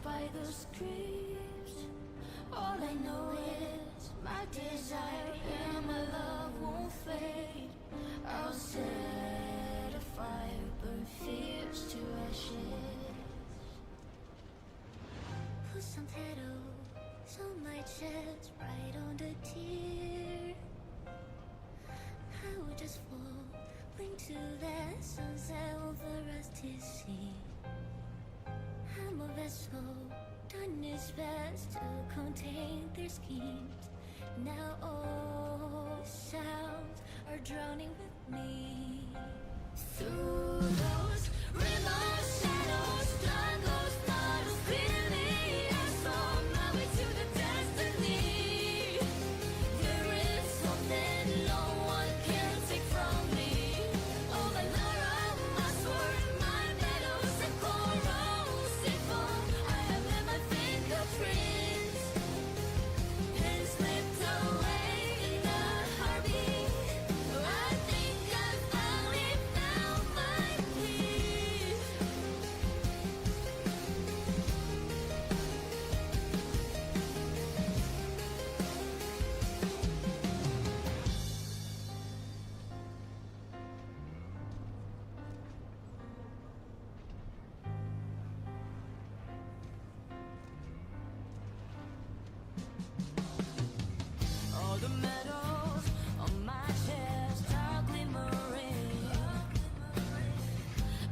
trapped by those creeps. All I know is my desire and my love won't fade. I'll set a fire, burn fears to ashes. Put some petals on my chest, right on the tear. I would just fall into that sunset over us to see. I'm a vessel, done its best to contain their schemes. Now all sounds are drowning with me. Through those rivers, shadows, struggles, puddles, clearly I saw my way to the destiny. There is something no one can take from me. All the lure of my sword, my medals and corrosive foam. I have left my fingerprints and slipped away in the heartbeat. I think I finally found my peace. All the medals on my chest are glimmering.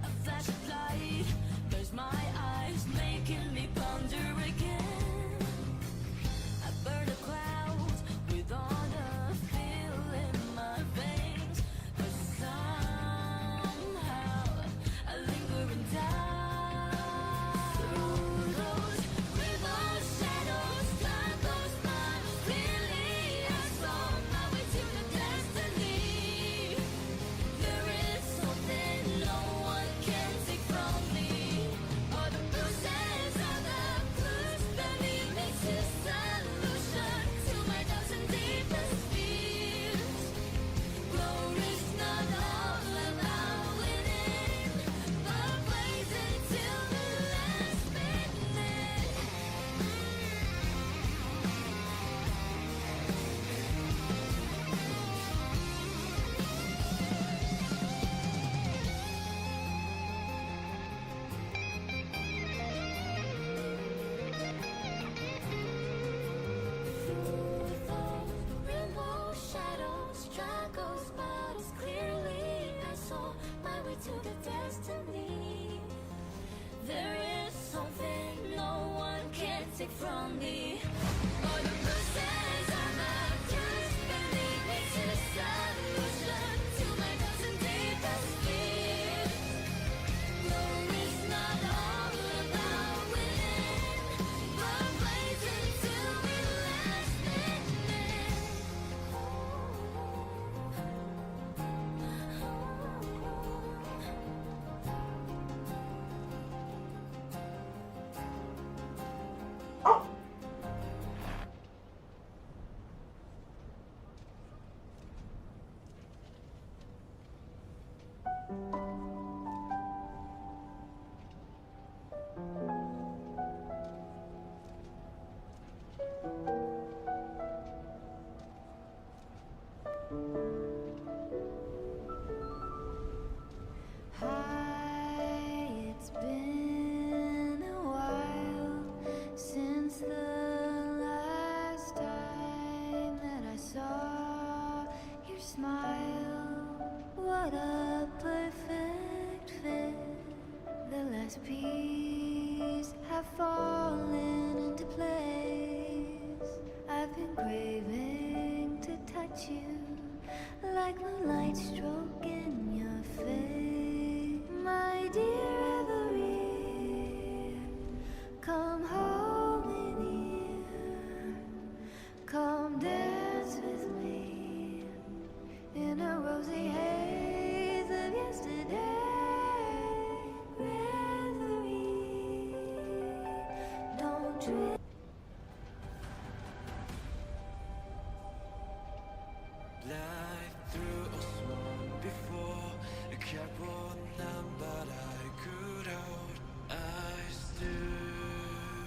A flash of light burns my eyes, making me ponder again. I burn the clouds with all the feel in my veins, but somehow I linger and die. Through those rivers, shadows, struggles, puddles, clearly I saw my way to the destiny. There is something no one can take from me. All the bruises are the clues that lead me to solution to my doubts and deepest fears. Glory's not all about winning, but blazing till the last minute. Through those remote shadows, struggles, battles, clearly I saw my way to the destiny. There is something no one can take from me. All the bruises are the clues that lead me to the solution to my doubts and deepest fears. Glory's not all about winning, but blazing till the last Hi, it's been a while since the last time that I saw your smile. What a perfect fit. The last piece have fallen into place. I've been craving to touch you like moonlight stroking your face. My dear Every, come hold me near. Come dance with me in a rosy haze of yesterday. Reverie, don't drift. Life through a swan before a careful number I could hold. I stood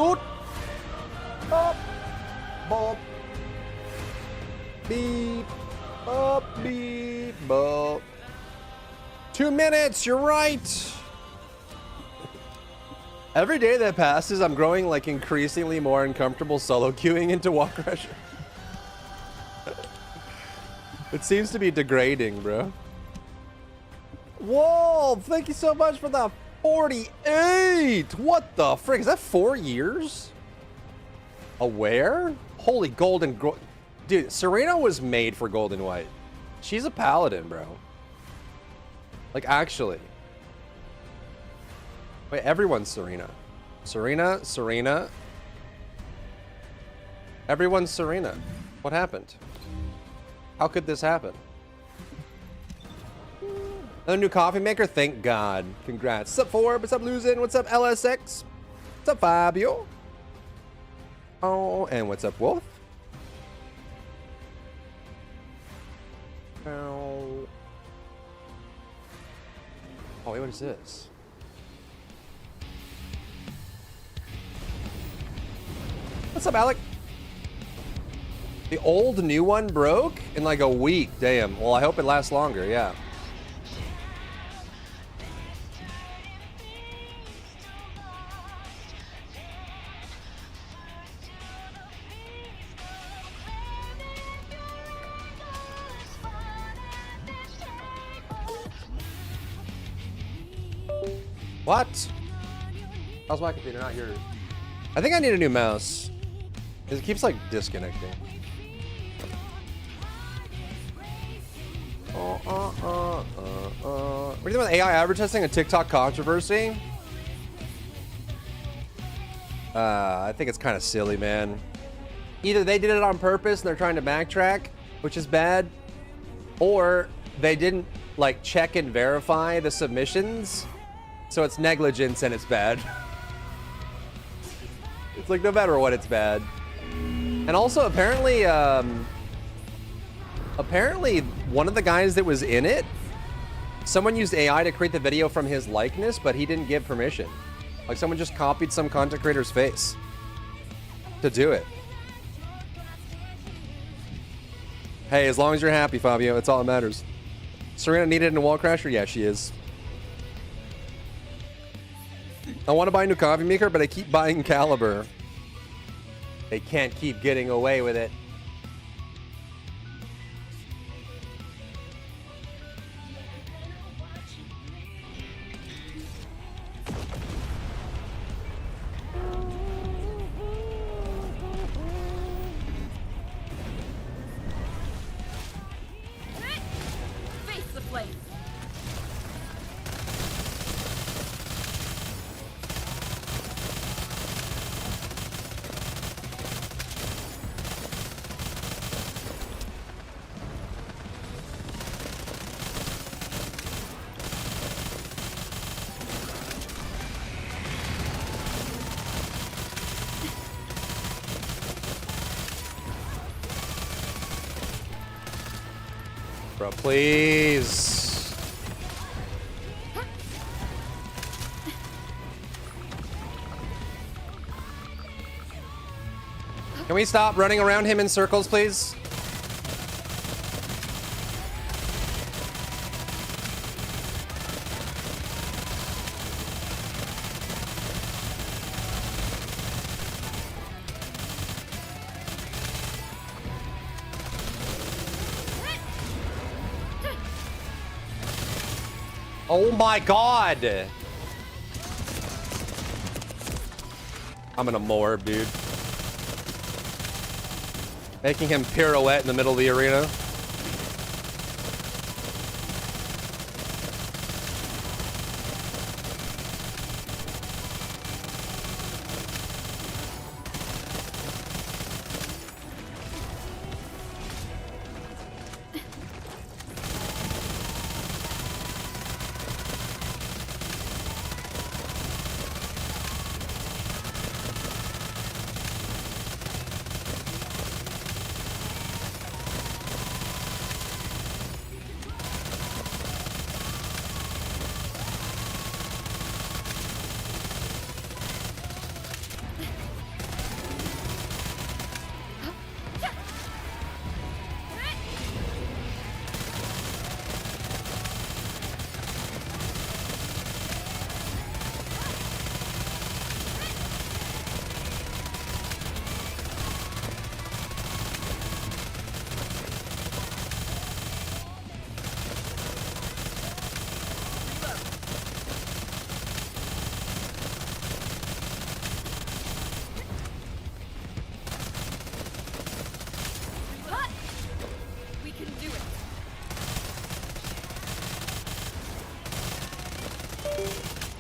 Boot. Bop. Bop. Beep. Bop. Beep. Bop. 2 minutes, you're right. Every day that passes, I'm growing like increasingly more uncomfortable solo queuing into Wall Crusher. It seems to be degrading, bro. Whoa, thank you so much for the 48. What the frick? Is that 4 years? Aware? Holy golden. Dude, Serena was made for gold and white. She's a paladin, bro. Like, actually. Wait, everyone's Serena. Serena, Serena. Everyone's Serena. What happened? How could this happen? Another new coffee maker? Thank God. Congrats. What's up, Forb? What's up, Luzin? What's up, LSX? What's up, Fabio? Oh, and what's up, Wolf? Oh, wait, what is this? What's up, Alec? The old new one broke in like a week. Damn. Well, I hope it lasts longer. Yeah. What? How's my computer, not yours? I think I need a new mouse. It keeps like disconnecting. What do you think about AI advertising and TikTok controversy? I think it's kind of silly, man. Either they did it on purpose and they're trying to backtrack, which is bad, or they didn't like check and verify the submissions, so it's negligence and it's bad. It's like no matter what, it's bad. And also apparently one of the guys that was in it, someone used AI to create the video from his likeness, but he didn't give permission. Like someone just copied some content creator's face to do it. Hey, as long as you're happy, Fabio, that's all that matters. Serena needed in a wall crasher? Yeah, she is. I want to buy a new coffee maker, but I keep buying Caliber. They can't keep getting away with it. Face the flame. Bro, please. Can we stop running around him in circles, please? Oh my God. I'm gonna morb, dude. Making him pirouette in the middle of the arena.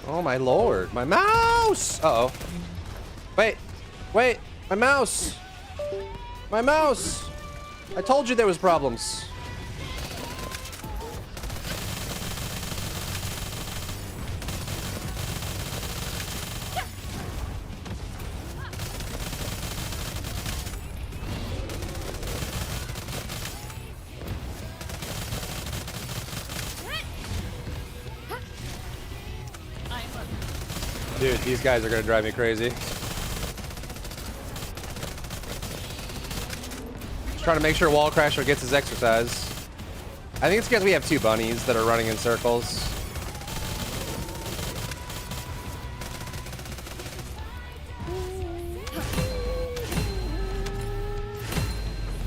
Oh my lord. My mouse! Uh-oh. Wait. Wait. My mouse! My mouse! I told you there was problems. Dude, these guys are gonna drive me crazy. Just trying to make sure Wall Crasher gets his exercise. I think it's because we have two bunnies that are running in circles.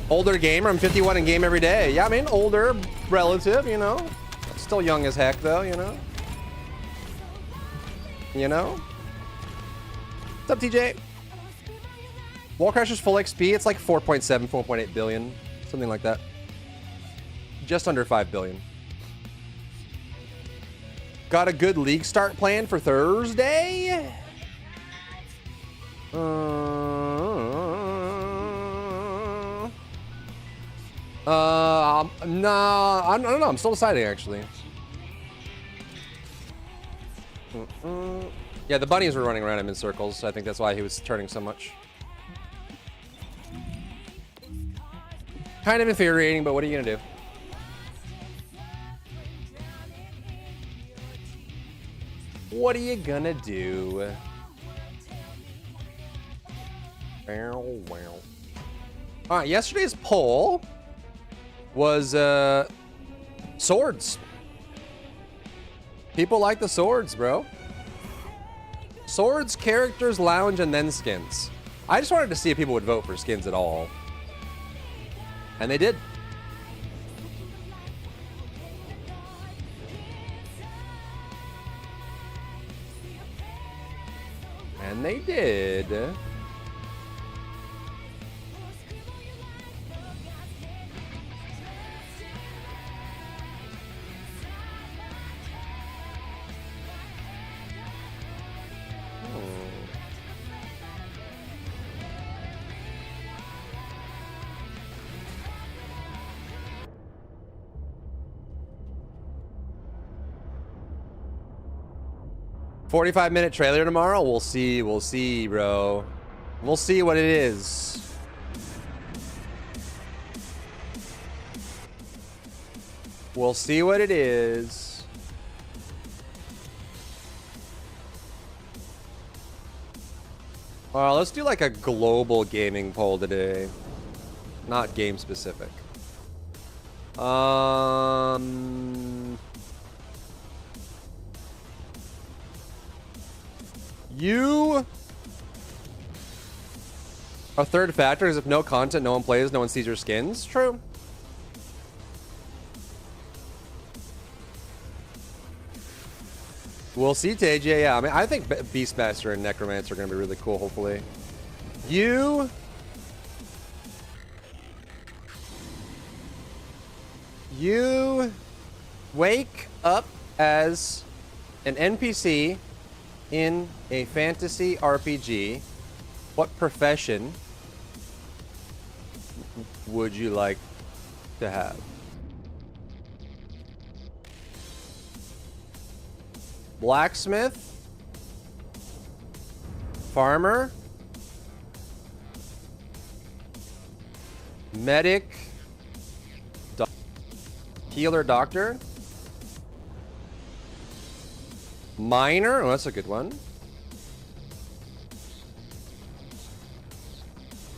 Older gamer, I'm 51 and game every day. Yeah, I mean, older relative, you know. Still young as heck, though, you know. You know? What's up, TJ? Wall Crasher's full XP, it's like 4.7, 4.8 billion. Something like that. Just under 5 billion. Got a good league start plan for Thursday? Nah, I don't know. I'm still deciding, actually. Yeah, the bunnies were running around him in circles. So I think that's why he was turning so much. Kind of infuriating, but what are you gonna do? What are you gonna do? All right, yesterday's poll was swords. People like the swords, bro. Swords, characters, lounge, and then skins. I just wanted to see if people would vote for skins at all. And they did. And they did. Hmm. 45-minute trailer tomorrow. We'll see, bro. We'll see what it is. We'll see what it is. Let's do like a global gaming poll today. Not game specific. You a third factor is if no content, no one plays, no one sees your skins. True. We'll see, TJ. Yeah, I mean, I think Beastmaster and Necromancer are going to be really cool, hopefully. You wake up as an NPC in a fantasy RPG. What profession would you like to have? Blacksmith? Farmer? Medic? Healer, doctor? Miner? Oh, that's a good one.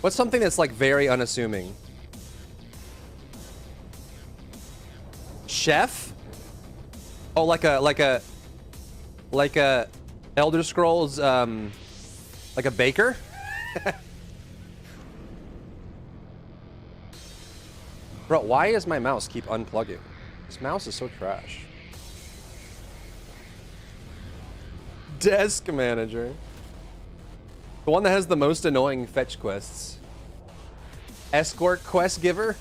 What's something that's like very unassuming? Chef? Oh, like a Elder Scrolls, like a baker? Bro, why does my mouse keep unplugging? This mouse is so trash. Desk manager. The one that has the most annoying fetch quests. Escort quest giver?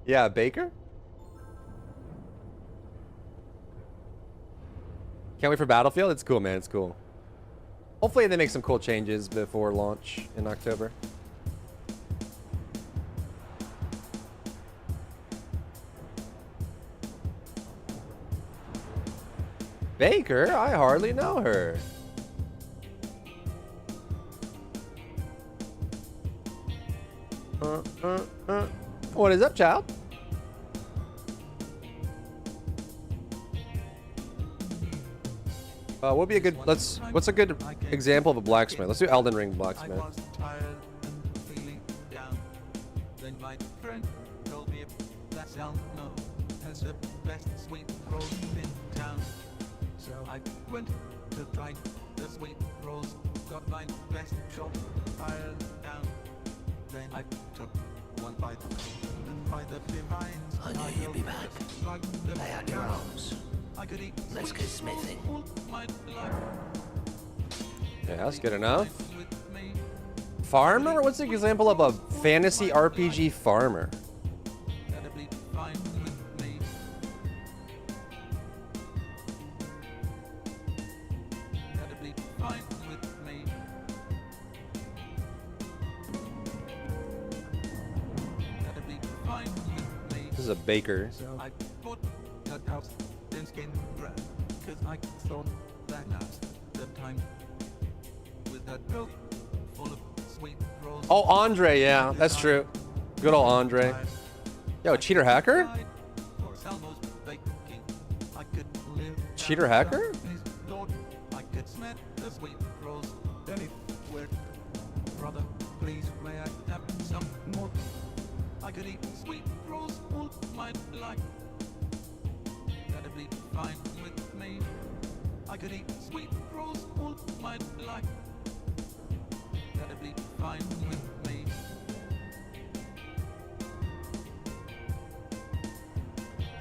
Yeah, Baker? Can't wait for Battlefield. It's cool, man. It's cool. Hopefully they make some cool changes before launch in October. Baker? I hardly know her. What is up, child? What would be a good, what's a good example of a blacksmith? Let's do Elden Ring blacksmith. I was tired and feeling down. Then my friend told me that Salmo has the best sweet rolls in town. So I went to try the sweet rolls, got my best shot, fired down. Then I took one bite, and by the divines, I knew you'd be back. like the Lay out your arms. I could eat Let's sweet get smithing. rolls all my life. Yeah, that's good enough. With me, Farmer? What's an example of a fantasy RPG farmer? that'd be fine with me. That'd be fine with me. That'd be fine with me. This is a baker. So I bought that house in skin bread, cause I thought that now's the time. With that milk full of sweet rolls. Oh, Andre, yeah, that's true. Good old Andre. Yo, cheater hacker? For Salmo's baking, I could live Cheater hacker? his Lord, I could smell the sweet rolls anywhere. Brother, please may I have some more? I could eat sweet rolls all my life. That'd be fine with me. I could eat sweet rolls all my life. That'd be fine with me.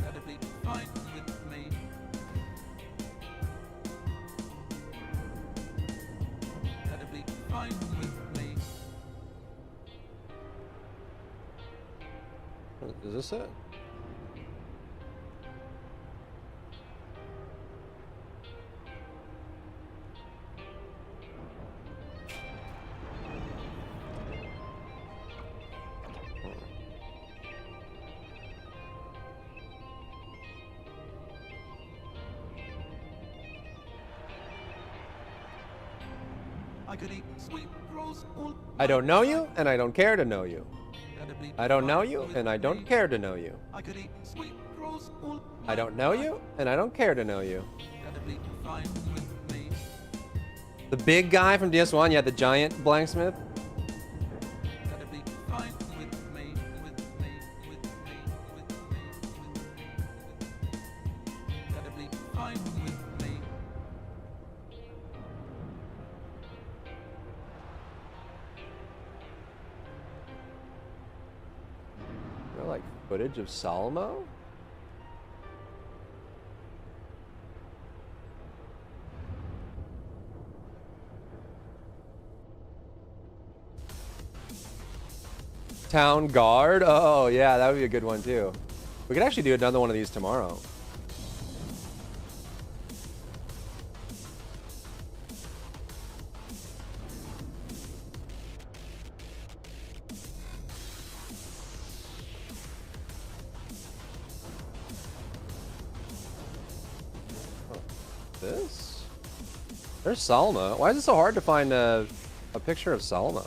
That'd be fine with me. That'd be fine with me. Is this it? I could eat sweet rolls all I don't know you, and I don't care to know you. That'd be I don't know fine you, with and I me. don't care to know you. I could eat sweet rolls all I don't know you, and I don't care to know you. That'd be fine with me. The big guy from DS1, yeah, the giant blacksmith. That'd be fine with me, with me, with me, with me, with me, with me. That'd be fine with me. Is there like footage of Salmo? Town guard? Oh, yeah, that would be a good one too. We could actually do another one of these tomorrow. Oh, this? There's Salmo. Why is it so hard to find a picture of Salmo?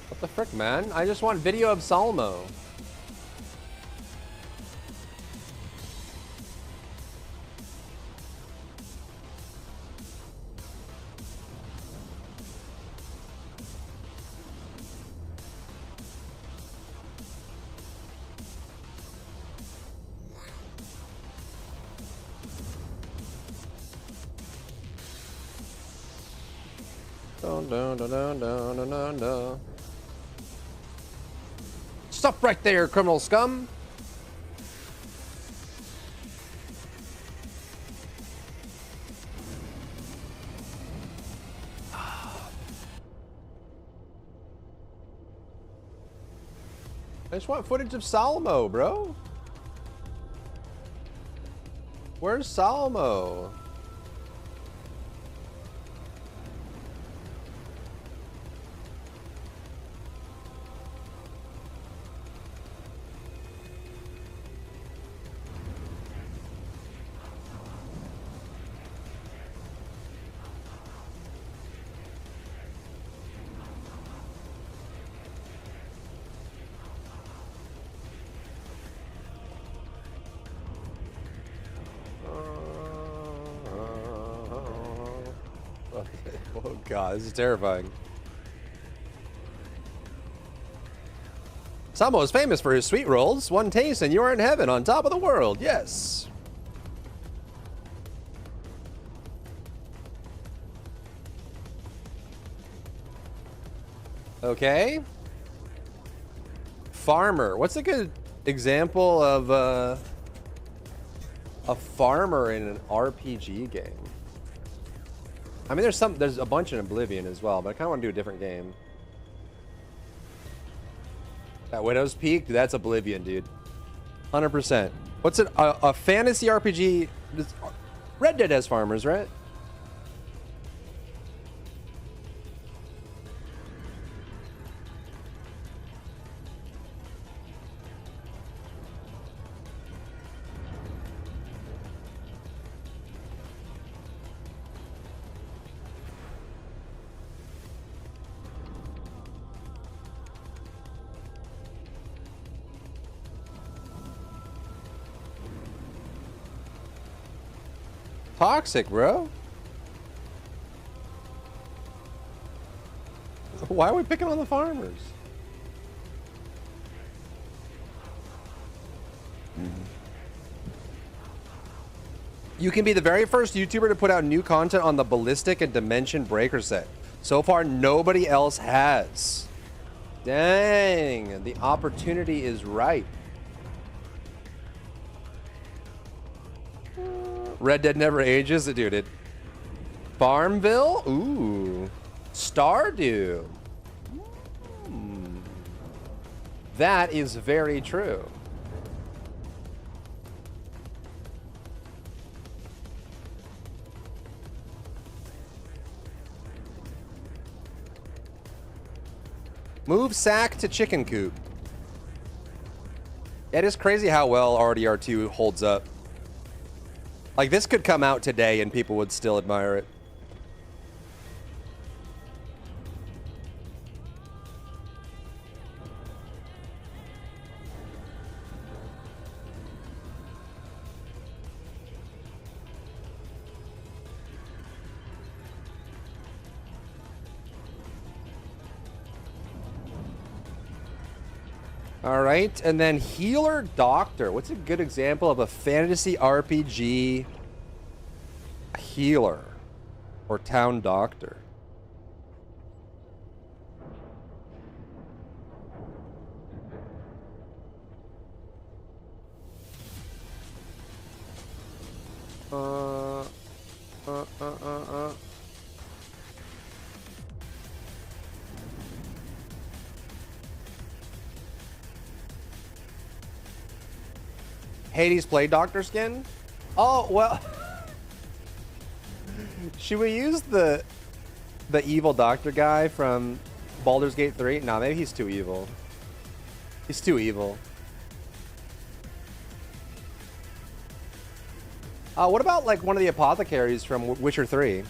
What the frick, man? I just want video of Salmo. Dun, dun, dun, dun, dun, dun, dun, dun. Stop right there, criminal scum. I just want footage of Salmo, bro. Where's Salmo? Oh god, this is terrifying. Samo is famous for his sweet rolls. One taste and you're in heaven on top of the world. Yes. Okay. Farmer. What's a good example of a farmer in an RPG game? I mean, there's a bunch in Oblivion as well, but I kind of want to do a different game. That Widow's Peak, dude, that's Oblivion, dude. 100%. What's it? A fantasy RPG? Red Dead has farmers, right? Toxic, bro. Why are we picking on the farmers? You can be the very first YouTuber to put out new content on the Ballistic and Dimension Breaker set. So far, nobody else has. Dang, the opportunity is right. Red Dead never ages, dude. It. Farmville? Ooh. Stardew. That is very true. Move sack to chicken coop. It is crazy how well RDR2 holds up. Like, this could come out today and people would still admire it. All right, and then Healer Doctor. What's a good example of a fantasy RPG healer or town doctor? Hades play Doctor Skin? Oh, well. Should we use the evil doctor guy from Baldur's Gate 3? Nah, maybe he's too evil. He's too evil. What about like one of the apothecaries from Witcher 3?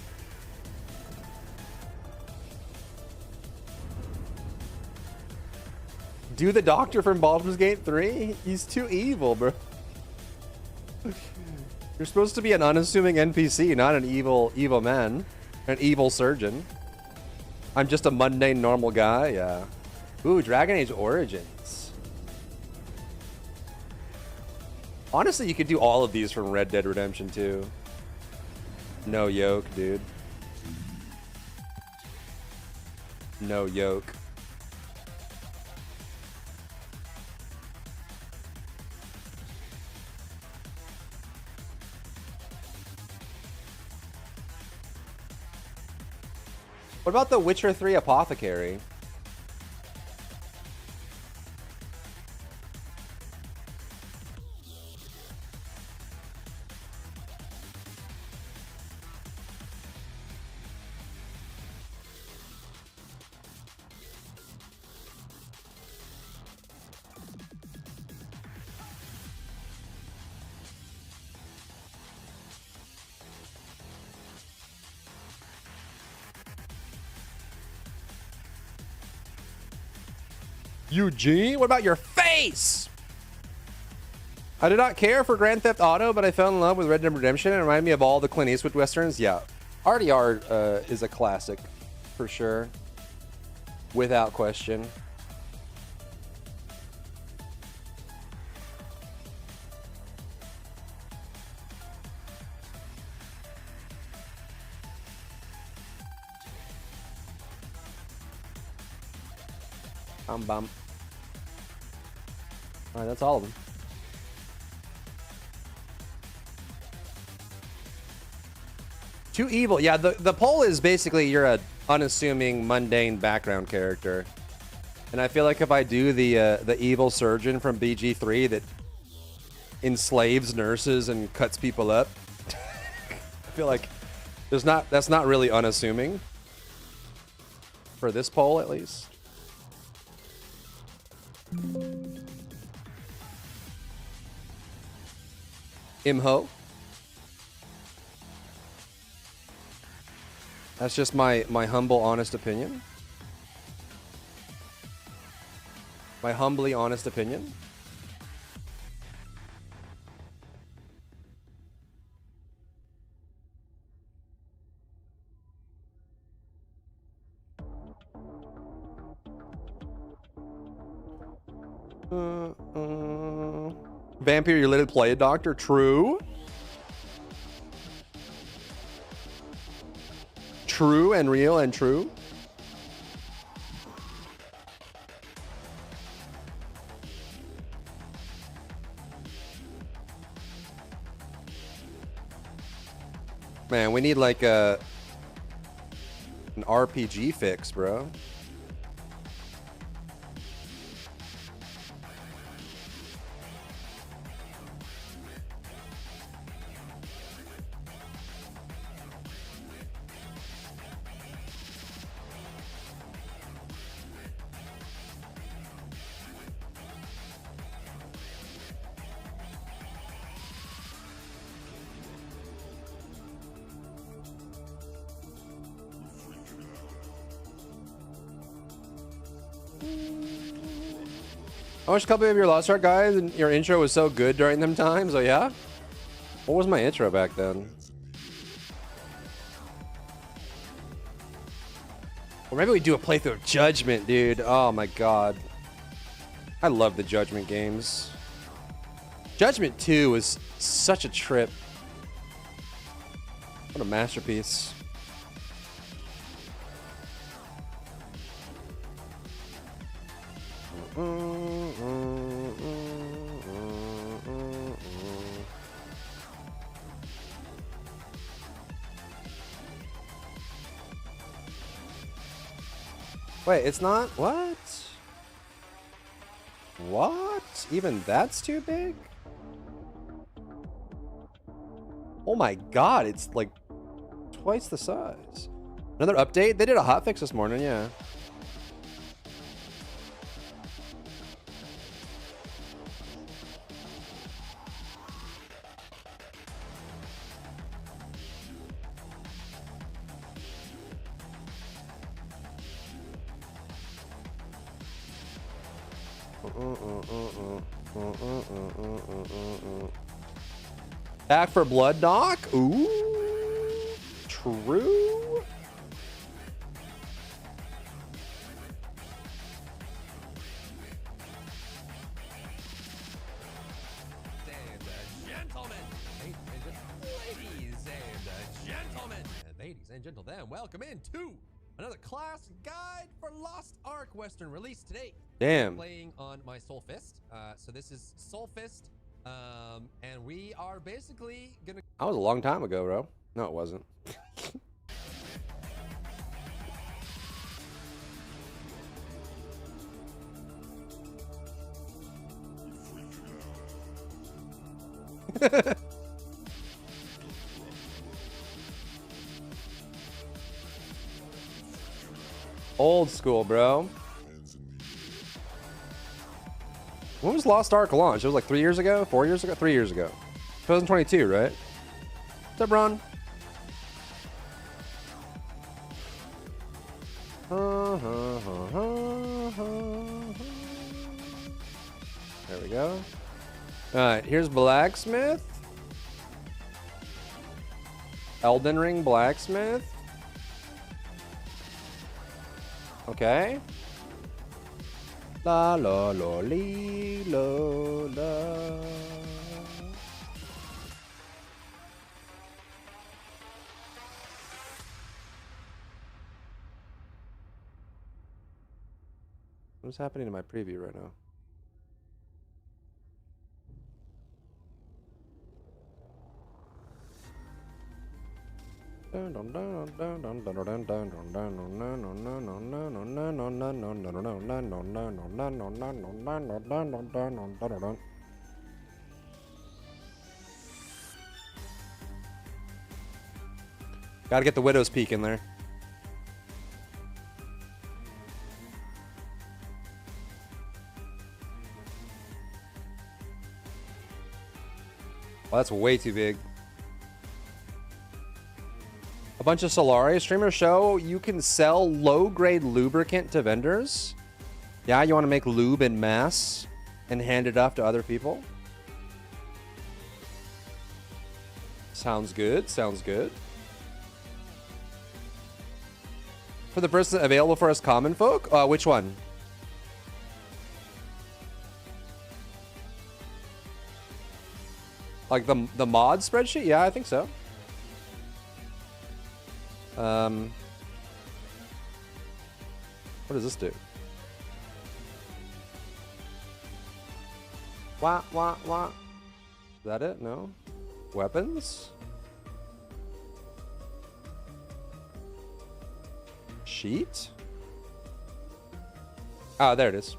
Do the doctor from Baldur's Gate 3? He's too evil, bro. You're supposed to be an unassuming NPC, not an evil man. An evil surgeon. I'm just a mundane, normal guy, yeah. Ooh, Dragon Age Origins. Honestly, you could do all of these from Red Dead Redemption 2. No yoke, dude. No yoke. What about the Witcher 3 Apothecary? Eugene, what about your face? I did not care for Grand Theft Auto, but I fell in love with Red Dead Redemption. It reminded me of all the Clint Eastwood westerns. Yeah, RDR is a classic for sure, without question. Bum. All right, that's all of them. Too evil. Yeah, the poll is basically you're a unassuming, mundane background character. And I feel like if I do the evil surgeon from BG3 that enslaves nurses and cuts people up, I feel like that's not really unassuming. For this poll, at least. Imho. That's just my humble, honest opinion. My humbly honest opinion. Vampire, you let it play a doctor? True. True and real and true. Man, we need like an RPG fix, bro. I watched a couple of your Lost Ark guys, and your intro was so good during them times. Oh yeah? What was my intro back then? Or maybe we do a playthrough of Judgment, dude. Oh my god. I love the Judgment games. Judgment 2 was such a trip. What a masterpiece. Wait, it's not? What? What? Even that's too big? Oh my god, it's like twice the size. Another update? They did a hotfix this morning, yeah. Back for Blood Doc? Ooh. True. Ladies and gentlemen, welcome into Another class guide for Lost Ark Western release today. Damn. Playing on my Soul Fist. So this is Soul Fist. And we are basically gonna. That was a long time ago, bro. No, it wasn't. Old school, bro. When was Lost Ark launched? It was like 3 years ago? 4 years ago? 3 years ago. 2022, right? What's up, Ron? There we go. Alright, here's Blacksmith. Elden Ring Blacksmith. Okay. La la la lee lo la. What's happening to my preview right now? Gotta get the Widow's Peak in there. Well, that's way too big. A bunch of Solari streamers show you can sell low-grade lubricant to vendors. Yeah, you want to make lube in mass and hand it off to other people? Sounds good. Sounds good. For the person available for us common folk? Which one? Like the mod spreadsheet? Yeah, I think so. What does this do? Wah, wah, wah. Is that it? No? Weapons? Sheet? Ah, there it is.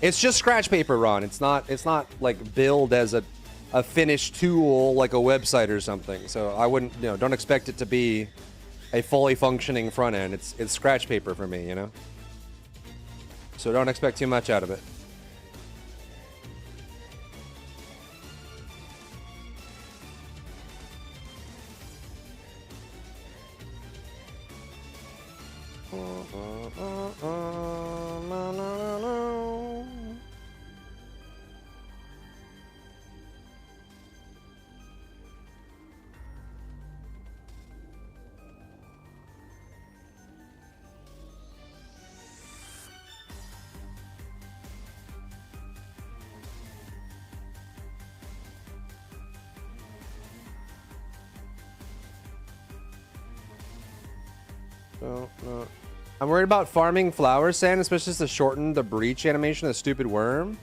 It's just scratch paper, Ron. It's not like build as a finished tool like a website or something. So I wouldn't, you know, don't expect it to be a fully functioning front end. It's scratch paper for me, you know. So don't expect too much out of it. No. I'm worried about farming flower sand, especially to shorten the breach animation of the stupid worm.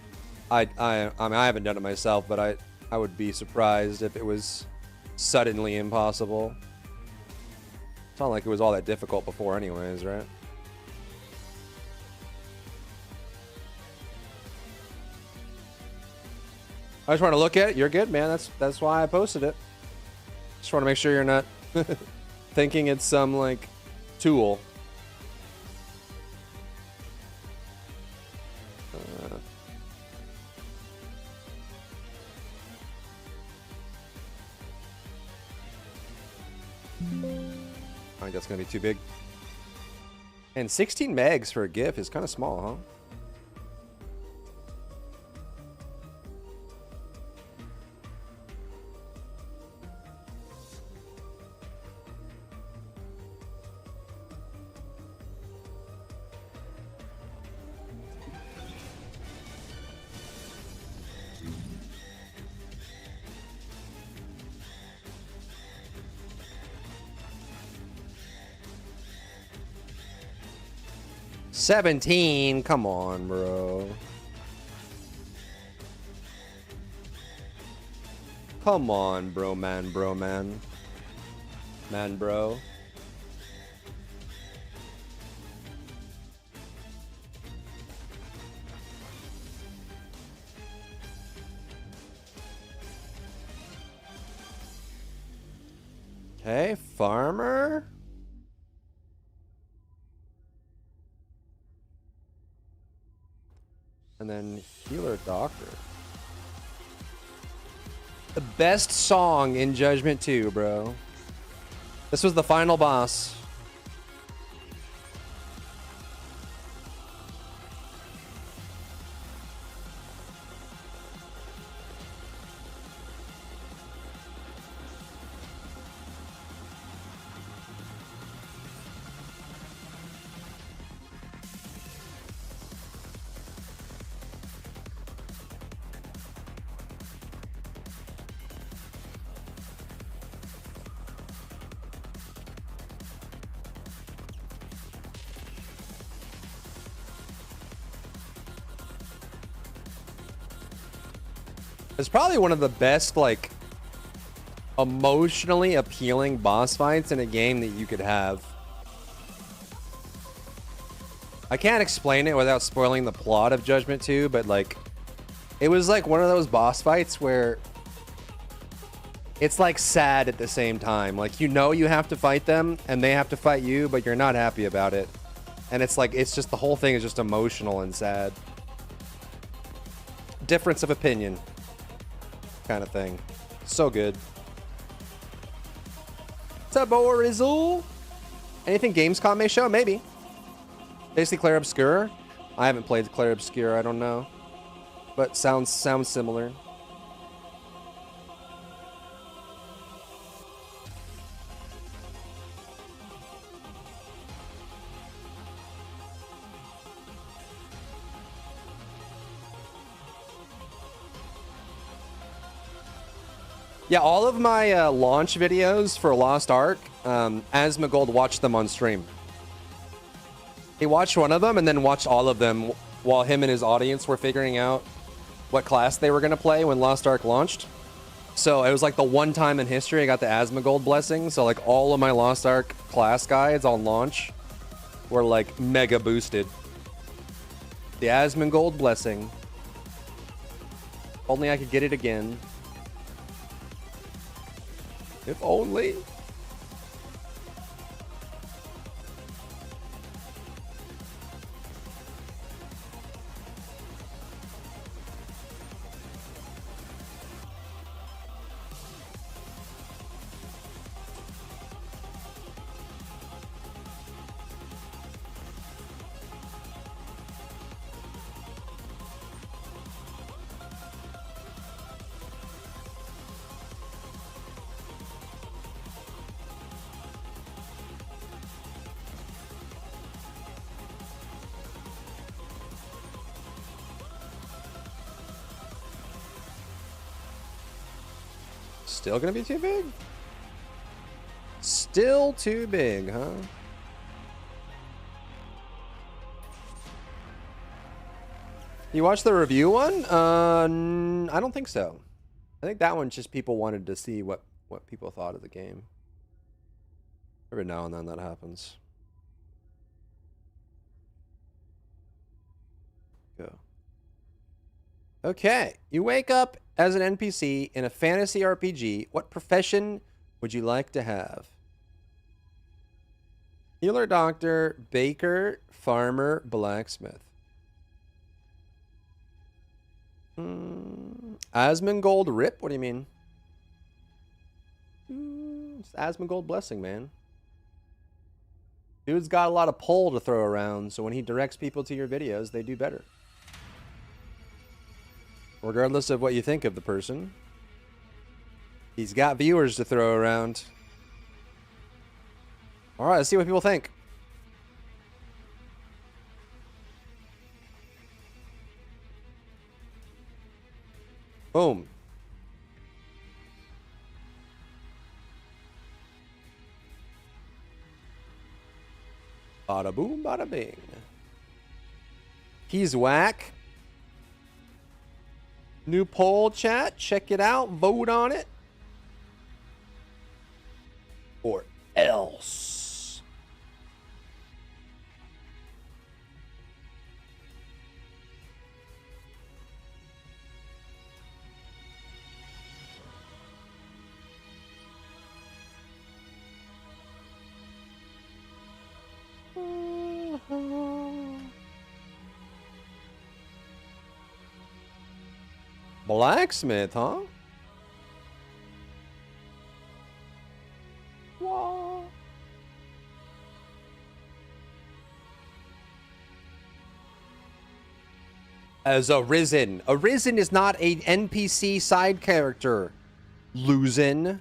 I mean, I haven't done it myself, but I would be surprised if it was suddenly impossible. It's not like it was all that difficult before anyways, right? I just want to look at it. You're good, man. That's why I posted it. Just want to make sure you're not thinking it's some like tool. I think that's gonna be too big. And 16 megs for a GIF is kind of small, huh? 17. Come on, bro. Come on, bro, man. Man, bro. Okay, farmer. And then healer doctor. The best song in Judgment 2, bro. This was the final boss. It's probably one of the best, like, emotionally appealing boss fights in a game that you could have. I can't explain it without spoiling the plot of Judgment 2, but, like, it was like one of those boss fights where it's, like, sad at the same time. Like, you know you have to fight them, and they have to fight you, but you're not happy about it. And it's like, it's just, the whole thing is just emotional and sad. Difference of opinion. Kind of thing. So good. What's up, Borizzle? Anything Gamescom may show? Maybe. Basically Clair Obscur. I haven't played Clair Obscur, I don't know. But sounds similar. Yeah, all of my launch videos for Lost Ark, Asmongold watched them on stream. He watched one of them and then watched all of them while him and his audience were figuring out what class they were going to play when Lost Ark launched. So it was like the one time in history I got the Asmongold blessing. So like all of my Lost Ark class guides on launch were like mega boosted. The Asmongold blessing. Only I could get it again. If only. Still gonna be too big? Still too big, huh? You watched the review one? I don't think so. I think that one just people wanted to see what people thought of the game. Every now and then that happens. Go. Okay, you wake up as an NPC in a fantasy RPG. What profession would you like to have? Healer, doctor, baker, farmer, blacksmith. Asmongold Rip? What do you mean? It's Asmongold Blessing, man. Dude's got a lot of pull to throw around, so when he directs people to your videos, they do better. Regardless of what you think of the person, he's got viewers to throw around. All right, let's see what people think. Boom. Bada boom, bada bing. He's whack. New poll, chat. Check it out. Vote on it. Or else. Blacksmith, huh? Whoa. As Arisen. Arisen is not a NPC side character. Losing.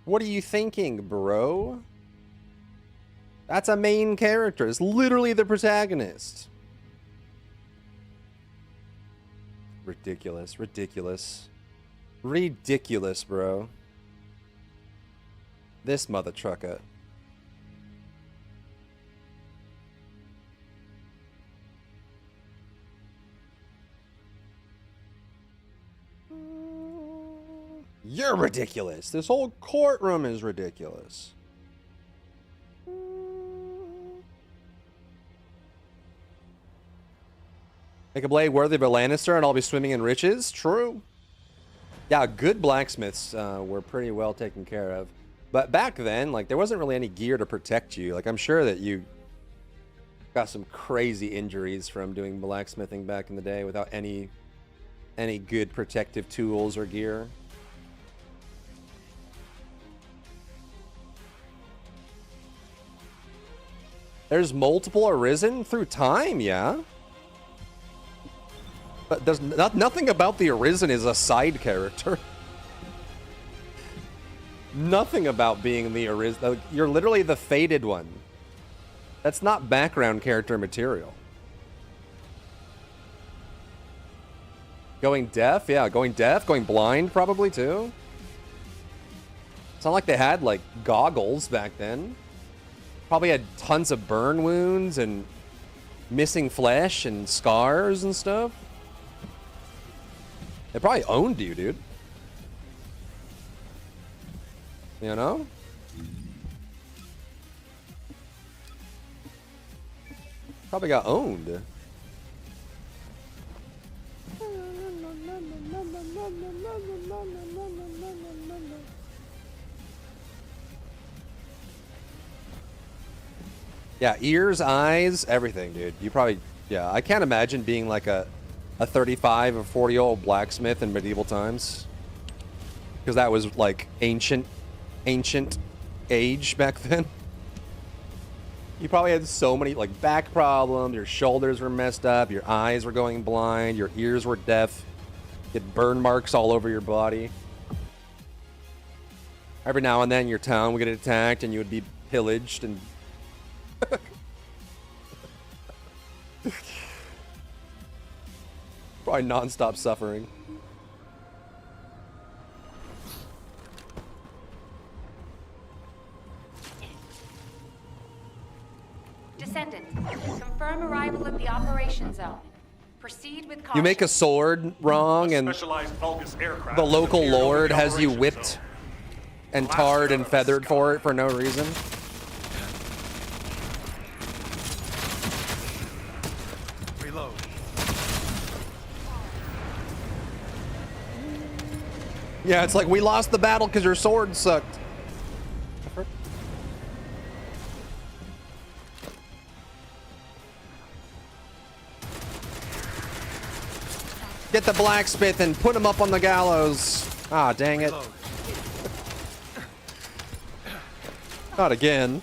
What are you thinking, bro? That's a main character. It's literally the protagonist. Ridiculous, ridiculous. Ridiculous, bro. This mother trucker. You're ridiculous. This whole courtroom is ridiculous. Make a blade worthy of a Lannister and I'll be swimming in riches? True. Yeah, good blacksmiths were pretty well taken care of. But back then, like, there wasn't really any gear to protect you. Like, I'm sure that you got some crazy injuries from doing blacksmithing back in the day without any good protective tools or gear. There's multiple Arisen through time, yeah. But there's nothing about the Arisen is a side character. Nothing about being the Arisen. You're literally the fated one. That's not background character material. Going deaf? Yeah, going deaf. Going blind probably too. It's not like they had like goggles back then. Probably had tons of burn wounds and missing flesh and scars and stuff. They probably owned you, dude. You know? Probably got owned. Yeah, ears, eyes, everything, dude. You probably, yeah, I can't imagine being like a 35 or 40-year-old blacksmith in medieval times. Because that was like ancient age back then. You probably had so many like back problems, your shoulders were messed up, your eyes were going blind, your ears were deaf, you had burn marks all over your body. Every now and then your town would get attacked and you would be pillaged and probably non-stop suffering. Descendants, confirm arrival at the operation zone. Proceed with caution. You make a sword wrong and the local lord has you whipped and tarred and feathered for it for no reason. Reload. Yeah, it's like we lost the battle because your sword sucked. Get the blacksmith and put him up on the gallows. Ah, dang it. Not again.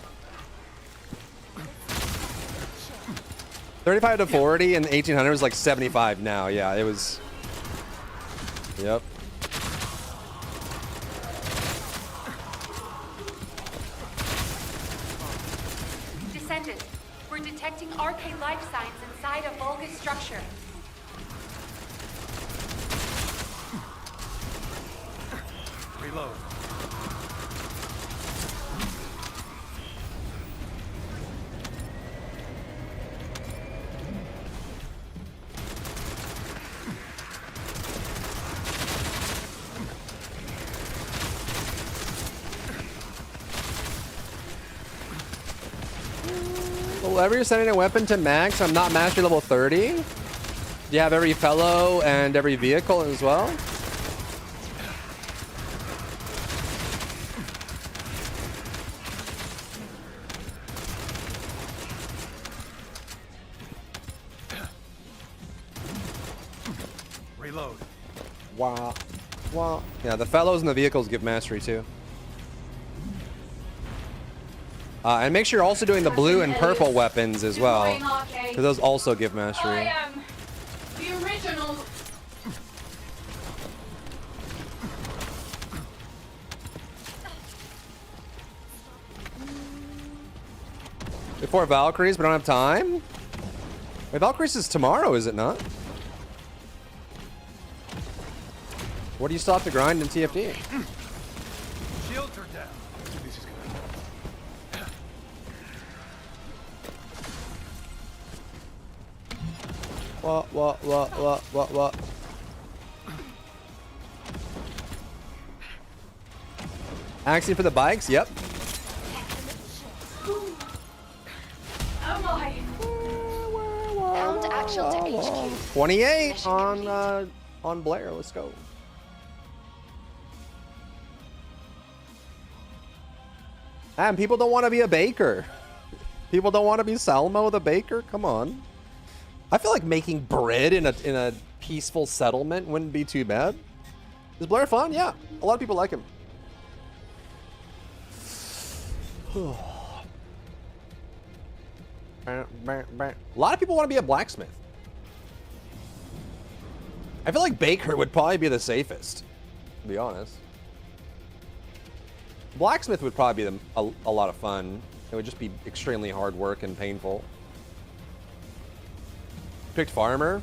35 to 40 in 1800 was like 75 now. Yeah, it was. Yep. Descendants, we're detecting arcane life signs inside a Vulgus structure. Reload. Whenever you're sending a weapon to max, I'm not mastery level 30. Do you have every fellow and every vehicle as well? Reload. Wow. Wow. Yeah, the fellows and the vehicles give mastery too. And make sure you're also doing the blue and purple weapons as well, because those also give mastery. I am the original. Before Valkyries, but I don't have time? Wait, Valkyries is tomorrow, is it not? What do you still have to grind in TFD? Shields are down. This is good. What? Axie for the bikes? Yep. Oh my. Pound actual to HQ. 28 Mission on Blair. Let's go. And people don't want to be a baker. People don't want to be Salmo the baker. Come on. I feel like making bread in a peaceful settlement wouldn't be too bad. Is Blair fun? Yeah. A lot of people like him. A lot of people want to be a blacksmith. I feel like baker would probably be the safest, to be honest. Blacksmith would probably be a lot of fun. It would just be extremely hard work and painful. Picked farmer.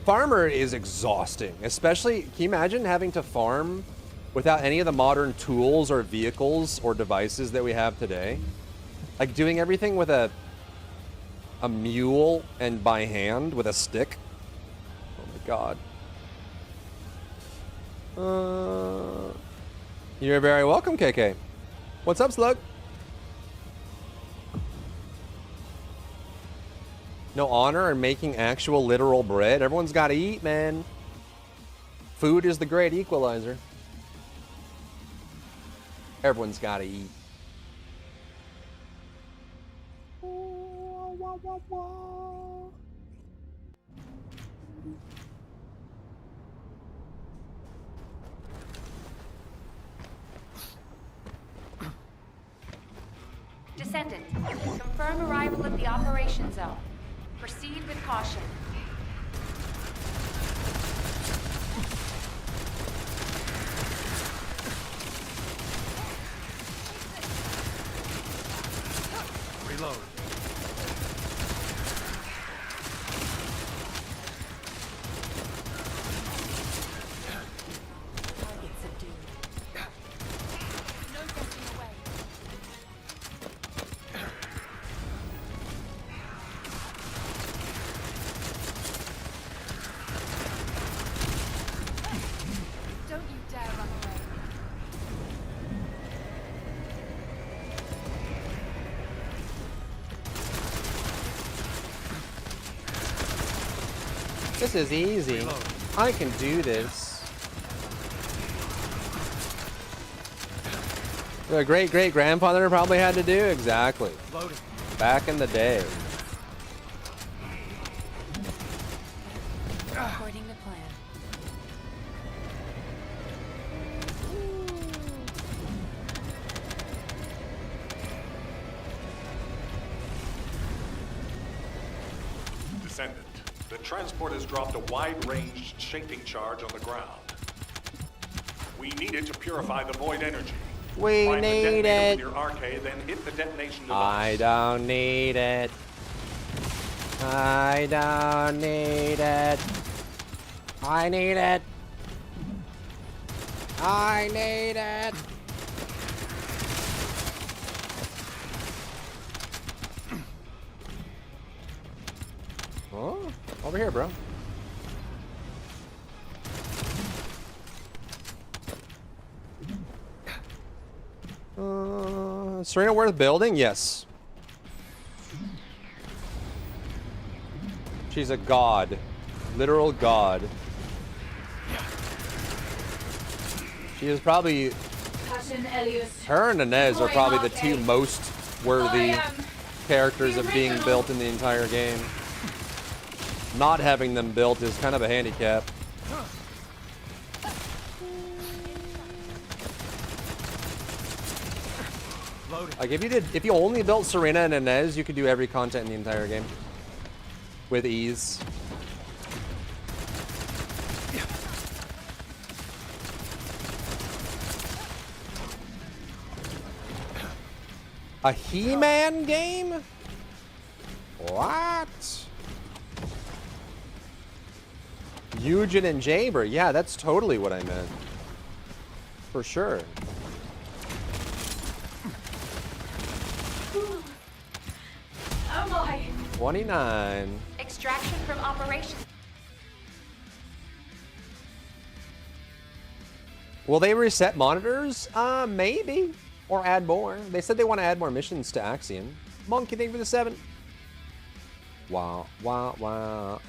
Farmer is exhausting, especially, can you imagine having to farm without any of the modern tools or vehicles or devices that we have today? Like doing everything with a mule and by hand with a stick. Oh my god. You're very welcome, KK. What's up, Slug? No honor in making actual literal bread. Everyone's got to eat, man. Food is the great equalizer. Everyone's got to eat. Descendant, confirm arrival at the operation zone. Proceed with caution. Reload. Don't you dare run away. This is easy. I can do this. The great-great-grandfather probably had to do exactly. Loading. Back in the day. According to plan. Descendant, the transport has dropped a wide-range shaping charge on the ground. We need it to purify the void energy. We Find the need detonator it. with your arcade, then hit the detonation device. I don't need it. I don't need it. I need it. I need it. Oh, over here, bro. Serena worth building? Yes. She's a god. Literal god. She is probably... Captain Elias. Her and Inez are probably the two most worthy I am characters the of being original. built in the entire game. Not having them built is kind of a handicap. Like if you only built Serena and Inez, you could do every content in the entire game with ease. A He-Man game? What? Eugen and Jaber. Yeah, that's totally what I meant. For sure. Oh my. 29. Extraction from operation. Will they reset monitors? Maybe. Or add more. They said they want to add more missions to Axiom. Monkey, thank you for the 7. Wow, wow, wow,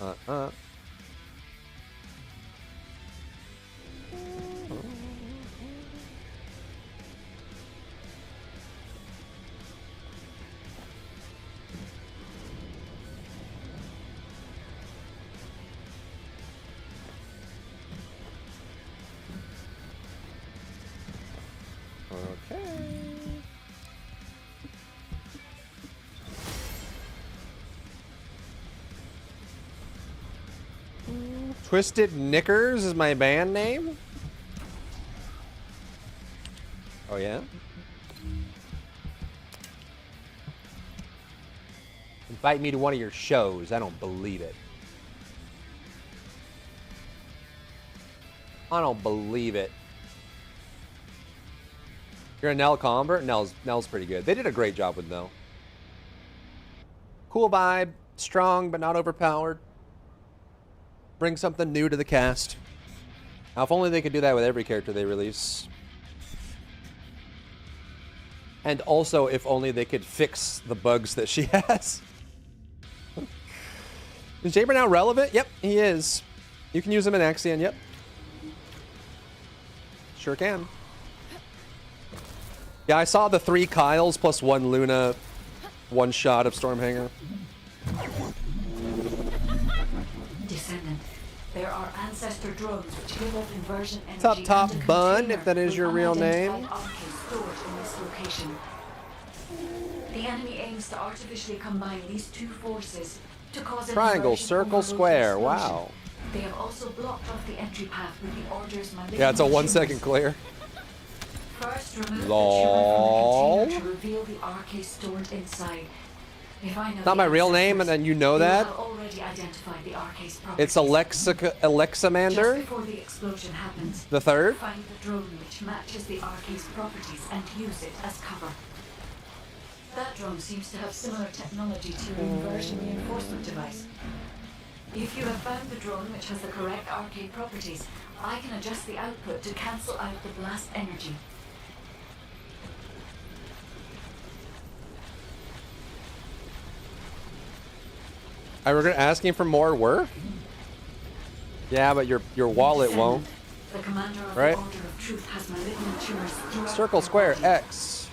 Okay. Twisted Knickers is my band name? Oh, yeah? Invite me to one of your shows. I don't believe it. I don't believe it. You're a Nell convert? Nell's pretty good. They did a great job with Nell. Cool vibe, strong but not overpowered. Bring something new to the cast. Now, if only they could do that with every character they release. And also, if only they could fix the bugs that she has. Is Jaber now relevant? Yep, he is. You can use him in Axion, yep. Sure can. Yeah, I saw the 3 Kyles plus 1 Luna, 1 shot of Stormhanger. Descendant, there are ancestor drones which give off inversion energy. Top and a Bun, container if that is with your real unidentified name. objects stored in this location. The enemy aims to artificially combine these two forces to cause an Triangle, inversion circle, overload square. explosion. Wow. They have also blocked off the entry path with the Order's malignant Yeah, it's a 1 tumors. second clear. First, remove Lol. the tumor from the container to reveal the RK stored inside. If I know Not my the real name, ancestors, and then you know they that? will have already identified the RK's properties. It's Alexamander, Just before the explosion happens, the 3rd. find the drone which matches the RK's properties and use it as cover. That drone seems to have similar technology to your inversion reinforcement device. If you have found the drone which has the correct RK properties, I can adjust the output to cancel out the blast energy. I regret asking for more work. Yeah, but your wallet won't. The commander of Right. the Order of Truth has malignant tumors throughout Circle, their square, body. X.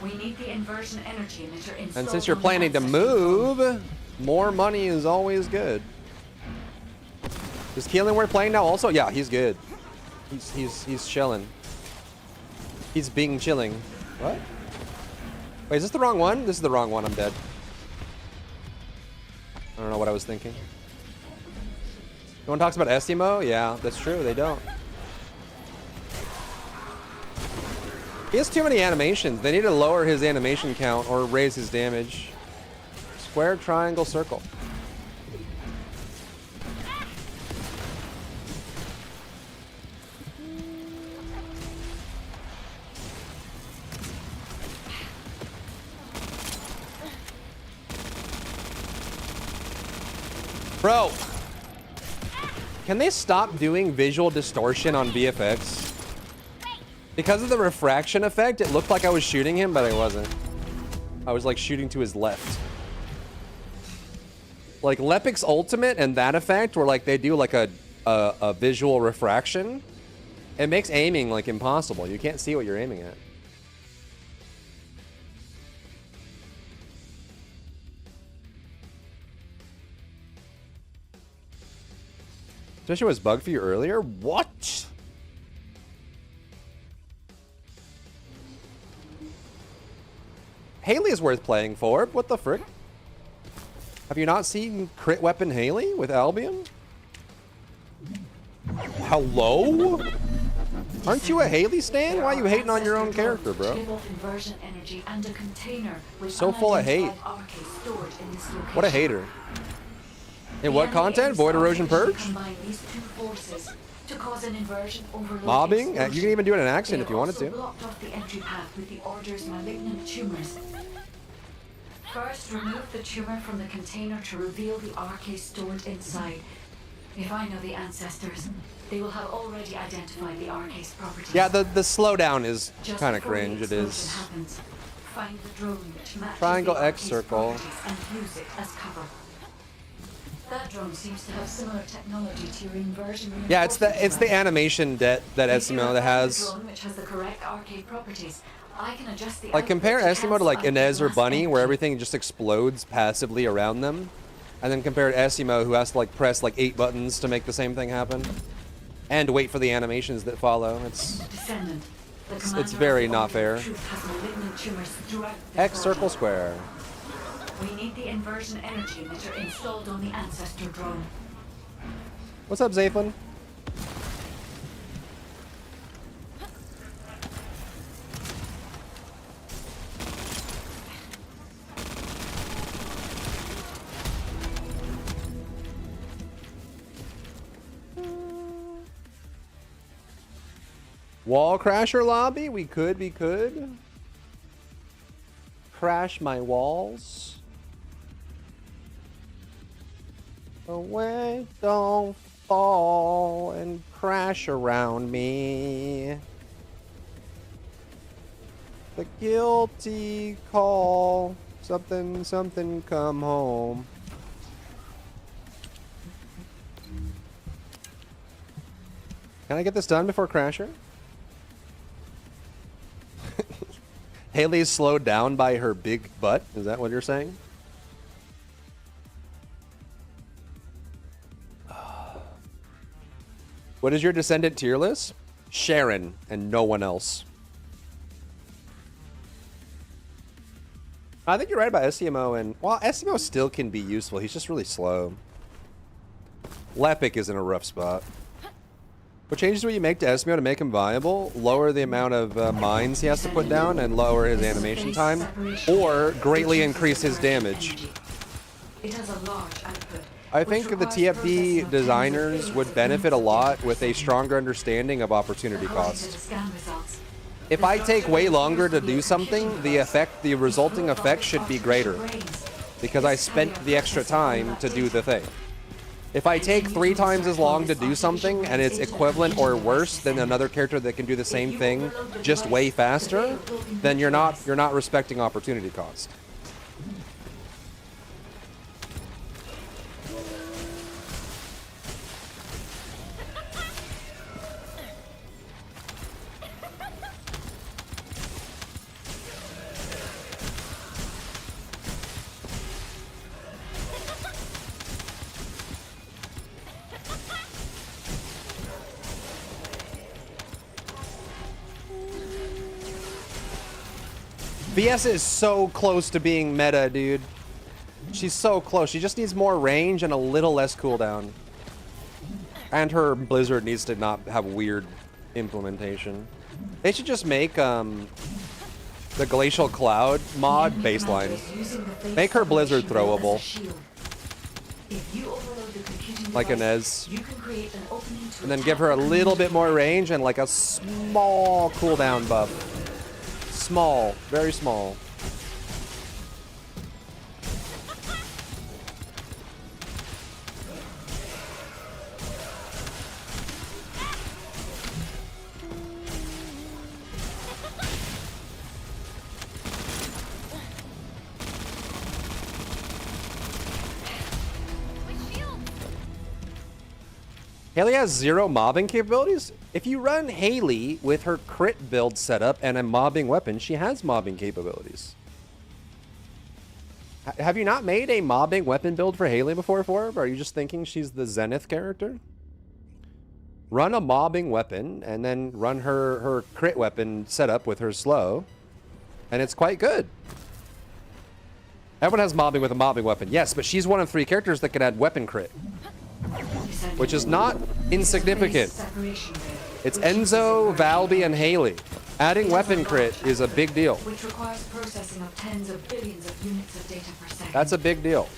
We need the inversion energy emitter installed. And since you're on the planning to ancestor drone. move, more money is always good. Is Keelan worth playing now also? Yeah, he's good. He's chilling. He's being chilling. What? Wait, is this the wrong one? This is the wrong one. I'm dead. I don't know what I was thinking. No one talks about Estimo? Yeah, that's true. They don't. He has too many animations. They need to lower his animation count or raise his damage. Square, triangle, circle. Bro, can they stop doing visual distortion on VFX? Because of the refraction effect, it looked like I was shooting him, but I wasn't. I was like shooting to his left. Like Lepic's ultimate and that effect, where like they do like a visual refraction, it makes aiming like impossible. You can't see what you're aiming at. Especially was bug for you earlier? What? Haley is worth playing for. What the frick? Have you not seen Crit Weapon Haley with Albion? Hello? Aren't you a Haley stan? Why are you hating on your own character, bro? So full of hate. What a hater. In what content? Void Erosion Purge? Mobbing? You can even do it in accent if you wanted to. First, remove the tumor from the container to reveal the RK stored inside. If I know the ancestors, they will have already identified the RK's properties. Yeah, the slowdown is kind of cringe. It is. Find the drone which matches Triangle the X RK's circle. properties and use it as cover. That drone seems to have similar technology to your inversion. Yeah, it's the animation that Esimo has. Which has the correct RK properties. I can adjust the Like compare output to Esimo to like cancel out Inez the or last Bunny, where entry. everything just explodes passively around them, and then compare to Esimo, who has to like press like 8 buttons to make the same thing happen, and wait for the animations that follow. It's very not fair. X circle square. We need the inversion energy emitter installed on the ancestor drone. What's up, Zaflin? Wall crasher lobby? We could. Crash my walls. Away, don't fall and crash around me. The guilty call. Something, come home. Can I get this done before Crasher? Haley's slowed down by her big butt. Is that what you're saying? What is your descendant tier list? Sharon and no one else. I think you're right about SCMO, and well, SCMO still can be useful. He's just really slow. Lepic is in a rough spot. What changes will you make to Esmio to make him viable? Lower the amount of mines he has to put down and lower his animation time, or greatly increase his damage. It has a large output. I think the TFD designers would benefit a lot with a stronger understanding of opportunity cost. If I take way longer to do something, the resulting effect should be greater, because I spent the extra time to do the thing. If I take 3 times as long to do something and it's equivalent or worse than another character that can do the same thing just way faster, then you're not respecting opportunity cost. VS is so close to being meta, dude. She's so close. She just needs more range and a little less cooldown. And her Blizzard needs to not have weird implementation. They should just make the Glacial Cloud mod baseline. Make her Blizzard throwable. Like Inez. And then give her a little bit more range and like a small cooldown buff. Small, very small. Haley has 0 mobbing capabilities? If you run Haley with her crit build setup and a mobbing weapon, she has mobbing capabilities. Have you not made a mobbing weapon build for Haley before, Forb? Are you just thinking she's the Zenith character? Run a mobbing weapon and then run her crit weapon setup with her slow, and it's quite good. Everyone has mobbing with a mobbing weapon. Yes, but she's one of 3 characters that can add weapon crit, which is not insignificant. It's Enzo, Valby, and Haley. Adding weapon crit is a big deal. Which requires processing of tens of billions of units of data per second. That's a big deal.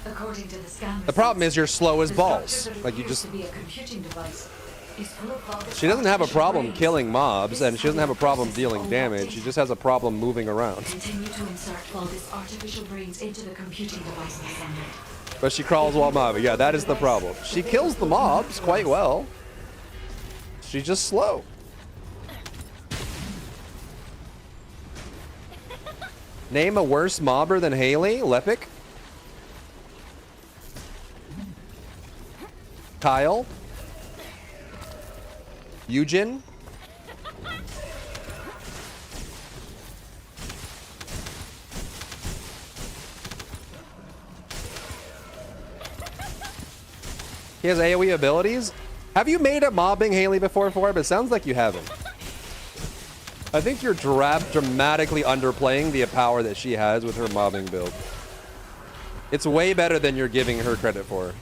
According to the scan The problem is you're slow as balls. Like you just... She doesn't have a problem killing mobs, and she doesn't have a problem dealing damage. She just has a problem moving around. Continue to insert all these artificial brains into the computing device assembly. But she crawls while mobbing. Yeah, that is the problem. She kills the mobs quite well. She's just slow. Name a worse mobber than Haley? Lepic? Kyle? Eugen? He has AoE abilities? Have you made a mobbing Haley before, Forb? It sounds like you haven't. I think you're dramatically underplaying the power that she has with her mobbing build. It's way better than you're giving her credit for.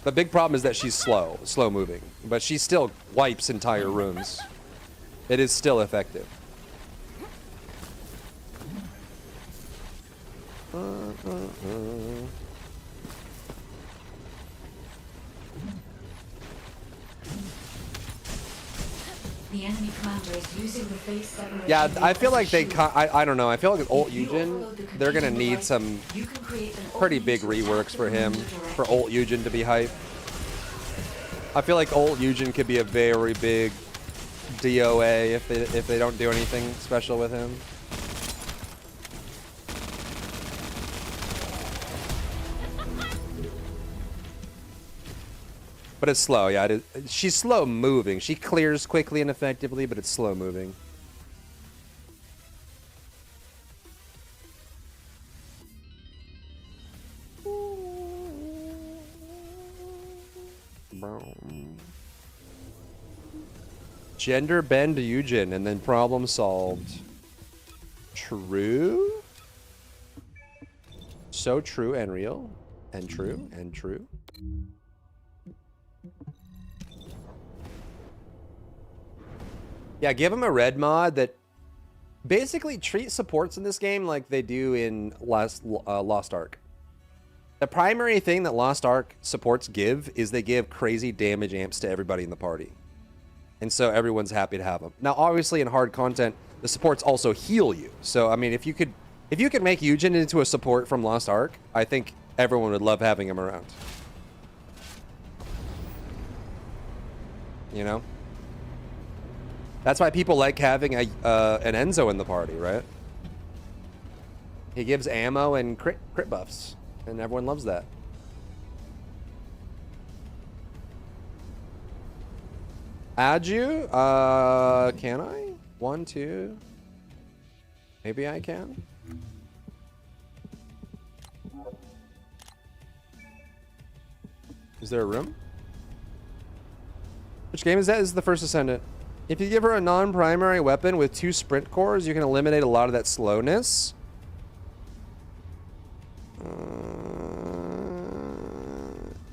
The big problem is that she's slow moving, but she still wipes entire rooms. It is still effective. The enemy commander is using the face separation. Yeah, I feel like they... I don't know. I feel like with Ult Eugen, they're going to need some pretty big reworks for him, for Ult Eugen to be hype. I feel like Ult Eugen could be a very big DOA if they don't do anything special with him. But it's slow, yeah. She's slow moving. She clears quickly and effectively, but it's slow moving. Gender bend Eugen and then problem solved. True? So true and real. And true and true. Yeah, give him a red mod that basically treats supports in this game like they do in Lost Ark. The primary thing that Lost Ark supports give is they give crazy damage amps to everybody in the party. And so everyone's happy to have them. Now, obviously in hard content, the supports also heal you. So, I mean, if you could make Eugen into a support from Lost Ark, I think everyone would love having him around. You know? That's why people like having an Enzo in the party, right? He gives ammo and crit buffs, and everyone loves that. Add you? Can I? 1, 2. Maybe I can. Is there a room? Which game is that? This is the First Ascendant. If you give her a non-primary weapon with 2 sprint cores, you can eliminate a lot of that slowness.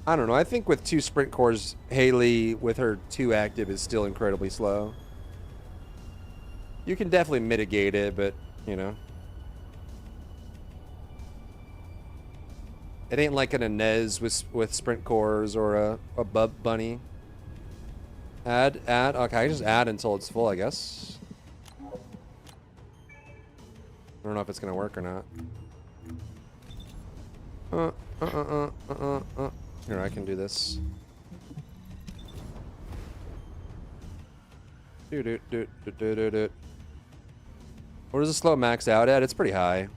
I don't know. I think with 2 sprint cores, Haley with her 2 active is still incredibly slow. You can definitely mitigate it, but, you know. It ain't like an Inez with sprint cores or a Bub Bunny. Add. Okay, I can just add until it's full, I guess. I don't know if it's gonna work or not. Here, I can do this. What does the slow max out at? It's pretty high.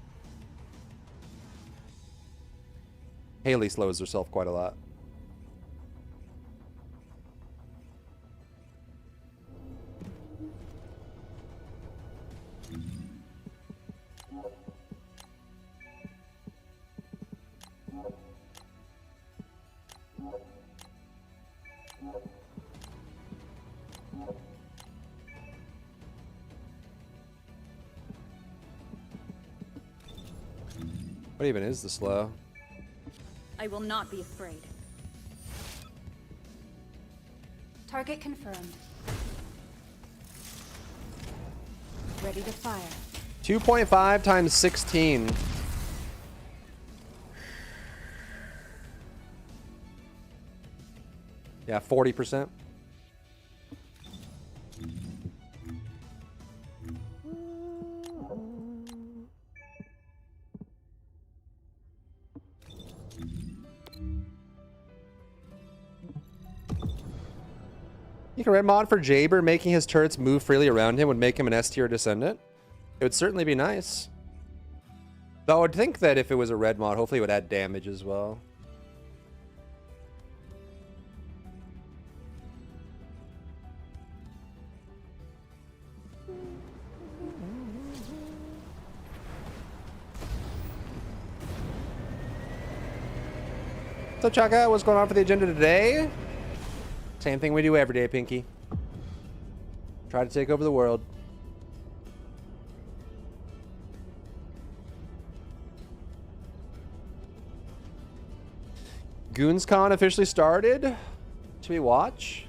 Haley slows herself quite a lot. What even is the slow? I will not be afraid. Target confirmed. Ready to fire. 2.5 times 16. Yeah, 40%. You can red mod for Jaber, making his turrets move freely around him would make him an S tier descendant. It would certainly be nice. Though I would think that if it was a red mod, hopefully it would add damage as well. So Chaka, what's going on for the agenda today? Same thing we do every day, Pinky. Try to take over the world. GoonsCon officially started. Should we watch?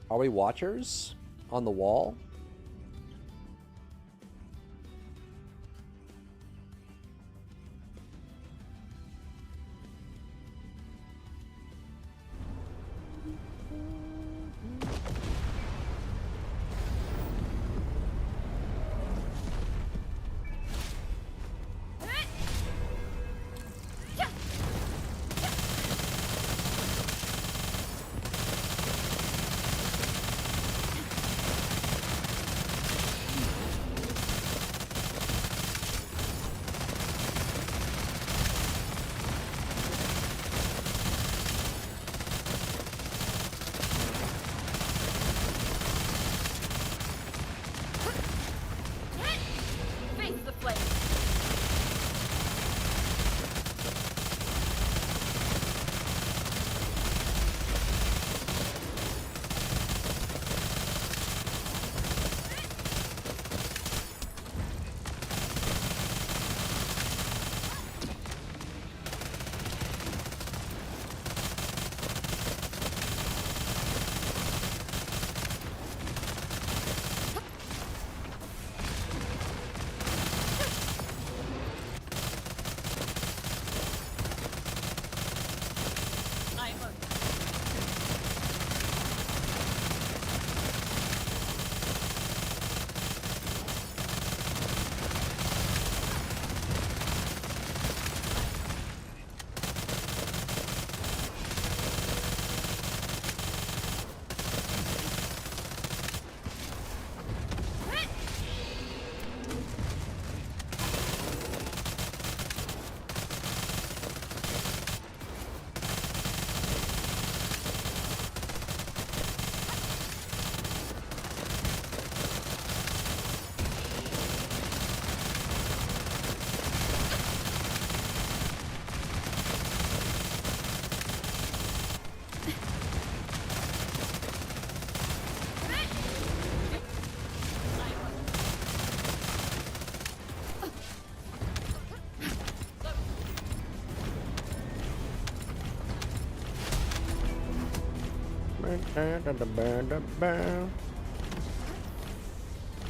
Are we watchers on the wall? Face the flame.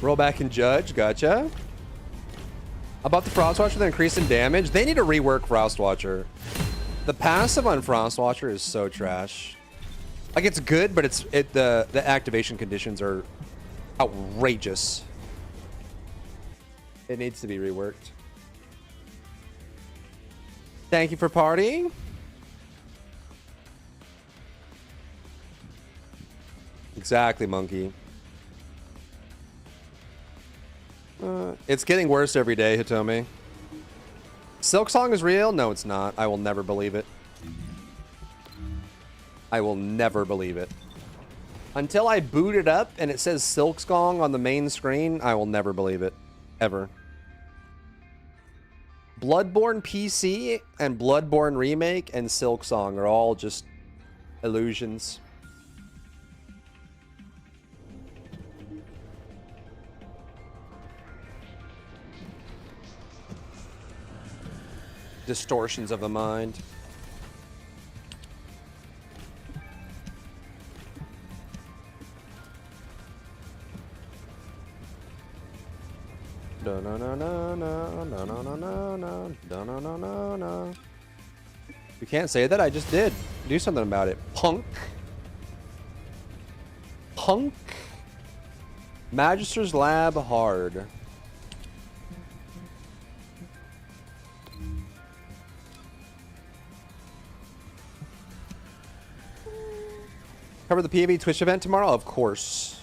Roll back and judge. Gotcha. About the Frostwatcher, the increase in damage. They need to rework Frostwatcher. The passive on Frostwatcher is so trash. Like, it's good, but the activation conditions are outrageous. It needs to be reworked. Thank you for partying. Exactly, monkey. It's getting worse every day, Hitomi. Silksong is real? No, it's not. I will never believe it. I will never believe it. Until I boot it up and it says Silksong on the main screen, I will never believe it. Ever. Bloodborne PC and Bloodborne Remake and Silksong are all just illusions. distortions of the mind. No no no no no no no no no no no no no no. You can't say that. I just did. Do something about it, punk. Punk. Magister's Lab hard. Cover the PAB Twitch event tomorrow? Of course.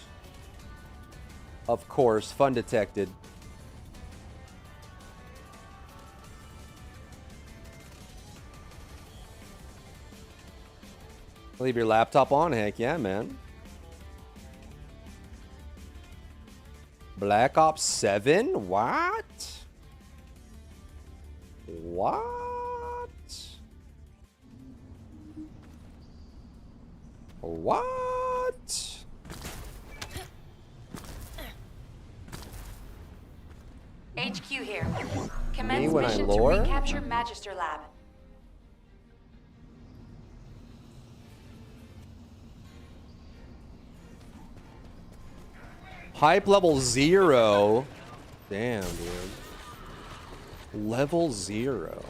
Of course. Fun detected. Leave your laptop on? Heck yeah, man. Black Ops 7? What? What? What? HQ here. Commence when I mission to lore? recapture Magister Lab. Hype level 0. Damn, dude. Level 0.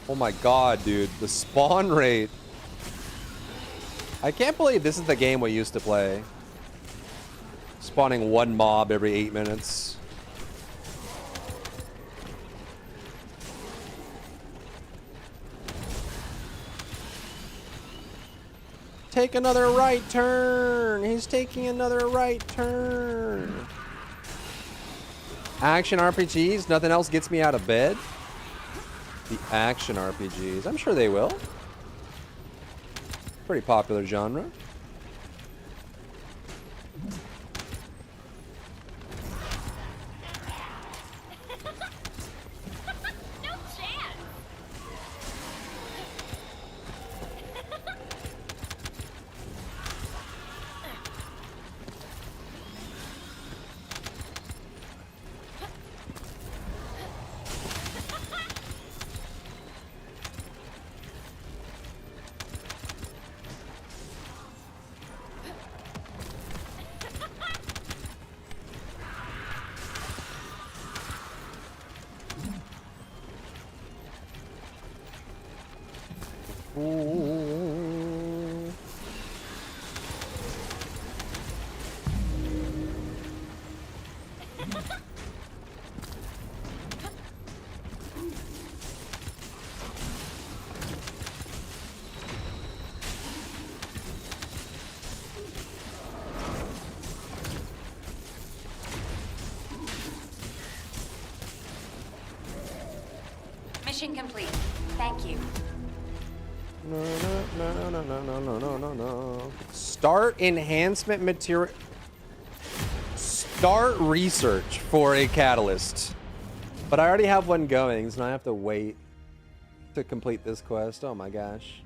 Oh my god, dude. The spawn rate. I can't believe this is the game we used to play. Spawning one mob every 8 minutes. Take another right turn. He's taking another right turn. Action RPGs. Nothing else gets me out of bed. The action RPGs. I'm sure they will. Pretty popular genre. Ooh. Mission complete. Thank you. No, no, no, no, no, no, no, no, no. Start enhancement material. Start research for a catalyst. But I already have one going, so I have to wait to complete this quest. Oh my gosh.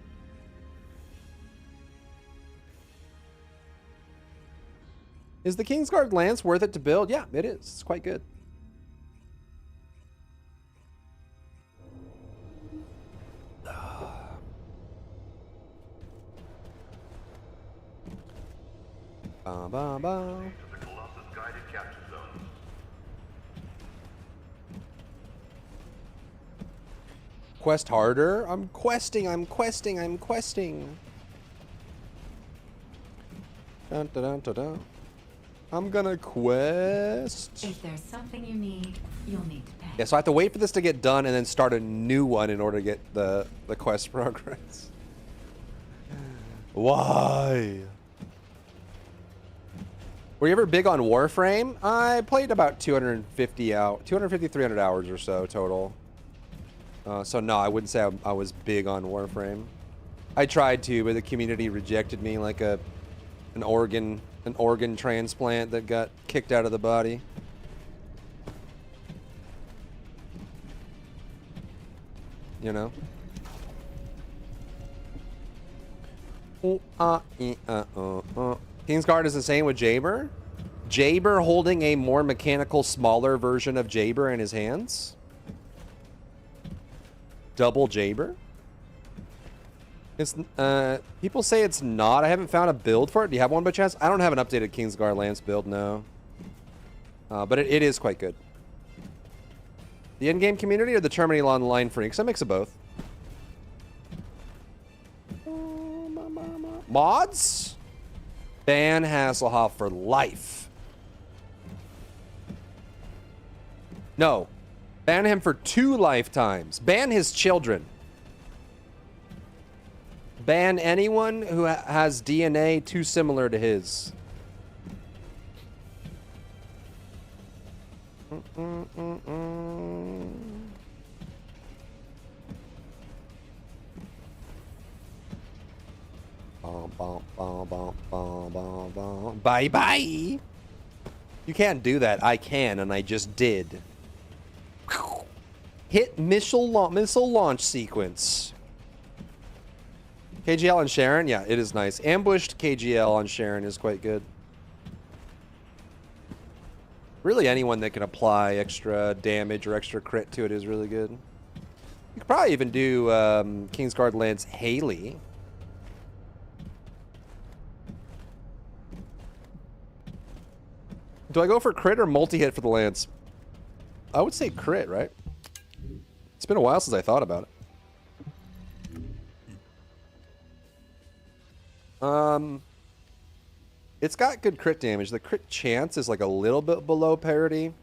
Is the Kingsguard Lance worth it to build? Yeah, it is. It's quite good. Ba, ba, ba. Quest harder? I'm questing, I'm questing, I'm questing. Dun, dun, dun, dun, dun. I'm gonna quest. If there's something you need, you'll need to pay. Yeah, so I have to wait for this to get done and then start a new one in order to get the quest progress. Why? Were you ever big on Warframe? I played about 250, 300 hours or so total. So no, I wouldn't say I was big on Warframe. I tried to, but the community rejected me like an organ transplant that got kicked out of the body. you know? Kingsguard is the same with Jaber. Jaber holding a more mechanical, smaller version of Jaber in his hands. Double Jaber. It's people say it's not. I haven't found a build for it. Do you have one by chance? I don't have an updated Kingsguard Lance build, no. But it is quite good. The in-game community or the Terminal Online freaks? A mix of both. Mods? Ban Hasselhoff for life. No. Ban him for 2 lifetimes. Ban his children. Ban anyone who has DNA too similar to his. Bye-bye. You can't do that. I can, and I just did. Hit missile launch sequence. KGL on Sharon? Yeah, it is nice. Ambushed KGL on Sharon is quite good. Really, anyone that can apply extra damage or extra crit to it is really good. You could probably even do Kingsguard Lance Haley. Do I go for crit or multi-hit for the Lance? I would say crit, right? It's been a while since I thought about it. It's got good crit damage. The crit chance is like a little bit below parity.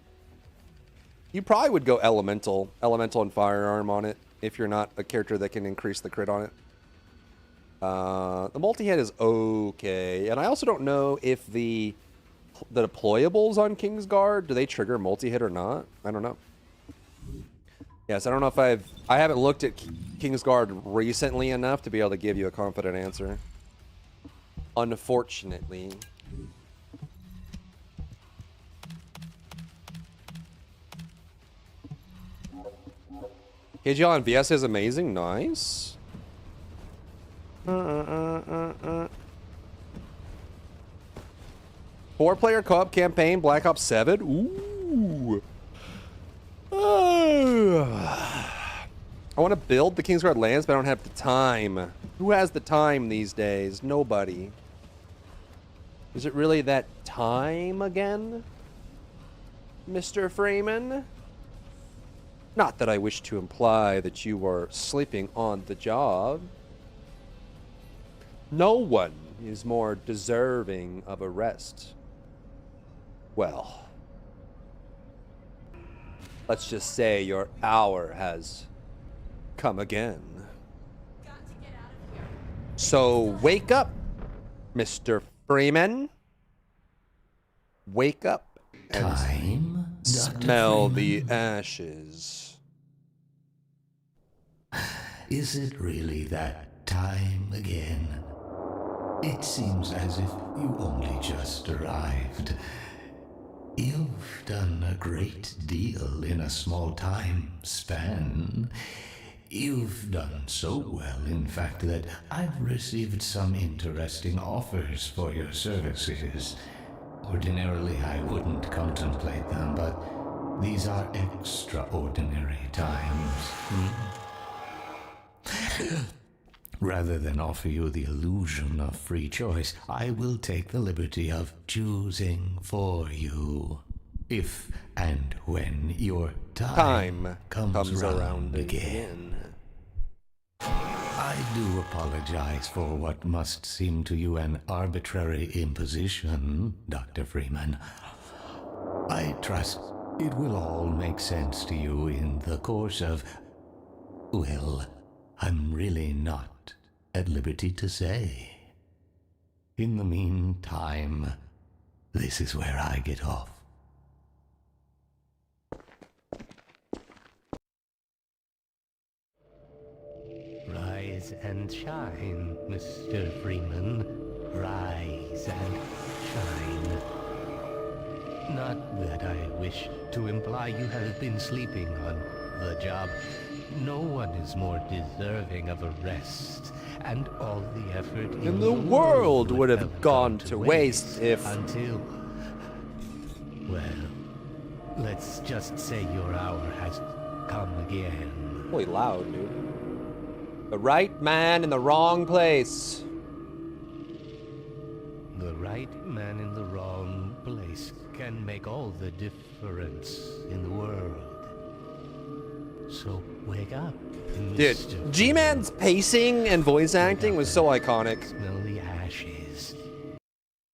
You probably would go elemental and firearm on it if you're not a character that can increase the crit on it. The multi-hit is okay, and I also don't know if the deployables on Kingsguard, do they trigger multi-hit or not? I don't know. Yes, I don't know if I haven't looked at Kingsguard recently enough to be able to give you a confident answer. Unfortunately. KGL on VS is amazing. Nice. 4-player co-op campaign, Black Ops 7. Ooh. I want to build the Kingsguard Lance, but I don't have the time. Who has the time these days? Nobody. Is it really that time again, Mr. Freeman? Not that I wish to imply that you were sleeping on the job. No one is more deserving of a rest. Well, let's just say your hour has come again. So wake up, Mr. Freeman. Wake up and smell the ashes. Is it really that time again? It seems as if you only just arrived. You've done a great deal in a small time span. You've done so well, in fact, that I've received some interesting offers for your services. Ordinarily, I wouldn't contemplate them, but these are extraordinary times. Rather than offer you the illusion of free choice, I will take the liberty of choosing for you. If and when your time comes around again. I do apologize for what must seem to you an arbitrary imposition, Dr. Freeman. I trust it will all make sense to you in the course of... well, I'm really not at liberty to say. In the meantime, this is where I get off. Rise and shine, Mr. Freeman. Rise and shine. Not that I wish to imply you have been sleeping on the job. No one is more deserving of a rest, and all the effort in the world would have gone to waste if... Until... Well, let's just say your hour has come again. Holy loud, dude. The right man in the wrong place. The right man in the wrong place can make all the difference in the world. So wake up, Dude, Mr. G-Man's pacing and voice acting was so iconic. Smell the ashes.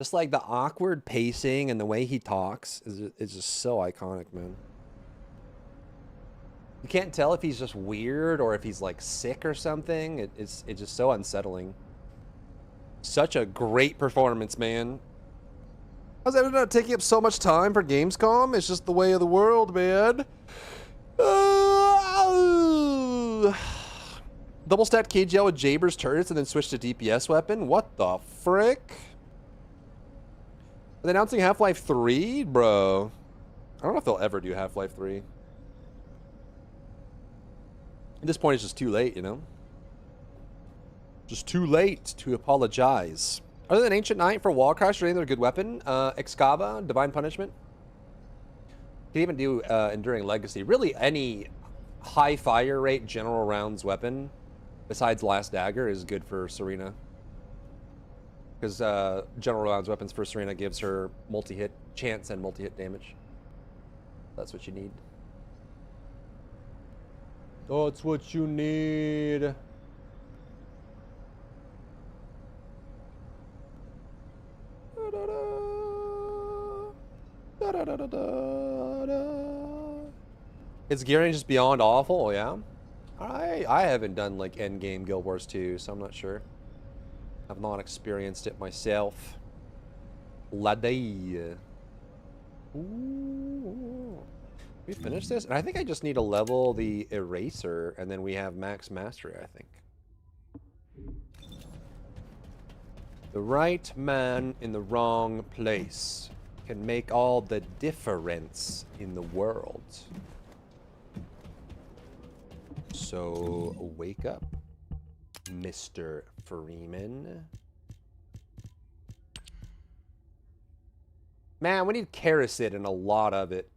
Just like the awkward pacing and the way he talks is just so iconic, man. You can't tell if he's just weird or if he's like sick or something. It's just so unsettling. Such a great performance, man. How's that not taking up so much time for Gamescom? It's just the way of the world, man. Double stat KGL with Jaber's turrets and then switch to DPS weapon? What the frick? Are they announcing Half-Life 3? Bro. I don't know if they'll ever do Half-Life 3. At this point, it's just too late, you know? Just too late to apologize. Other than Ancient Knight for Wall Crash or any other good weapon, Excava, Divine Punishment. You can even do Enduring Legacy. Really, any high fire rate general rounds weapon, besides Last Dagger, is good for Serena. Because general rounds weapons for Serena gives her multi-hit chance and multi-hit damage. That's what you need. That's what you need. Is gearing just beyond awful? Yeah. I haven't done like endgame Guild Wars 2, so I'm not sure. I've not experienced it myself. Laddie. Ooh. We finished this? And I think I just need to level the eraser and then we have max mastery, I think. The right man in the wrong place can make all the difference in the world. So, wake up, Mr. Freeman. Man, we need Kerosene and a lot of it.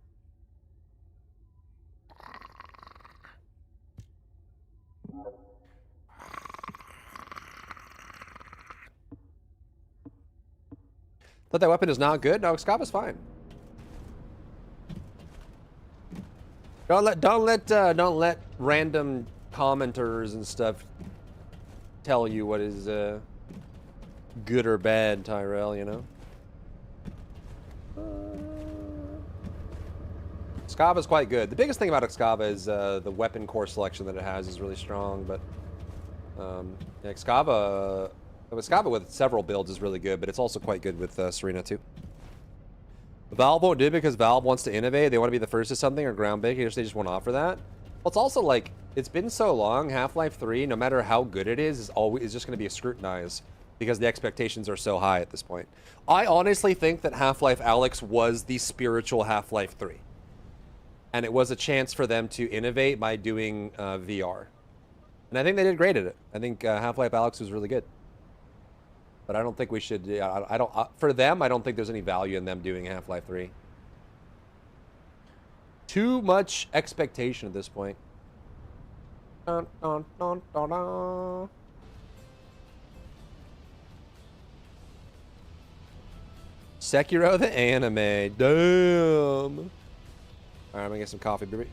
Thought that weapon is not good? No, Excava's fine. Don't let random commenters and stuff tell you what is good or bad, Tyrell, you know? Excava's quite good. The biggest thing about Excava is the weapon core selection that it has is really strong, but yeah, Excava with several builds is really good, but it's also quite good with Serena too. Valve won't do it because Valve wants to innovate. They want to be the first to something or groundbreaking. They just won't offer that. Well, it's also like, it's been so long, Half-Life 3, no matter how good it is just going to be scrutinized because the expectations are so high at this point. I honestly think that Half-Life Alyx was the spiritual Half-Life 3. And it was a chance for them to innovate by doing VR. And I think they did great at it. I think Half-Life Alyx was really good. But I don't think we should. For them, I don't think there's any value in them doing Half-Life 3. Too much expectation at this point. Dun, dun, dun, dun, dun. Sekiro the anime. Damn. All right, I'm gonna get some coffee, baby.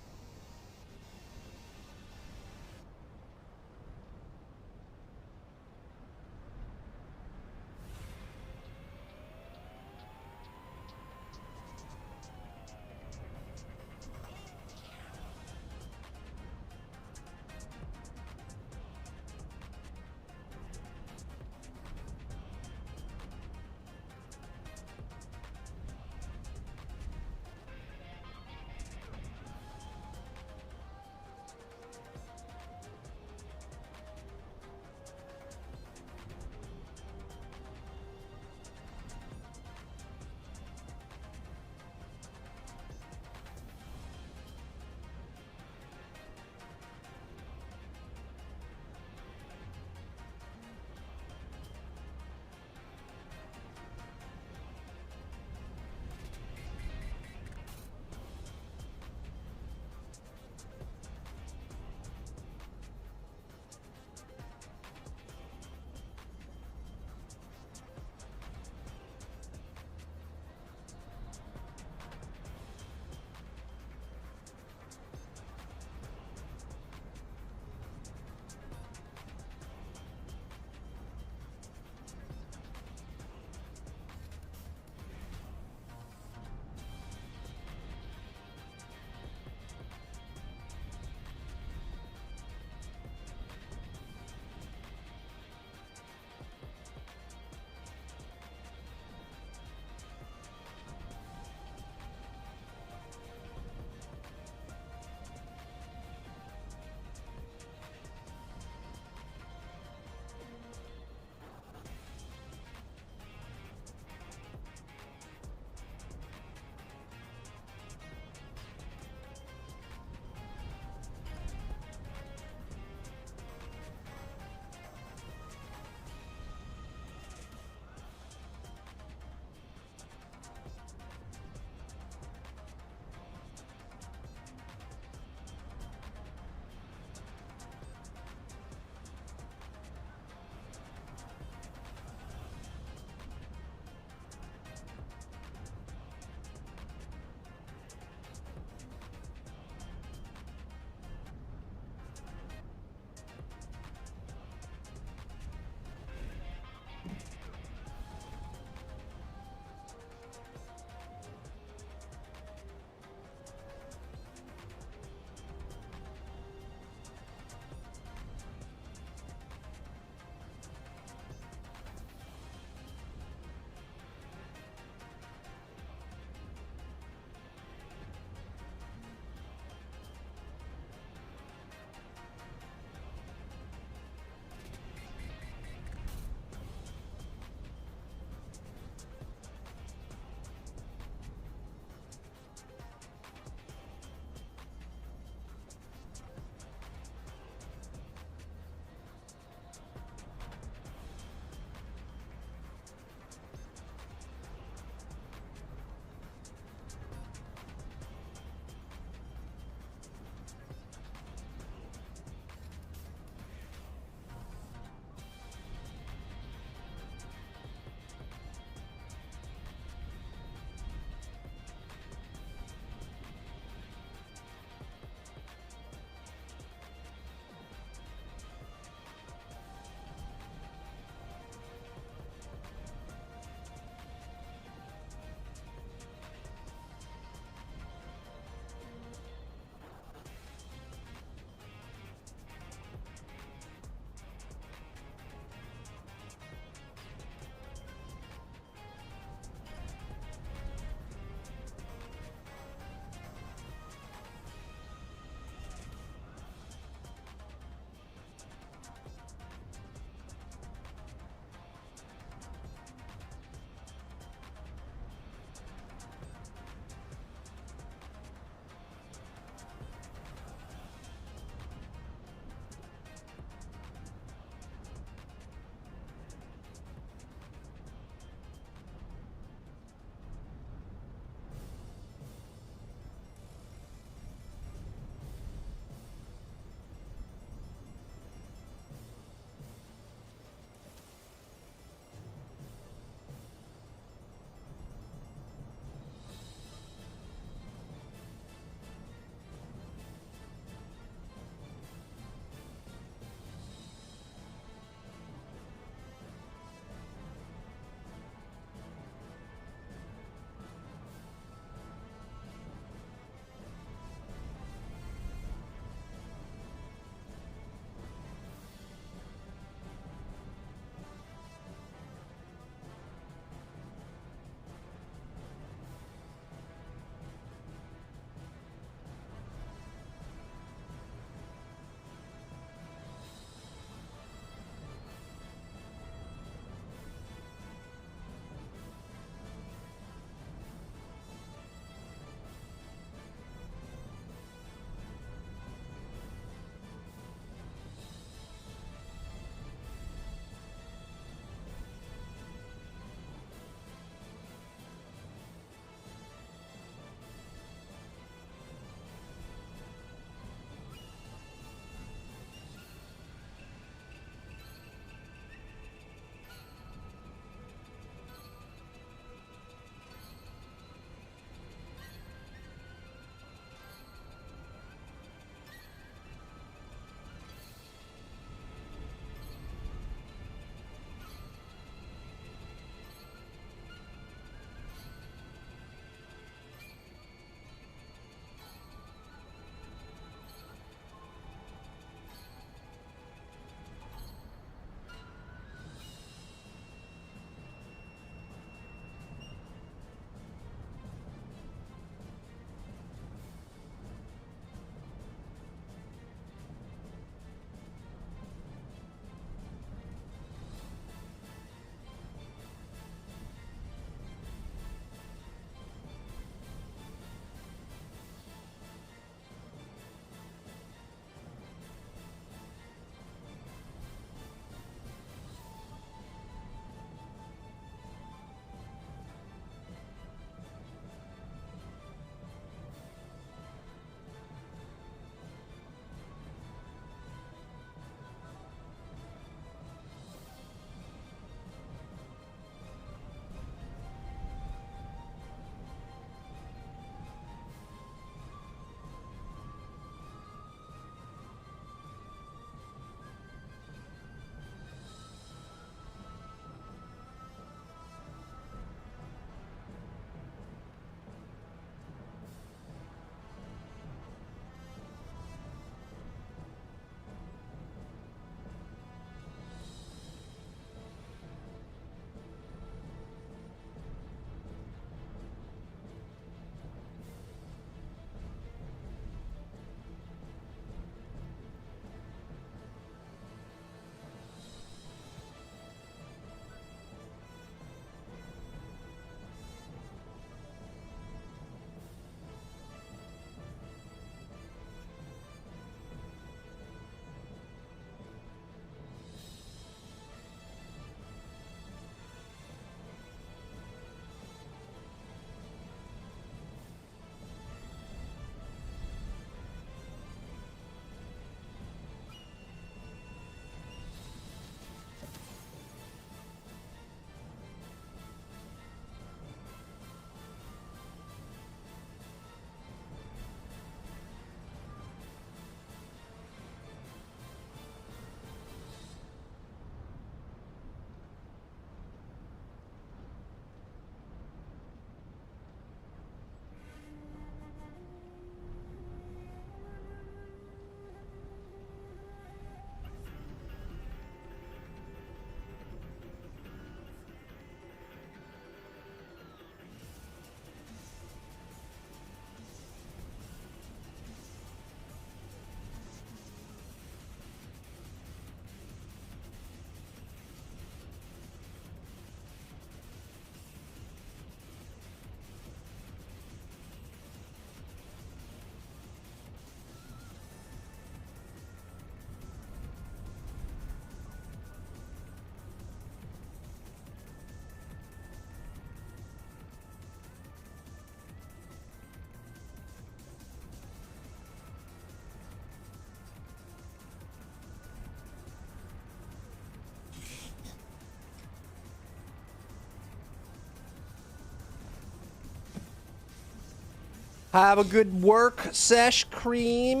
Have a good work sesh, Cream.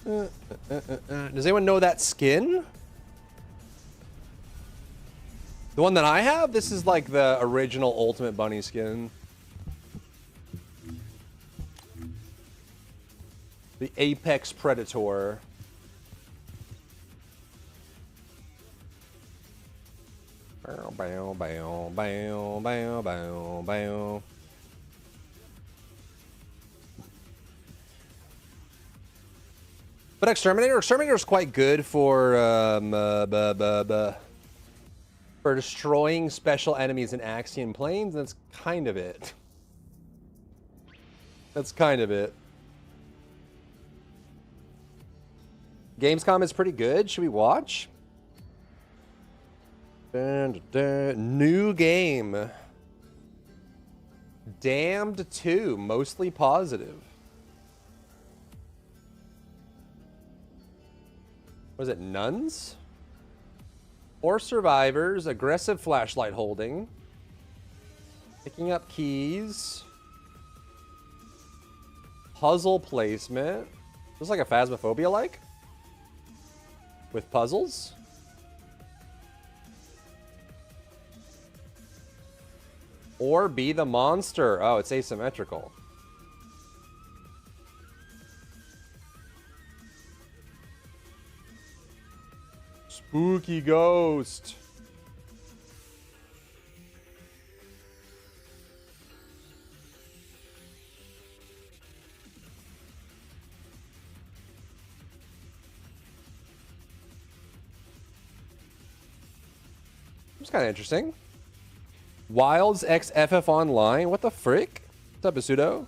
Does anyone know that skin? The one that I have? This is like the original Ultimate Bunny skin. The Apex Predator. Bow, bow, bow, bow, bow, bow, bow. But Exterminator is quite good for destroying special enemies in Axiom planes. That's kind of it. That's kind of it. Gamescom is pretty good. Should we watch? New game. Damned 2, mostly positive. Was it nuns? Or survivors, aggressive flashlight holding. Picking up keys. Puzzle placement. Looks like a Phasmophobia-like. With puzzles. Or be the monster. Oh, it's asymmetrical. Spooky ghost. It's kind of interesting. Wilds X FF Online. What the frick? What's up, Isudo?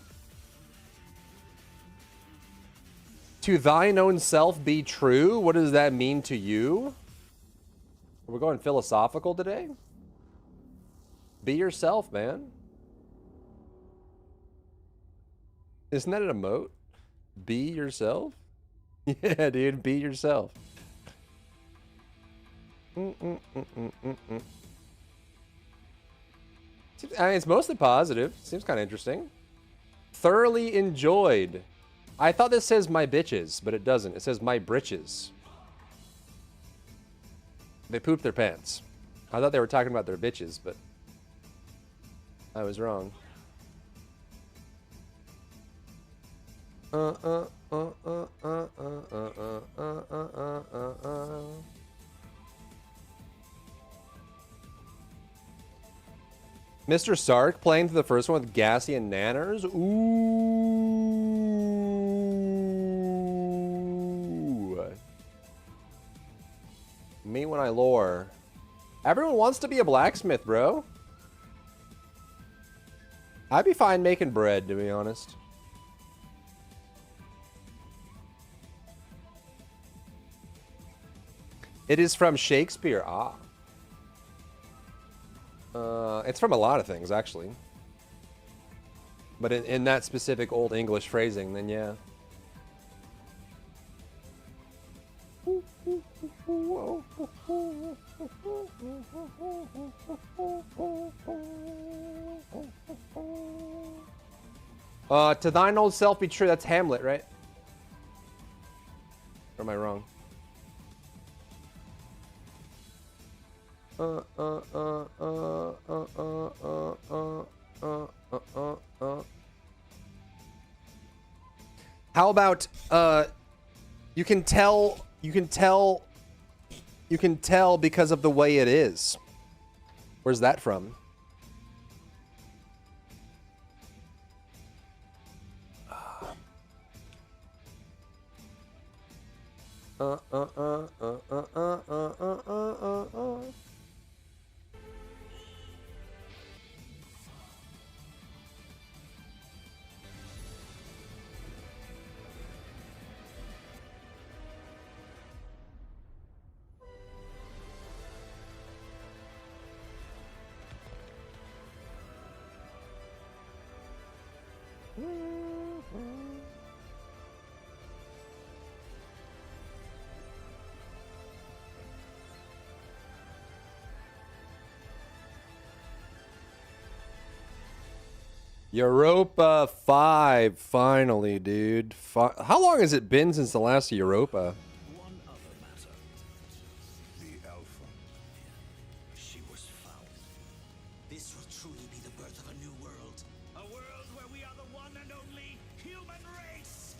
To thine own self be true. What does that mean to you? We're going philosophical today. Be yourself, man. Isn't that an emote? Be yourself? Yeah, dude. Be yourself. I mean, it's mostly positive. Seems kind of interesting. Thoroughly enjoyed. I thought this says my bitches, but it doesn't. It says my britches. They pooped their pants. I thought they were talking about their bitches, but I was wrong. Mr. Sark playing through the first one with Gassy and Nanners. Ooh. Me when I lore. Everyone wants to be a blacksmith, bro. I'd be fine making bread, to be honest. It is from Shakespeare. Ah. It's from a lot of things, actually. But in that specific Old English phrasing, then yeah. To thine old self be true. That's Hamlet, right? Or am I wrong? How about you can tell because of the way it is. Where's that from? Europa 5, finally, dude. How long has it been since the last Europa? One other matter. The Alpha. She was found. This will truly be the birth of a new world. A world where we are the one and only human race.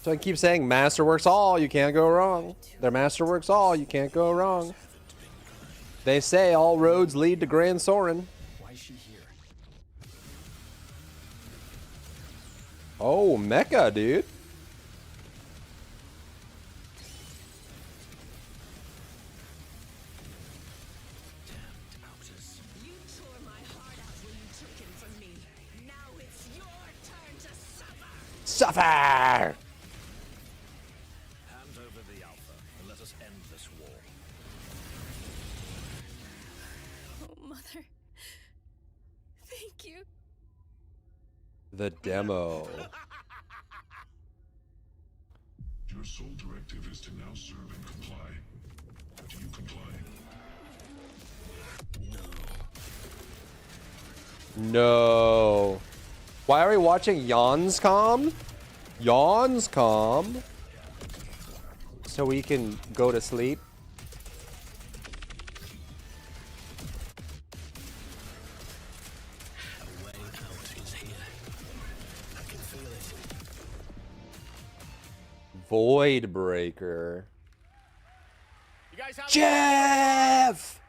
So I keep saying Masterworks all, you can't go wrong. They're Masterworks all, you can't go wrong. They say all roads lead to Grand Soren. Why is she here? Oh, Mecha, dude. You tore my heart out when you took him from me. Now it's your turn to suffer. Suffer! Hand over the Alpha and let us end this war. Oh, Mother. Thank you. The demo. Your sole directive is to now serve and comply. Do you comply? No. Why are we watching Yawnscom? Yawnscom? So we can go to sleep? A way out is here. I can feel it. Void Breaker. You guys have Jeff!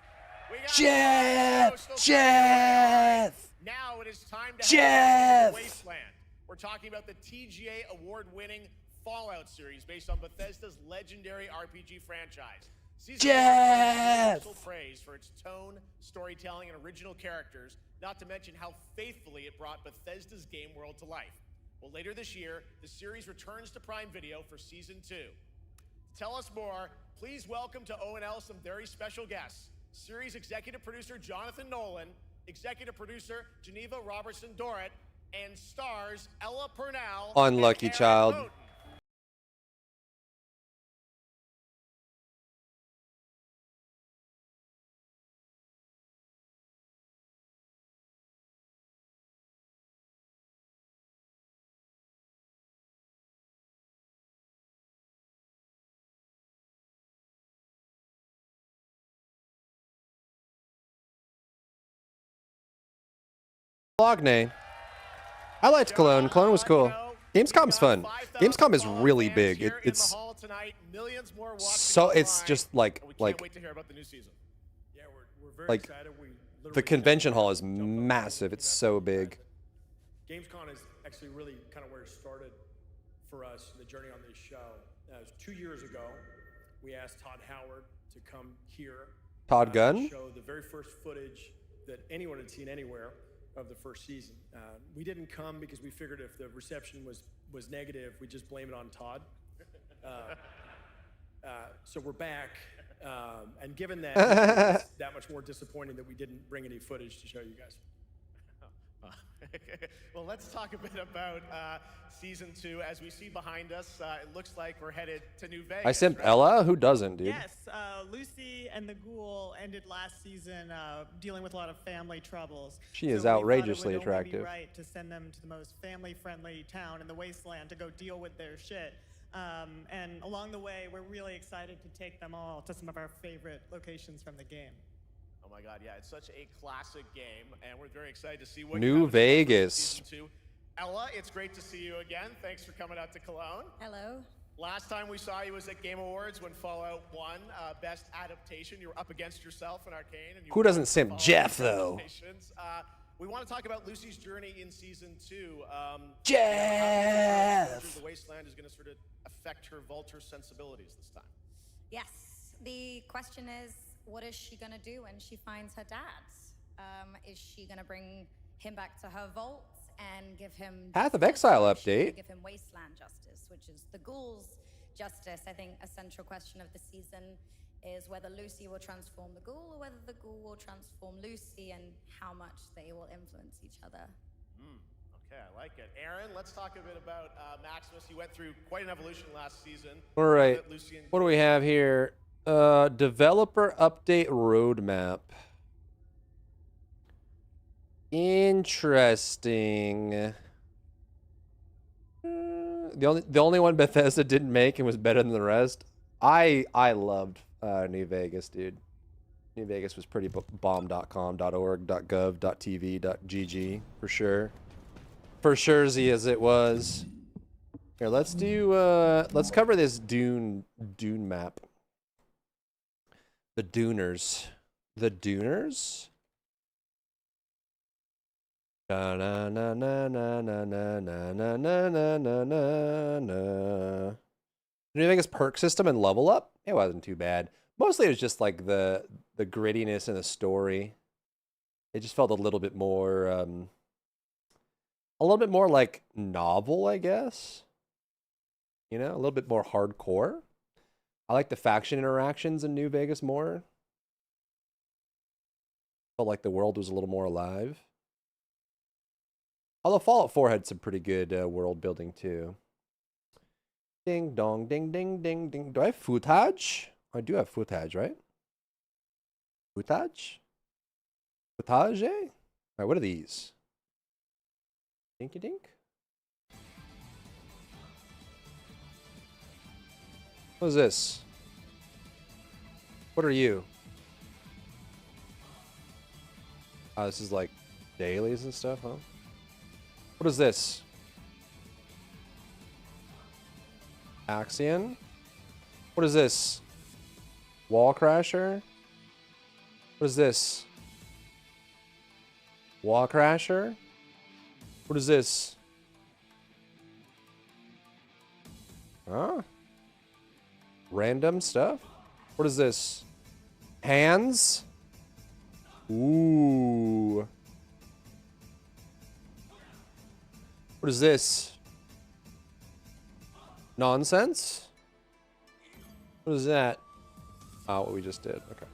Jeff! Jeff! Now it is time to Jeff! head to Wasteland. We're talking about the TGA award-winning Fallout series based on Bethesda's legendary RPG franchise. Season Jeff! one praise for its tone, storytelling, and original characters, not to mention how faithfully it brought Bethesda's game world to life. Well, later this year, the series returns to Prime Video for Season 2. To tell us more, please welcome to ONL some very special guests. Series executive producer Jonathan Nolan, executive producer Geneva Robertson-Dorrit, and stars Ella Purnell. Unlucky and Aaron child. Moten. Lognay. I liked Cologne. Cologne was cool. Gamescom's fun. Gamescom is really big. It's so it's just like Wait to hear about the new season. Yeah, we're very like excited. We the literally convention hall is jumped on massive. It's so big. Gamescom is actually really kind of where it started for us, the journey on this show. It was 2 years ago. We asked Todd Howard to come here. Todd to Gunn? show the very first footage that anyone had seen anywhere of the first season. We didn't come because we figured if the reception was negative, we'd just blame it on Todd. So we're back, and given that, it's that much more disappointing that we didn't bring any footage to show you guys. Well, let's talk a bit about Season 2. As we see behind us, it looks like we're headed to New Vegas. I simped right? Ella? Who doesn't, dude? Yes, Lucy and the Ghoul ended last season dealing with a lot of family troubles. She is So we thought outrageously it would only attractive. be right to send them to the most family-friendly town in the Wasteland to go deal with their shit. And along the way, we're really excited to take them all to some of our favorite locations from the game. Oh my God, yeah, it's such a classic game, and we're very excited to see what New you have in store for Vegas. Season 2. Ella, it's great to see you again. Thanks for coming out to Cologne. Hello. Last time we saw you was at Game Awards when Fallout won Best Adaptation. You were up against yourself in Arcane. And you Who doesn't won simp Fallout Jeff, though? Adaptations. We want to talk about Lucy's journey in Season 2. Jeff! The Wasteland is going to sort of affect her vulture sensibilities this time. Yes. The question is, what is she gonna do when she finds her dad? Is she gonna bring him back to her vault and give him Path of justice, Exile or is she gonna update. give him wasteland justice, which is the ghouls' justice. I think a central question of the season is whether Lucy will transform the ghoul or whether the ghoul will transform Lucy, and how much they will influence each other. Okay, I like it. Aaron, let's talk a bit about Maximus. He went through quite an evolution last season. All right. That Lucy and What do we have here? Developer update roadmap. Interesting. The only one Bethesda didn't make and was better than the rest. I loved New Vegas, dude. New Vegas was pretty bomb.com, .org, .gov, .tv, .gg for sure. For sure as it was. Here, let's do let's cover this Dune map. The Duners. The Duners? Na na na na na na na na na na na na na. New Vegas perk system and level up? It wasn't too bad. Mostly it was just like the grittiness and the story. It just felt a little bit more like novel, I guess. You know, a little bit more hardcore. I like the faction interactions in New Vegas more. Felt like the world was a little more alive. Although Fallout 4 had some pretty good world building too. Ding dong, ding ding ding ding. Do I have footage? I do have footage, right? Footage? Footage? Alright, what are these? Dinky dink? What is this? What are you? Oh, this is like dailies and stuff, huh? What is this? Axion? What is this? Wall Crasher? What is this? Wall Crasher? What is this? Huh? Random stuff? What is this? Hands? Ooh. What is this? Nonsense? What is that? Oh, what we just did. Okay.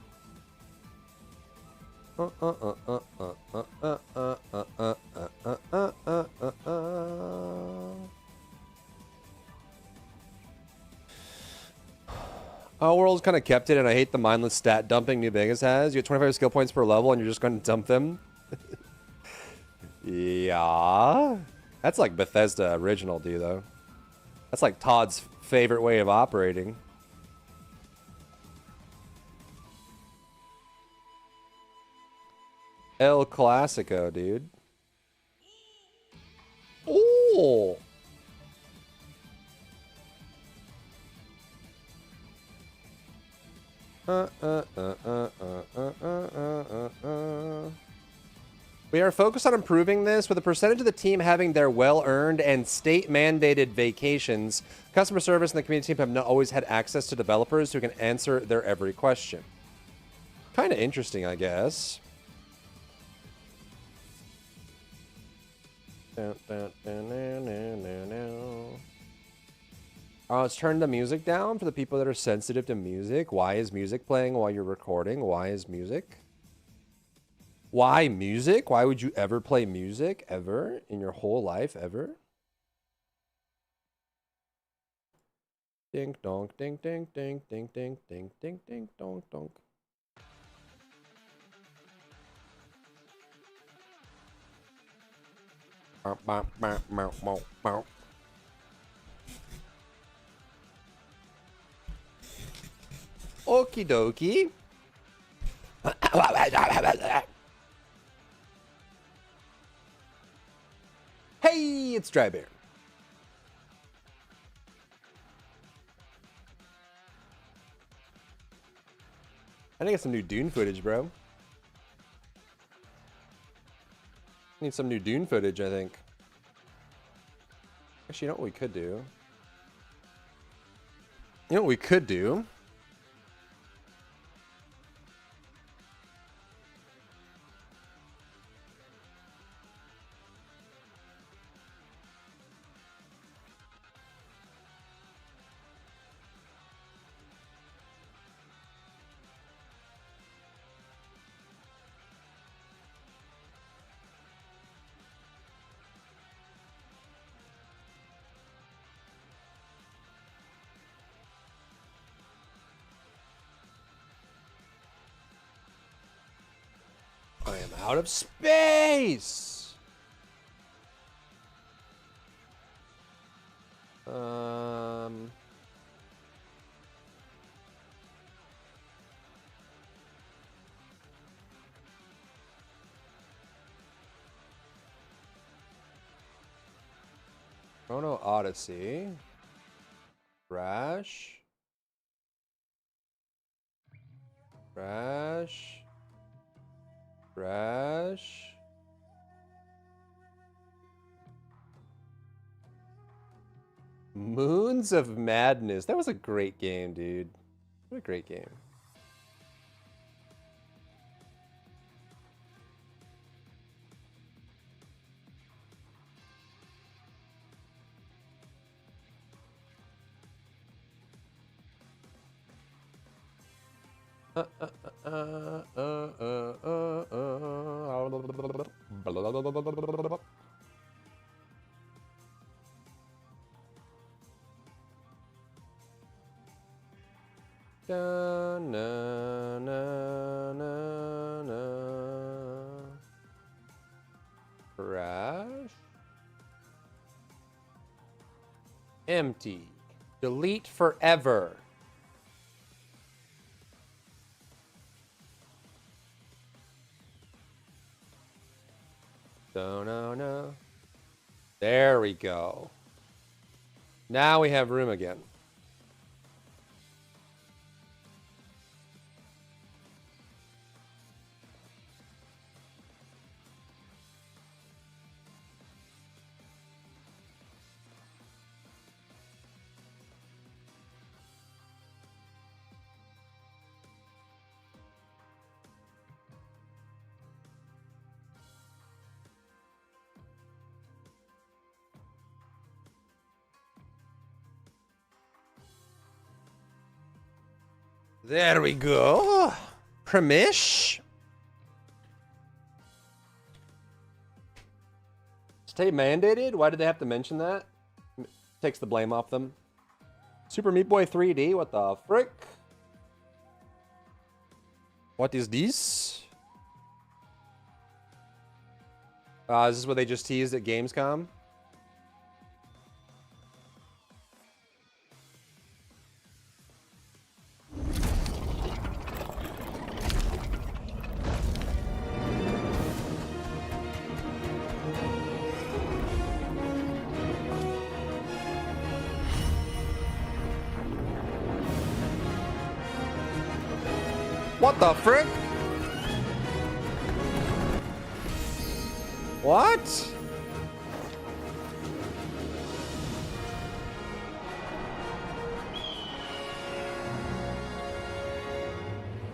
Our world's kind of kept it, and I hate the mindless stat dumping New Vegas has. You get 25 skill points per level, and you're just going to dump them. Yeah. That's like Bethesda original, dude, though. That's like Todd's favorite way of operating. El Clasico, dude. Oh! We are focused on improving this with a percentage of the team having their well-earned and state-mandated vacations. Customer service and the community team have not always had access to developers who can answer their every question. Kind of interesting, I guess. Let's turn the music down for the people that are sensitive to music. Why is music playing while you're recording? Why is music? Why music? Why would you ever play music? Ever? In your whole life? Ever? Ding donk, ding ding ding ding ding ding ding ding donk donk. Okie dokie. Hey, it's Dry Bear. I need to get some new Dune footage, bro. Need some new Dune footage, I think. Actually, you know what we could do? You know what we could do? am out of space. Chrono Odyssey. Crash. Crash. Crash. Moons of Madness. That was a great game, dude. What a great game. Da, na, na, na, na. Crash. Empty. Delete forever. No. There we go. Now we have room again. There we go. Premish. Stay mandated? Why did they have to mention that? Takes the blame off them. Super Meat Boy 3D? What the frick? What is this? Is this what they just teased at Gamescom? What the frick? What?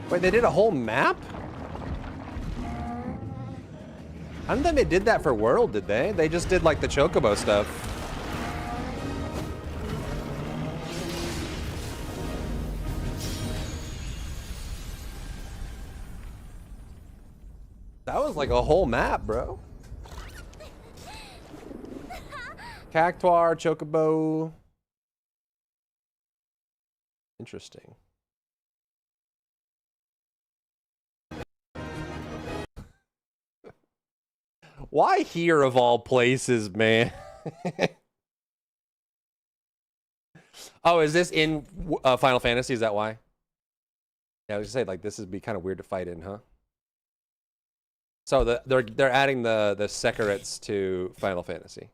Wait, they did a whole map? I don't think they did that for World, did they? They just did like the Chocobo stuff. That was like a whole map, bro. Cactuar, Chocobo. Interesting. Why here of all places, man? Oh, is this in Final Fantasy? Is that why? Yeah, I was gonna say, like, this would be kind of weird to fight in, huh? So they're adding the Sekirets to Final Fantasy.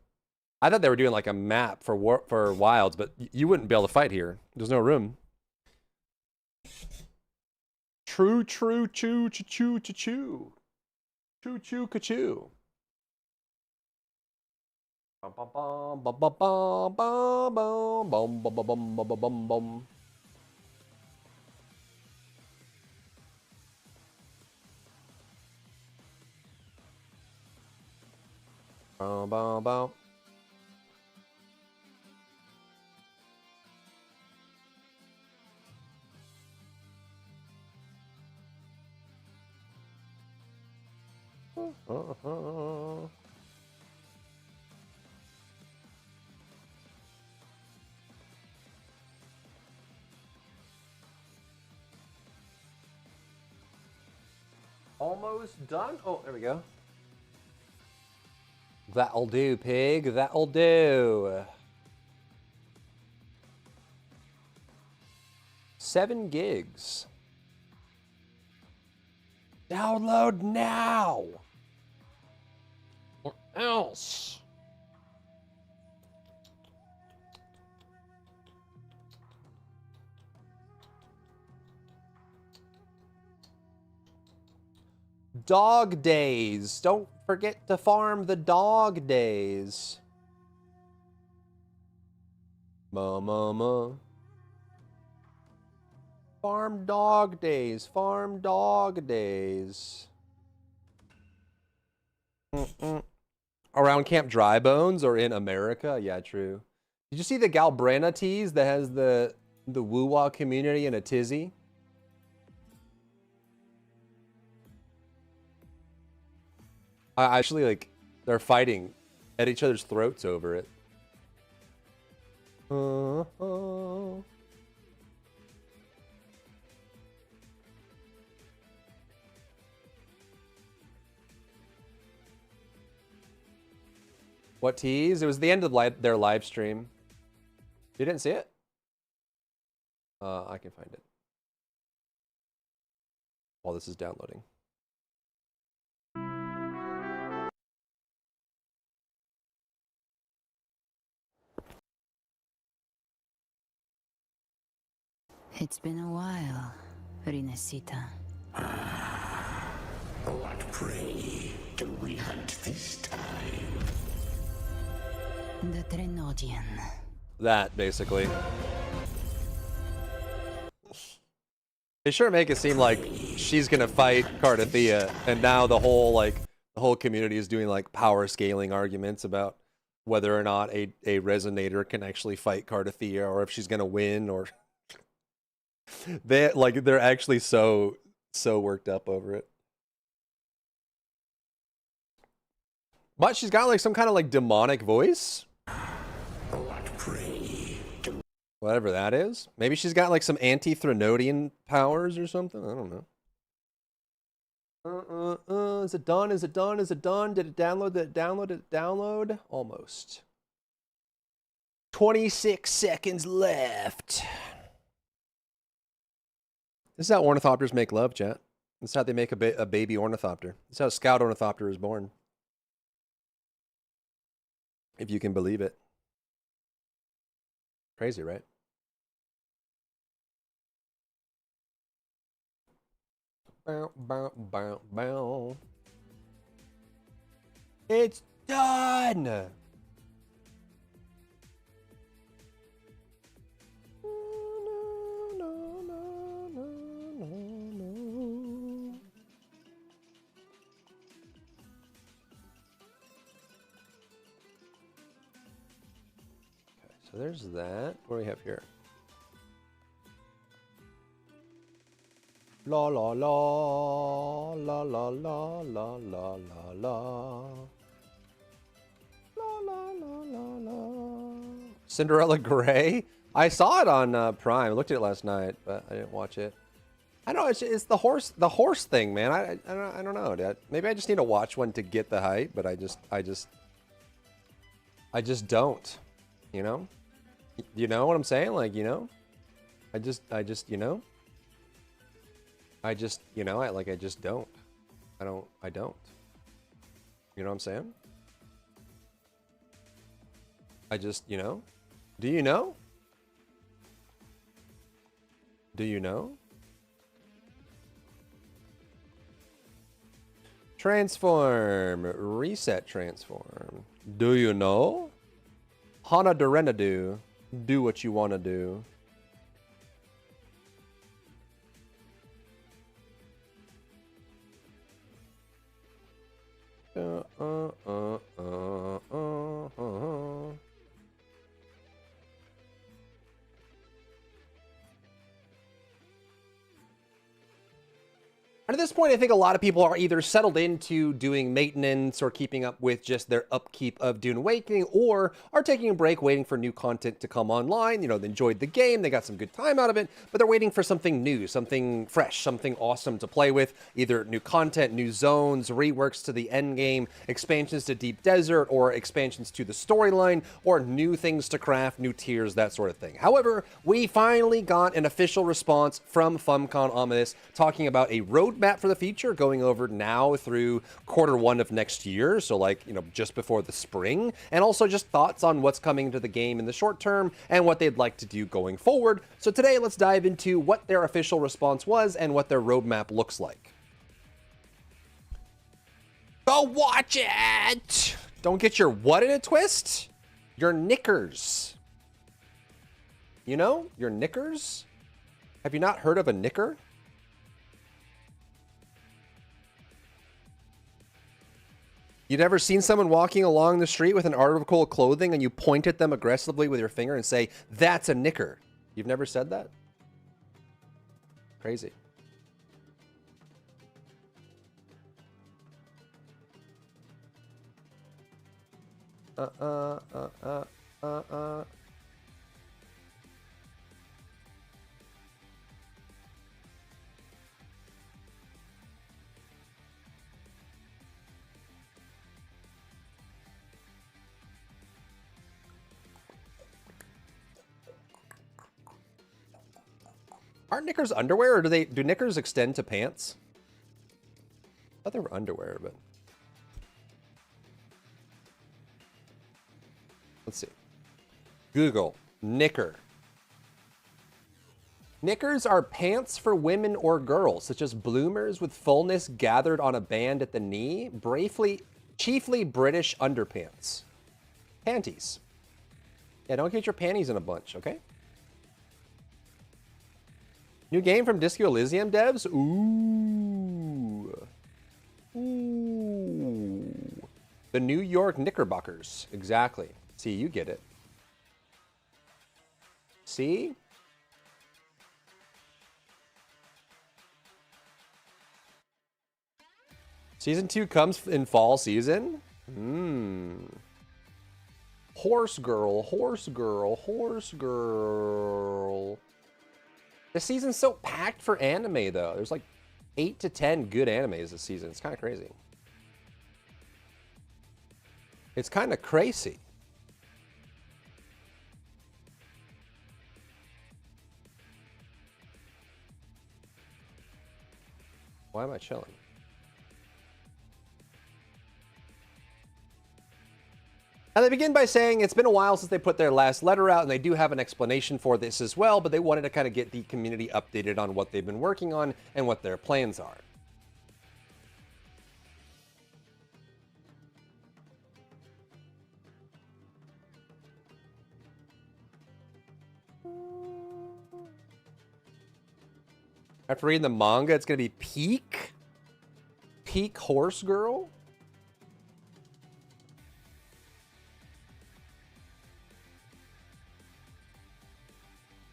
I thought they were doing like a map for Wilds, but you wouldn't be able to fight here. There's no room. True, choo, choo, choo, choo. Choo, choo, ka-choo. Bum, bum, bum, bum, bum, bum, bum, bum, bum, bum, bum, bum, bum, bum. Bum, bum, bum. Almost done. Oh, there we go. That'll do, pig. That'll do. 7 gigs. Download now. Or else. Dog days. Don't forget to farm the dog days. Ma. Farm dog days. Farm dog days. Around Camp Dry Bones or in America? Yeah, true. Did you see the Galbrana tease that has the woo-wah community in a tizzy? I actually, like, they're fighting at each other's throats over it. What tease? It was the end of their live stream. You didn't see it? I can find it while this is downloading. It's been a while, Rinesita. What prey do we hunt this time? The Trenodian. That, basically. They sure make it seem like she's gonna fight Cardathea, and now the whole community is doing like power scaling arguments about whether or not a resonator can actually fight Cardathea, or if she's gonna win, or they're actually so worked up over it. But she's got like some kind of like demonic voice. What prey do... Whatever that is. Maybe she's got like some anti-Threnodian powers or something. I don't know. Is it done? Is it done? Is it done? Did it download? Did it download? Did it download? Almost. 26 seconds left. This is how ornithopters make love, chat. This is how they make a baby ornithopter. This is how a scout ornithopter is born. If you can believe it. Crazy, right? Bow, bow, bow, bow. It's done! So there's that. What do we have here? La la la la la la la la la la. La la la la la. Cinderella Grey? I saw it on Prime. I looked at it last night, but I didn't watch it. I know it's the horse thing, man. I don't know, Dad. Maybe I just need to watch one to get the hype, but I just don't. You know? You know what I'm saying? Like, you know? I just, you know? I just don't. I don't. You know what I'm saying? I just, you know? Do you know? Do you know? Transform. Reset transform. Do you know? Hana Dorenadu. Do what you want to do. And at this point, I think a lot of people are either settled into doing maintenance or keeping up with just their upkeep of Dune Awakening, or are taking a break waiting for new content to come online. You know, they enjoyed the game, they got some good time out of it, but they're waiting for something new, something fresh, something awesome to play with. Either new content, new zones, reworks to the end game, expansions to Deep Desert, or expansions to the storyline, or new things to craft, new tiers, that sort of thing. However, we finally got an official response from FumCon on this, talking about a roadmap for the future going over now through Q1 of next year, so like, you know, just before the spring, and also just thoughts on what's coming to the game in the short term and what they'd like to do going forward. So today, let's dive into what their official response was and what their roadmap looks like. Go watch it! Don't get your what in a twist? Your knickers. You know, your knickers? Have you not heard of a knicker? You never seen someone walking along the street with an article of clothing and you point at them aggressively with your finger and say, that's a knicker? You've never said that? Crazy. Aren't knickers underwear, or do knickers extend to pants? I thought they were underwear, but let's see. Google knicker. Knickers are pants for women or girls, such as bloomers with fullness gathered on a band at the knee, chiefly British underpants. Panties. Yeah, don't get your panties in a bunch, okay? New game from Disco Elysium devs? Ooh. Ooh. The New York Knickerbockers. Exactly. See, you get it. See? Season 2 comes in fall season? Horse girl, horse girl, horse girl. The season's so packed for anime, though. There's like 8 to 10 good animes this season. It's kind of crazy. It's kind of crazy. Why am I chilling? And they begin by saying it's been a while since they put their last letter out, and they do have an explanation for this as well, but they wanted to kind of get the community updated on what they've been working on and what their plans are. After reading the manga, it's going to be Peak Horse Girl?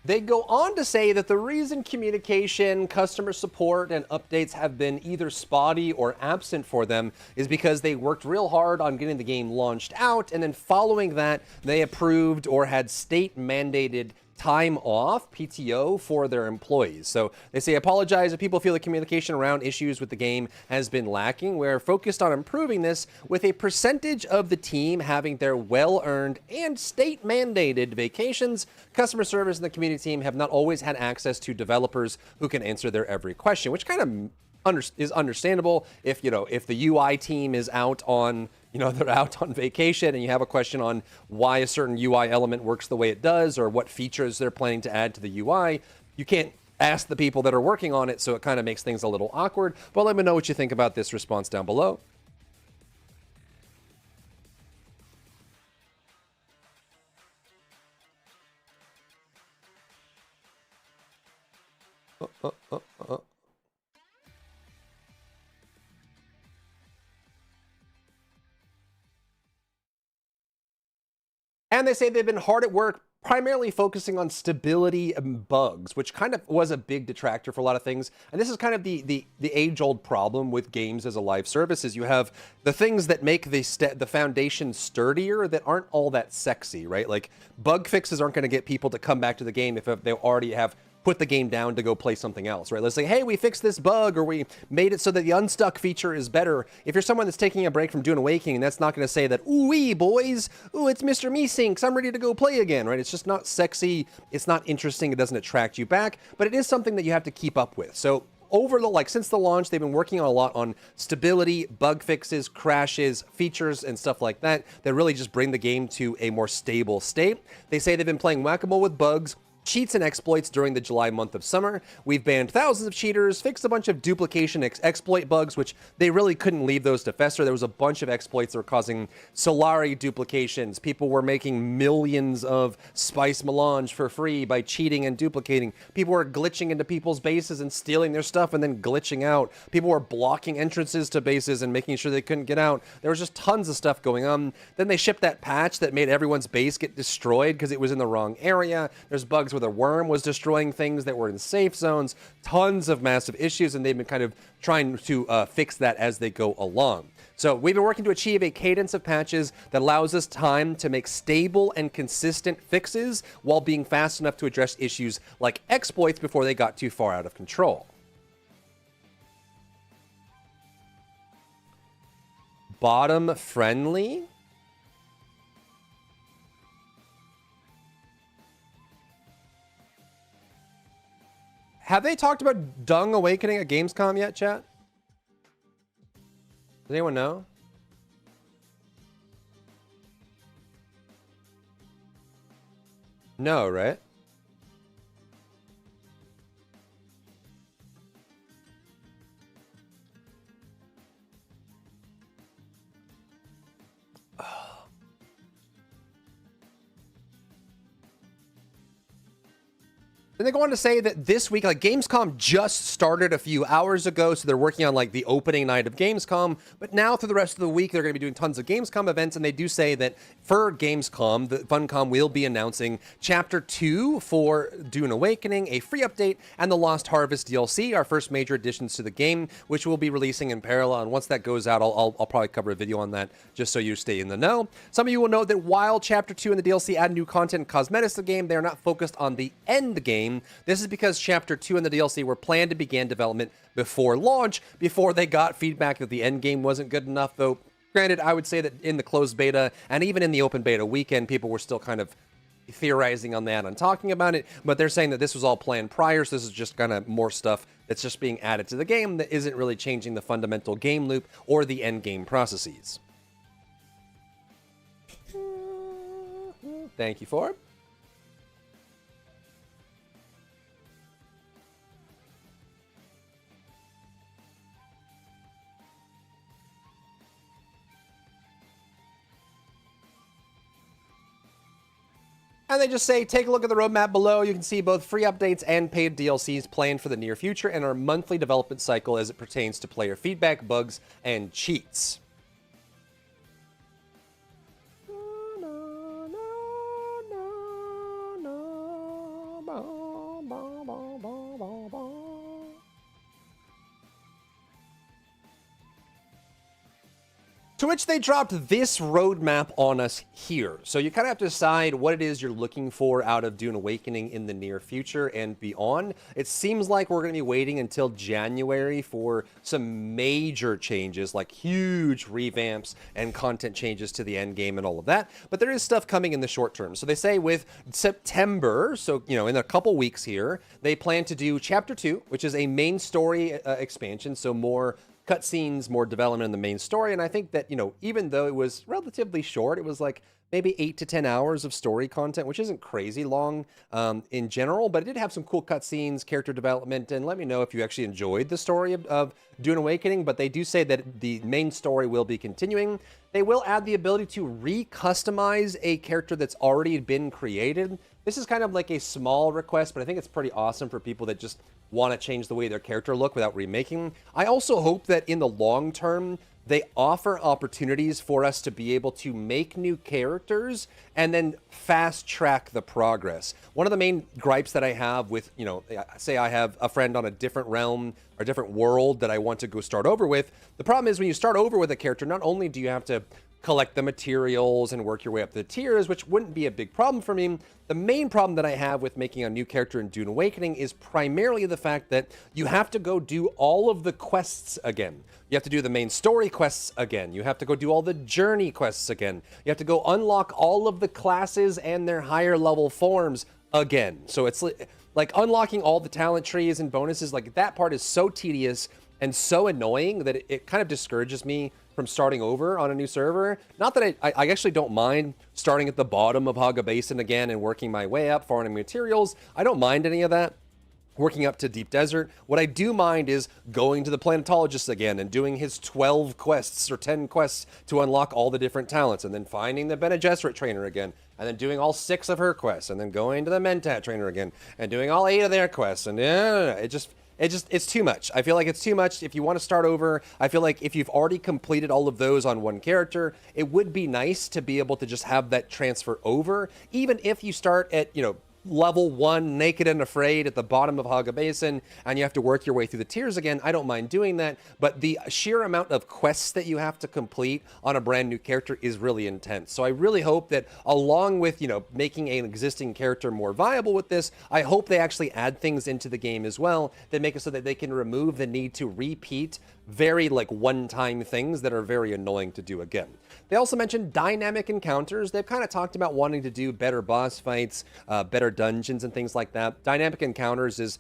They go on to say that the reason communication, customer support, and updates have been either spotty or absent for them is because they worked real hard on getting the game launched out, and then following that, they approved or had state-mandated time off, PTO, for their employees. So they say, apologize if people feel the communication around issues with the game has been lacking. We're focused on improving this with a percentage of the team having their well-earned and state-mandated vacations. Customer service and the community team have not always had access to developers who can answer their every question, which kind of is understandable. If, you know, if the UI team is out on, you know, they're out on vacation and you have a question on why a certain UI element works the way it does or what features they're planning to add to the UI, you can't ask the people that are working on it, so it kind of makes things a little awkward. But let me know what you think about this response down below. And they say they've been hard at work primarily focusing on stability and bugs, which kind of was a big detractor for a lot of things. And this is kind of the age-old problem with games as a live service, is you have the things that make the foundation sturdier that aren't all that sexy, right? Like, bug fixes aren't going to get people to come back to the game if they already have put the game down to go play something else, right? Let's say, hey, we fixed this bug, or we made it so that the unstuck feature is better. If you're someone that's taking a break from Dune Awakening, that's not going to say that, ooh-wee, boys, ooh, it's Mr. Meesinks, I'm ready to go play again, right? It's just not sexy, it's not interesting, it doesn't attract you back, but it is something that you have to keep up with. So since the launch, they've been working a lot on stability, bug fixes, crashes, features, and stuff like that really just bring the game to a more stable state. They say they've been playing whack-a-mole with bugs, cheats and exploits during the July month of summer. We've banned thousands of cheaters, fixed a bunch of duplication exploit bugs, which they really couldn't leave those to fester. There was a bunch of exploits that were causing Solari duplications. People were making millions of spice melange for free by cheating and duplicating. People were glitching into people's bases and stealing their stuff and then glitching out. People were blocking entrances to bases and making sure they couldn't get out. There was just tons of stuff going on. Then they shipped that patch that made everyone's base get destroyed because it was in the wrong area. There's bugs where the worm was destroying things that were in safe zones, tons of massive issues, and they've been kind of trying to fix that as they go along. So we've been working to achieve a cadence of patches that allows us time to make stable and consistent fixes while being fast enough to address issues like exploits before they got too far out of control. Bottom friendly? Have they talked about Dung Awakening at Gamescom yet, chat? Does anyone know? No, right? Then they go on to say that this week, like, Gamescom just started a few hours ago, so they're working on, like, the opening night of Gamescom, but now through the rest of the week, they're going to be doing tons of Gamescom events, and they do say that for Gamescom, the Funcom will be announcing Chapter 2 for Dune Awakening, a free update, and the Lost Harvest DLC, our first major additions to the game, which we'll be releasing in parallel, and once that goes out, I'll probably cover a video on that, just so you stay in the know. Some of you will know that while Chapter 2 and the DLC add new content and cosmetics to the game, they are not focused on the end game. This is because Chapter 2 and the DLC were planned to begin development before launch, before they got feedback that the end game wasn't good enough, though granted, I would say that in the closed beta and even in the open beta weekend, people were still kind of theorizing on that and talking about it, but they're saying that this was all planned prior, so this is just kind of more stuff that's just being added to the game that isn't really changing the fundamental game loop or the end game processes. Thank you, Forb. And they just say, take a look at the roadmap below. You can see both free updates and paid DLCs planned for the near future and our monthly development cycle as it pertains to player feedback, bugs, and cheats. To which they dropped this roadmap on us here. So you kind of have to decide what it is you're looking for out of Dune Awakening in the near future and beyond. It seems like we're going to be waiting until January for some major changes, like huge revamps and content changes to the end game and all of that. But there is stuff coming in the short term. So they say with September, so, you know, in a couple weeks here, they plan to do Chapter 2, which is a main story expansion, so more cutscenes, more development in the main story. And I think that, you know, even though it was relatively short, it was like maybe 8 to 10 hours of story content, which isn't crazy long in general, but it did have some cool cutscenes, character development, and let me know if you actually enjoyed the story of Dune Awakening. But they do say that the main story will be continuing. They will add the ability to re-customize a character that's already been created. This is kind of like a small request, but I think it's pretty awesome for people that just want to change the way their character look without remaking. I also hope that in the long term, they offer opportunities for us to be able to make new characters and then fast track the progress. One of the main gripes that I have with, you know, say I have a friend on a different realm or a different world that I want to go start over with. The problem is when you start over with a character, not only do you have to collect the materials and work your way up the tiers, which wouldn't be a big problem for me. The main problem that I have with making a new character in Dune Awakening is primarily the fact that you have to go do all of the quests again. You have to do the main story quests again. You have to go do all the journey quests again. You have to go unlock all of the classes and their higher level forms again. So it's like unlocking all the talent trees and bonuses. Like that part is so tedious and so annoying that it kind of discourages me from starting over on a new server. Not that I actually don't mind starting at the bottom of Haga Basin again and working my way up, farming materials. I don't mind any of that. Working up to Deep Desert. What I do mind is going to the Planetologist again and doing his 12 quests or 10 quests to unlock all the different talents, and then finding the Bene Gesserit trainer again, and then doing all 6 of her quests, and then going to the Mentat trainer again, and doing all 8 of their quests, and it's too much. I feel like it's too much. If you want to start over, I feel like if you've already completed all of those on one character, it would be nice to be able to just have that transfer over, even if you start at, you know, level 1 naked and afraid at the bottom of Haga Basin and you have to work your way through the tiers again. I don't mind doing that, but the sheer amount of quests that you have to complete on a brand new character is really intense. So I really hope that along with, you know, making an existing character more viable with this, I hope they actually add things into the game as well that make it so that they can remove the need to repeat very like one-time things that are very annoying to do again. They also mentioned dynamic encounters. They've kind of talked about wanting to do better boss fights, better dungeons and things like that. Dynamic encounters is,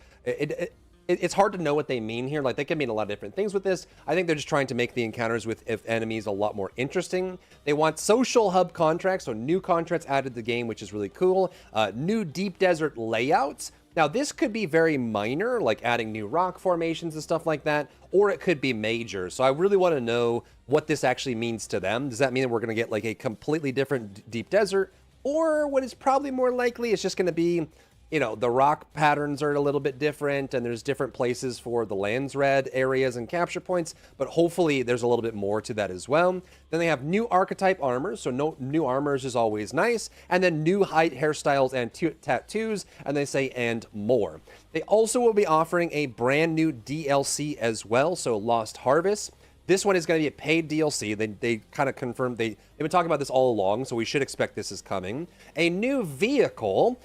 it's hard to know what they mean here. Like they can mean a lot of different things with this. I think they're just trying to make the encounters with enemies a lot more interesting. They want social hub contracts, so new contracts added to the game, which is really cool. New Deep Desert layouts. Now, this could be very minor, like adding new rock formations and stuff like that, or it could be major. So I really want to know what this actually means to them. Does that mean that we're going to get like a completely different Deep Desert? Or what is probably more likely is just going to be, you know, the rock patterns are a little bit different and there's different places for the lands red areas and capture points, but hopefully there's a little bit more to that as well. Then they have new archetype armors, so no new armors is always nice, and then new height hairstyles and tattoos, and they say and more. They also will be offering a brand new DLC as well, so Lost Harvest. This one is going to be a paid DLC. They kind of confirmed, they've been talking about this all along, so we should expect this is coming. A new vehicle.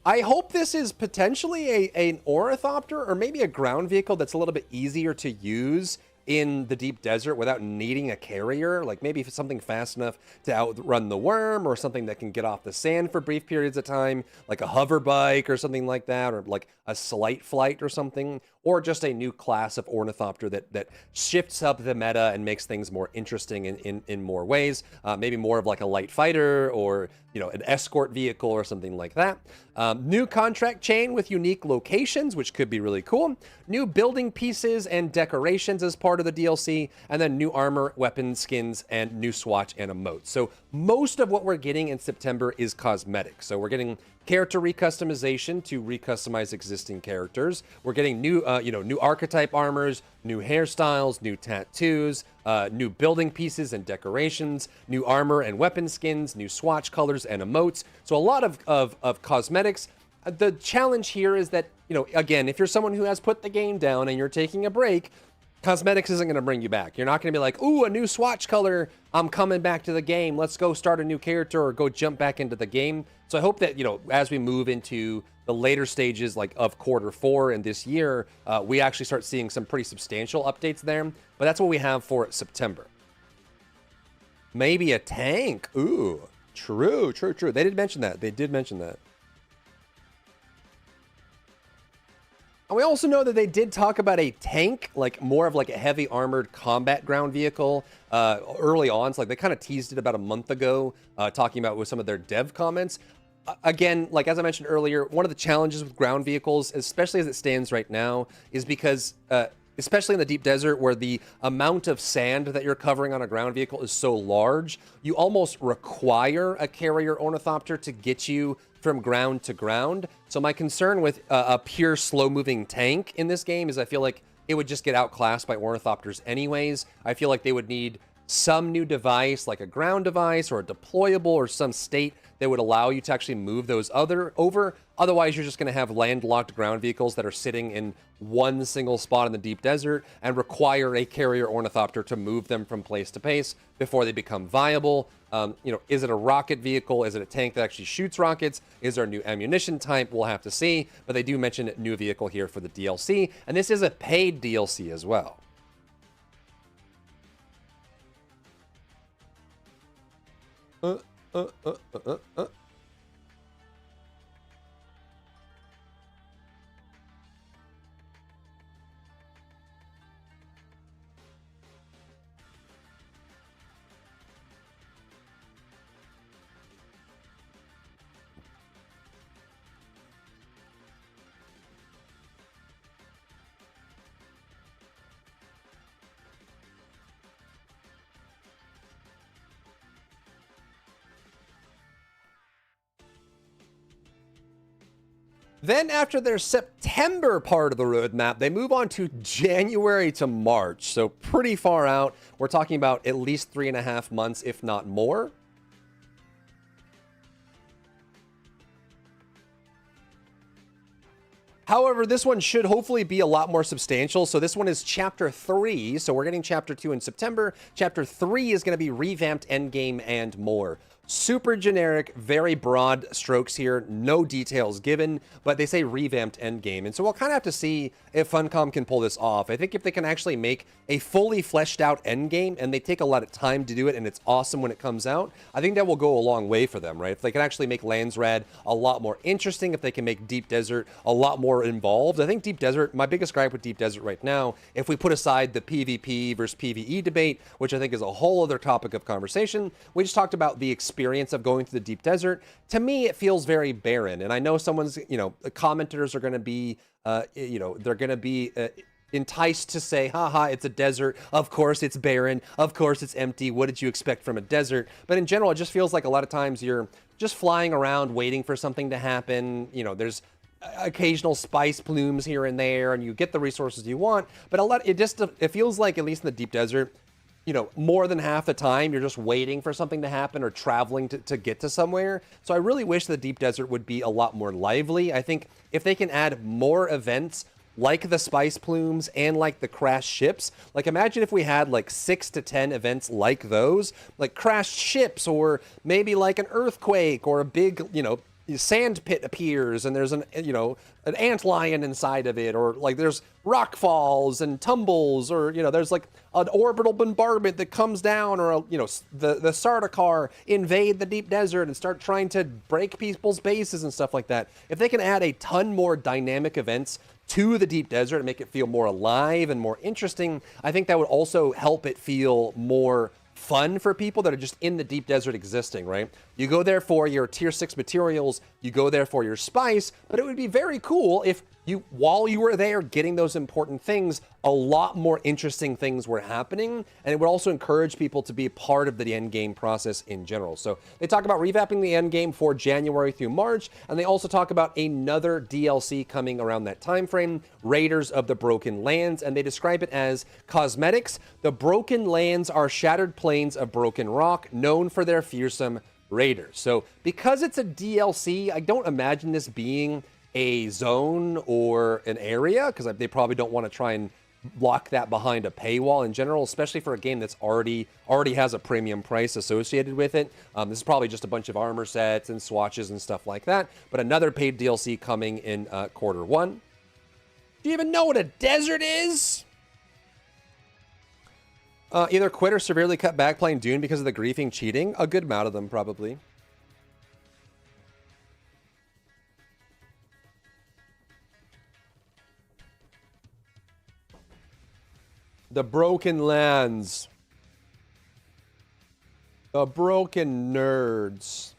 I hope this is potentially an ornithopter or maybe a ground vehicle that's a little bit easier to use in the Deep Desert without needing a carrier. Like maybe if it's something fast enough to outrun the worm, or something that can get off the sand for brief periods of time, like a hover bike or something like that, or like a slight flight or something, or just a new class of ornithopter that shifts up the meta and makes things more interesting in more ways. Maybe more of like a light fighter, or, you know, an escort vehicle or something like that. New contract chain with unique locations, which could be really cool. New building pieces and decorations as part of the DLC, and then new armor, weapons, skins, and new swatch and emotes. So most of what we're getting in September is cosmetic. So we're getting character recustomization to recustomize existing characters. We're getting new, new archetype armors, new hairstyles, new tattoos, new building pieces and decorations, new armor and weapon skins, new swatch colors and emotes. So a lot of cosmetics. The challenge here is that, you know, again, if you're someone who has put the game down and you're taking a break, cosmetics isn't going to bring you back. You're not going to be like, ooh, a new swatch color, I'm coming back to the game, let's go start a new character or go jump back into the game. So I hope that, you know, as we move into the later stages like of Q4 in this year, we actually start seeing some pretty substantial updates there. But that's what we have for September. Maybe a tank. Ooh, true. They did mention that. And we also know that they did talk about a tank, like more of like a heavy armored combat ground vehicle early on. So like they kind of teased it about a month ago, talking about with some of their dev comments. Again, like as I mentioned earlier, one of the challenges with ground vehicles, especially as it stands right now, is because especially in the Deep Desert where the amount of sand that you're covering on a ground vehicle is so large, you almost require a carrier ornithopter to get you from ground to ground. So my concern with a pure slow-moving tank in this game is I feel like it would just get outclassed by ornithopters anyways. I feel like they would need some new device, like a ground device or a deployable or some state that would allow you to actually move those over. Otherwise, you're just going to have landlocked ground vehicles that are sitting in one single spot in the deep desert and require a carrier ornithopter to move them from place to place before they become viable. Is it a rocket vehicle? Is it a tank that actually shoots rockets? Is there a new ammunition type? We'll have to see. But they do mention a new vehicle here for the DLC. And this is a paid DLC as well. Then after their September part of the roadmap, they move on to January to March. So pretty far out. We're talking about at least 3.5 months, if not more. However, this one should hopefully be a lot more substantial. So this one is Chapter 3. So we're getting Chapter 2 in September. Chapter 3 is going to be revamped endgame and more. Super generic, very broad strokes here. No details given, but they say revamped endgame. And so we'll kind of have to see if Funcom can pull this off. I think if they can actually make a fully fleshed out endgame, and they take a lot of time to do it, and it's awesome when it comes out, I think that will go a long way for them, right? If they can actually make Lands Red a lot more interesting, if they can make Deep Desert a lot more involved. I think Deep Desert, my biggest gripe with Deep Desert right now, if we put aside the PvP versus PvE debate, which I think is a whole other topic of conversation, we just talked about the experience of going to the deep desert. To me, it feels very barren. And I know someone's, the commenters are going to be, they're going to be enticed to say, haha, it's a desert. Of course it's barren. Of course it's empty. What did you expect from a desert? But in general, it just feels like a lot of times you're just flying around waiting for something to happen. There's occasional spice plumes here and there, and you get the resources you want. But it feels like, at least in the deep desert, more than half the time you're just waiting for something to happen or traveling to get to somewhere. So I really wish the deep desert would be a lot more lively. I think if they can add more events like the spice plumes and like the crashed ships, like imagine if we had like 6 to 10 events like those, like crashed ships, or maybe like an earthquake or a big, sand pit appears and there's an antlion inside of it, or like there's rock falls and tumbles, or there's like an orbital bombardment that comes down, or the Sardaukar invade the deep desert and start trying to break people's bases and stuff like that. If they can add a ton more dynamic events to the deep desert and make it feel more alive and more interesting, I think that would also help it feel more fun for people that are just in the deep desert existing, right? You go there for your tier 6 materials, you go there for your spice, but it would be very cool if while you were there getting those important things, a lot more interesting things were happening, and it would also encourage people to be part of the end game process in general. So they talk about revamping the end game for January through March, and they also talk about another DLC coming around that time frame, Raiders of the Broken Lands, and they describe it as cosmetics. The Broken Lands are shattered plains of broken rock, known for their fearsome raiders. So because it's a DLC, I don't imagine this being a zone or an area, because they probably don't want to try and lock that behind a paywall in general, especially for a game that's already has a premium price associated with it. This is probably just a bunch of armor sets and swatches and stuff like that, but another paid DLC coming in Q1. Do you even know what a desert is? Either quit or severely cut back playing Dune because of the griefing cheating. A good amount of them, probably. The Broken Lands. The Broken Nerds.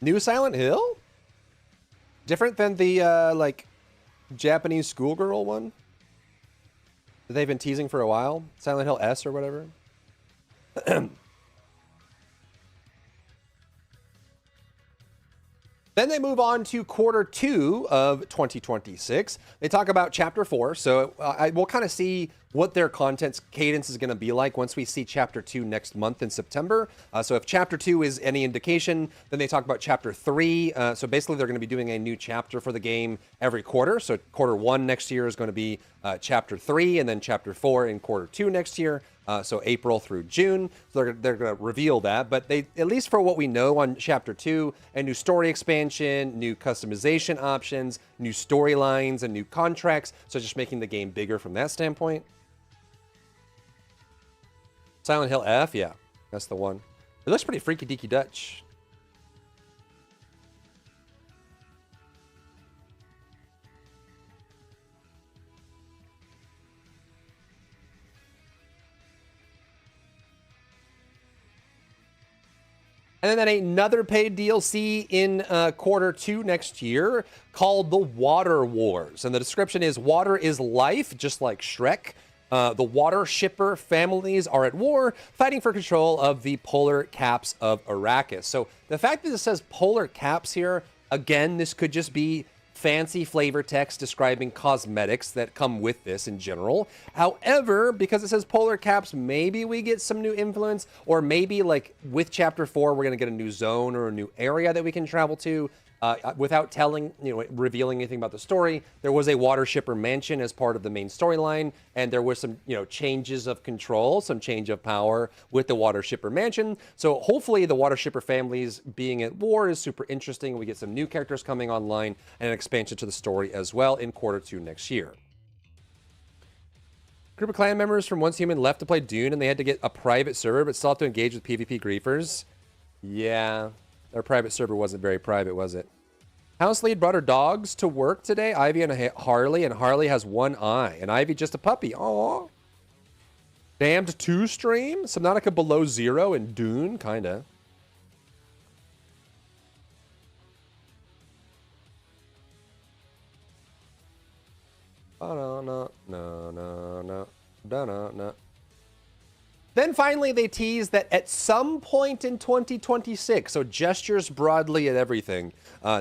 New Silent Hill? Different than the, Japanese schoolgirl one that they've been teasing for a while? Silent Hill S or whatever? Then they move on to quarter 2 of 2026. They talk about chapter 4. So we'll kind of see what their content's cadence is going to be like once we see chapter 2 next month in September. So if chapter 2 is any indication, then they talk about chapter 3. So basically they're going to be doing a new chapter for the game every quarter. So quarter 1 next year is going to be chapter 3, and then chapter 4 in quarter 2 next year. So April through June. So they're going to reveal that. But they, at least for what we know on chapter 2, a new story expansion, new customization options, new storylines, and new contracts. So just making the game bigger from that standpoint. Silent Hill F, yeah, that's the one. It looks pretty freaky deaky Dutch. And then another paid DLC in quarter 2 next year called The Water Wars. And the description is, water is life, just like Shrek. The water shipper families are at war, fighting for control of the polar caps of Arrakis. So the fact that it says polar caps here, again, this could just be fancy flavor text describing cosmetics that come with this in general. However, because it says polar caps, maybe we get some new influence, or maybe like with chapter 4, we're going to get a new zone or a new area that we can travel to. Without telling, revealing anything about the story, there was a water shipper mansion as part of the main storyline, and there was some, changes of control, some change of power with the water shipper mansion. So hopefully the water shipper families being at war is super interesting. We get some new characters coming online and an expansion to the story as well in quarter 2 next year. Group of clan members from Once Human left to play Dune, and they had to get a private server, but still have to engage with PvP griefers. Yeah. Their private server wasn't very private, was it? House lead brought her dogs to work today. Ivy and Harley, and Harley has one eye. And Ivy just a puppy. Aww. Damned 2 stream? Subnautica Below Zero and Dune, kinda. No. Then finally, they tease that at some point in 2026, so gestures broadly at everything,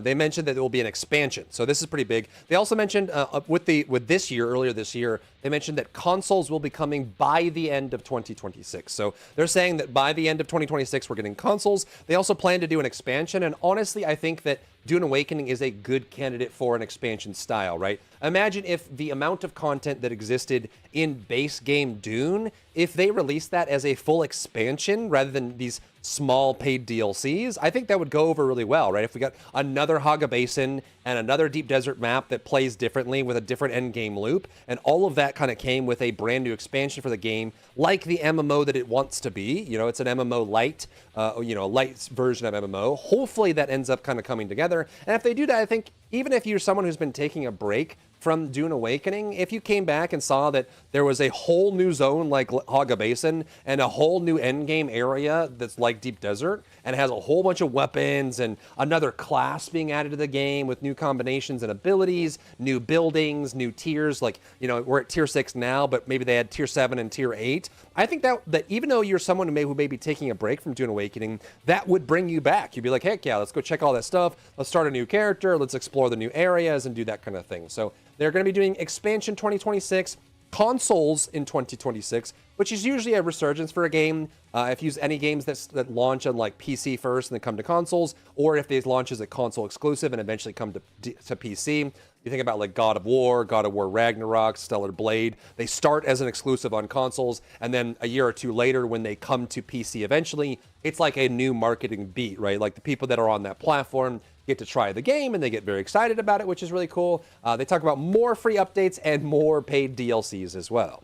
they mentioned that there will be an expansion. So this is pretty big. They also mentioned earlier this year, they mentioned that consoles will be coming by the end of 2026. So they're saying that by the end of 2026, we're getting consoles. They also plan to do an expansion. And honestly, I think that Dune Awakening is a good candidate for an expansion style, right? Imagine if the amount of content that existed in base game Dune, if they released that as a full expansion rather than these small paid DLCs, I think that would go over really well, right? If we got another Haga Basin and another deep desert map that plays differently with a different end game loop, and all of that kind of came with a brand new expansion for the game, like the MMO that it wants to be. It's an MMO light, a light version of MMO. Hopefully that ends up kind of coming together. And if they do that, I think even if you're someone who's been taking a break from Dune Awakening, if you came back and saw that there was a whole new zone like Haga Basin and a whole new endgame area that's like Deep Desert and has a whole bunch of weapons and another class being added to the game with new combinations and abilities, new buildings, new tiers, like, we're at tier 6 now, but maybe they had tier 7 and tier 8. I think that even though you're someone who may be taking a break from Dune Awakening, that would bring you back. You'd be like, heck yeah, let's go check all that stuff. Let's start a new character. Let's explore the new areas and do that kind of thing. So they're going to be doing expansion 2026, consoles in 2026, which is usually a resurgence for a game. If you use any games that launch on like PC first and then come to consoles, or if they launch as a console exclusive and eventually come to PC. You think about like God of War Ragnarok, Stellar Blade. They start as an exclusive on consoles, and then a year or two later, when they come to PC eventually, it's like a new marketing beat, right? Like the people that are on that platform get to try the game and they get very excited about it, which is really cool. They talk about more free updates and more paid DLCs as well.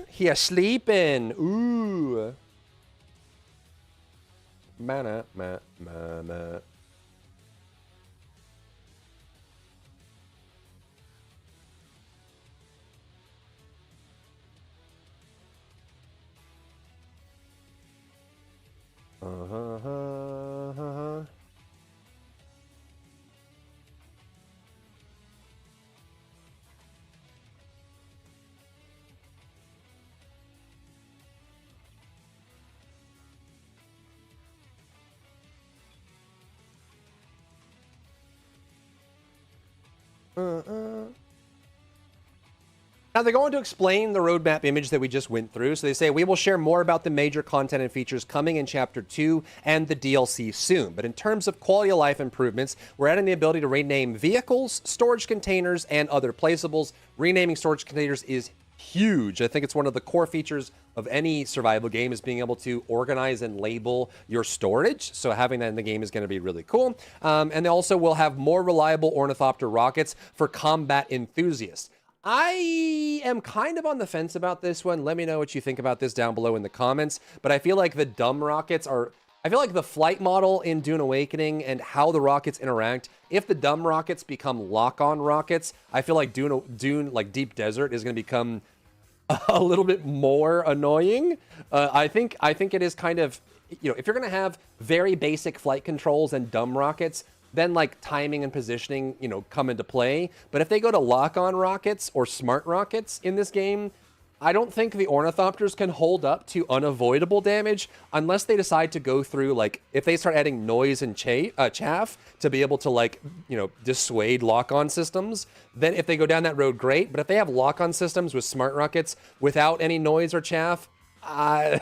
He is sleeping. Ooh. Mana. Now they're going to explain the roadmap image that we just went through. So they say, we will share more about the major content and features coming in Chapter 2 and the DLC soon. But in terms of quality of life improvements, we're adding the ability to rename vehicles, storage containers, and other placeables. Renaming storage containers is huge. I think it's one of the core features of any survival game is being able to organize and label your storage. So having that in the game is going to be really cool. And they also will have more reliable ornithopter rockets for combat enthusiasts. I am kind of on the fence about this one. Let me know what you think about this down below in the comments. But I feel like the dumb rockets are... I feel like the flight model in Dune Awakening and how the rockets interact, if the dumb rockets become lock-on rockets, I feel like Dune, like Deep Desert, is going to become a little bit more annoying. I think it is kind of... You know, if you're going to have very basic flight controls and dumb rockets, then like timing and positioning, you know, come into play. But if they go to lock-on rockets or smart rockets in this game, I don't think the ornithopters can hold up to unavoidable damage unless they decide to go through, like, if they start adding noise and chaff to be able to, like, you know, dissuade lock-on systems. Then if they go down that road, great. But if they have lock-on systems with smart rockets without any noise or chaff, I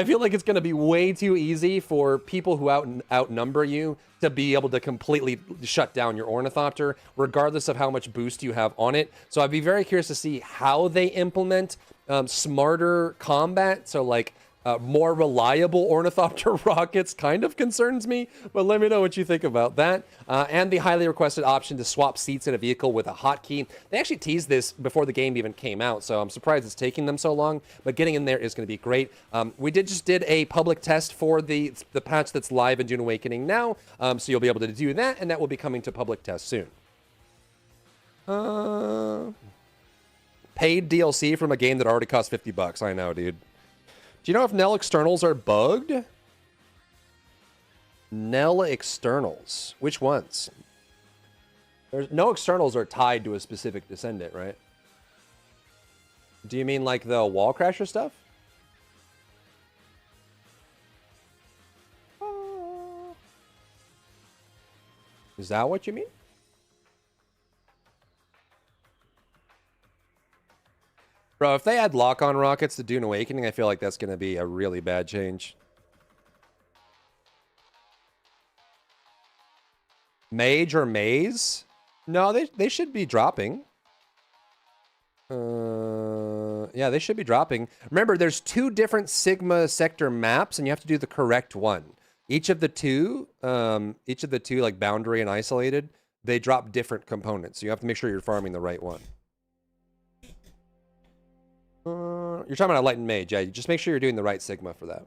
feel like it's going to be way too easy for people who outnumber you to be able to completely shut down your ornithopter, regardless of how much boost you have on it. So I'd be very curious to see how they implement smarter combat. So like more reliable ornithopter rockets kind of concerns me, but let me know what you think about that. And the highly requested option to swap seats in a vehicle with a hotkey. They actually teased this before the game even came out, so I'm surprised it's taking them so long, but getting in there is going to be great. We just did a public test for the patch that's live in Dune Awakening now, so you'll be able to do that, and that will be coming to public test soon. Paid DLC from a game that already cost $50. I know, dude. Do you know if Nell externals are bugged? Nell externals. Which ones? There's no externals are tied to a specific descendant, right? Do you mean like the wall crasher stuff? Is that what you mean? Bro, if they add lock-on rockets to Dune Awakening, I feel like that's going to be a really bad change. Mage or Maze? No, they should be dropping. Yeah, they should be dropping. Remember, there's 2 different Sigma sector maps, and you have to do the correct one. Each of the two, like boundary and isolated, they drop different components. So you have to make sure you're farming the right one. You're talking about Enlightened Mage, yeah. Just make sure you're doing the right Sigma for that.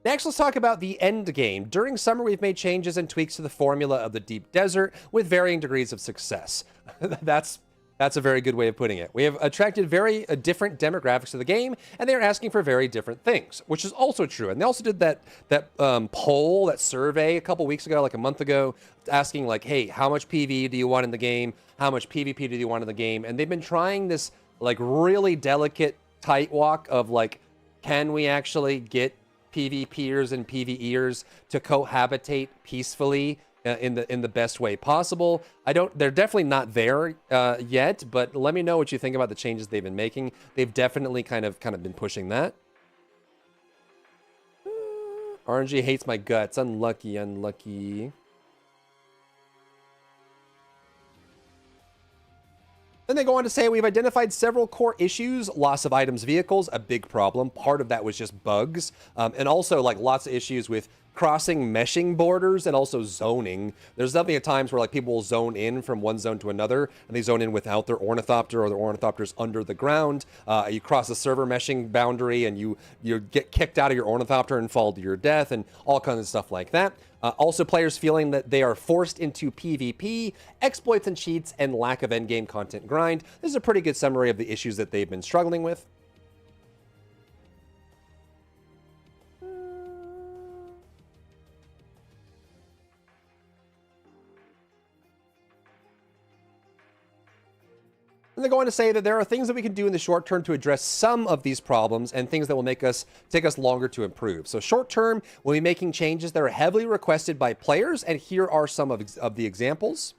Next, let's talk about the end game. During summer, we've made changes and tweaks to the formula of the Deep Desert with varying degrees of success. That's a very good way of putting it. We have attracted very different demographics to the game, and they are asking for very different things, which is also true. And they also did that poll, that survey a couple weeks ago, like a month ago, asking like, hey, how much PvE do you want in the game? How much PvP do you want in the game? And they've been trying this like really delicate tight walk of like, can we actually get PvPers and PvEers to cohabitate peacefully in the best way possible? They're definitely not there yet, but let me know what you think about the changes they've been making. They've definitely kind of been pushing that. RNG hates my guts. Unlucky, unlucky. Then they go on to say, we've identified several core issues. Loss of items, vehicles, a big problem. Part of that was just bugs. And also like lots of issues with crossing meshing borders and also zoning. There's definitely times where like people will zone in from one zone to another, and they zone in without their ornithopter, or their ornithopter's under the ground. You cross a server meshing boundary and you get kicked out of your ornithopter and fall to your death, and all kinds of stuff like that. Also, players feeling that they are forced into PvP, exploits and cheats, and lack of endgame content grind. This is a pretty good summary of the issues that they've been struggling with. And And they go on to say that there are things that we can do in the short term to address some of these problems and things that will take us longer to improve. So short term, we'll be making changes that are heavily requested by players, and here are some of the examples.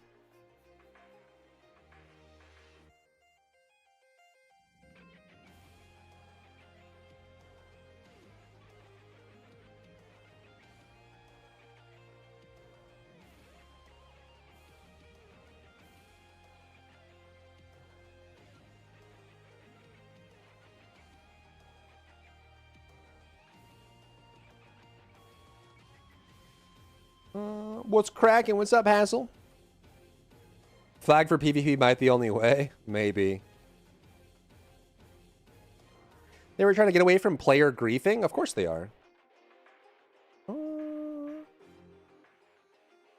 What's cracking? What's up, Hassel? Flag for PvP might the only way. Maybe. They were trying to get away from player griefing? Of course they are.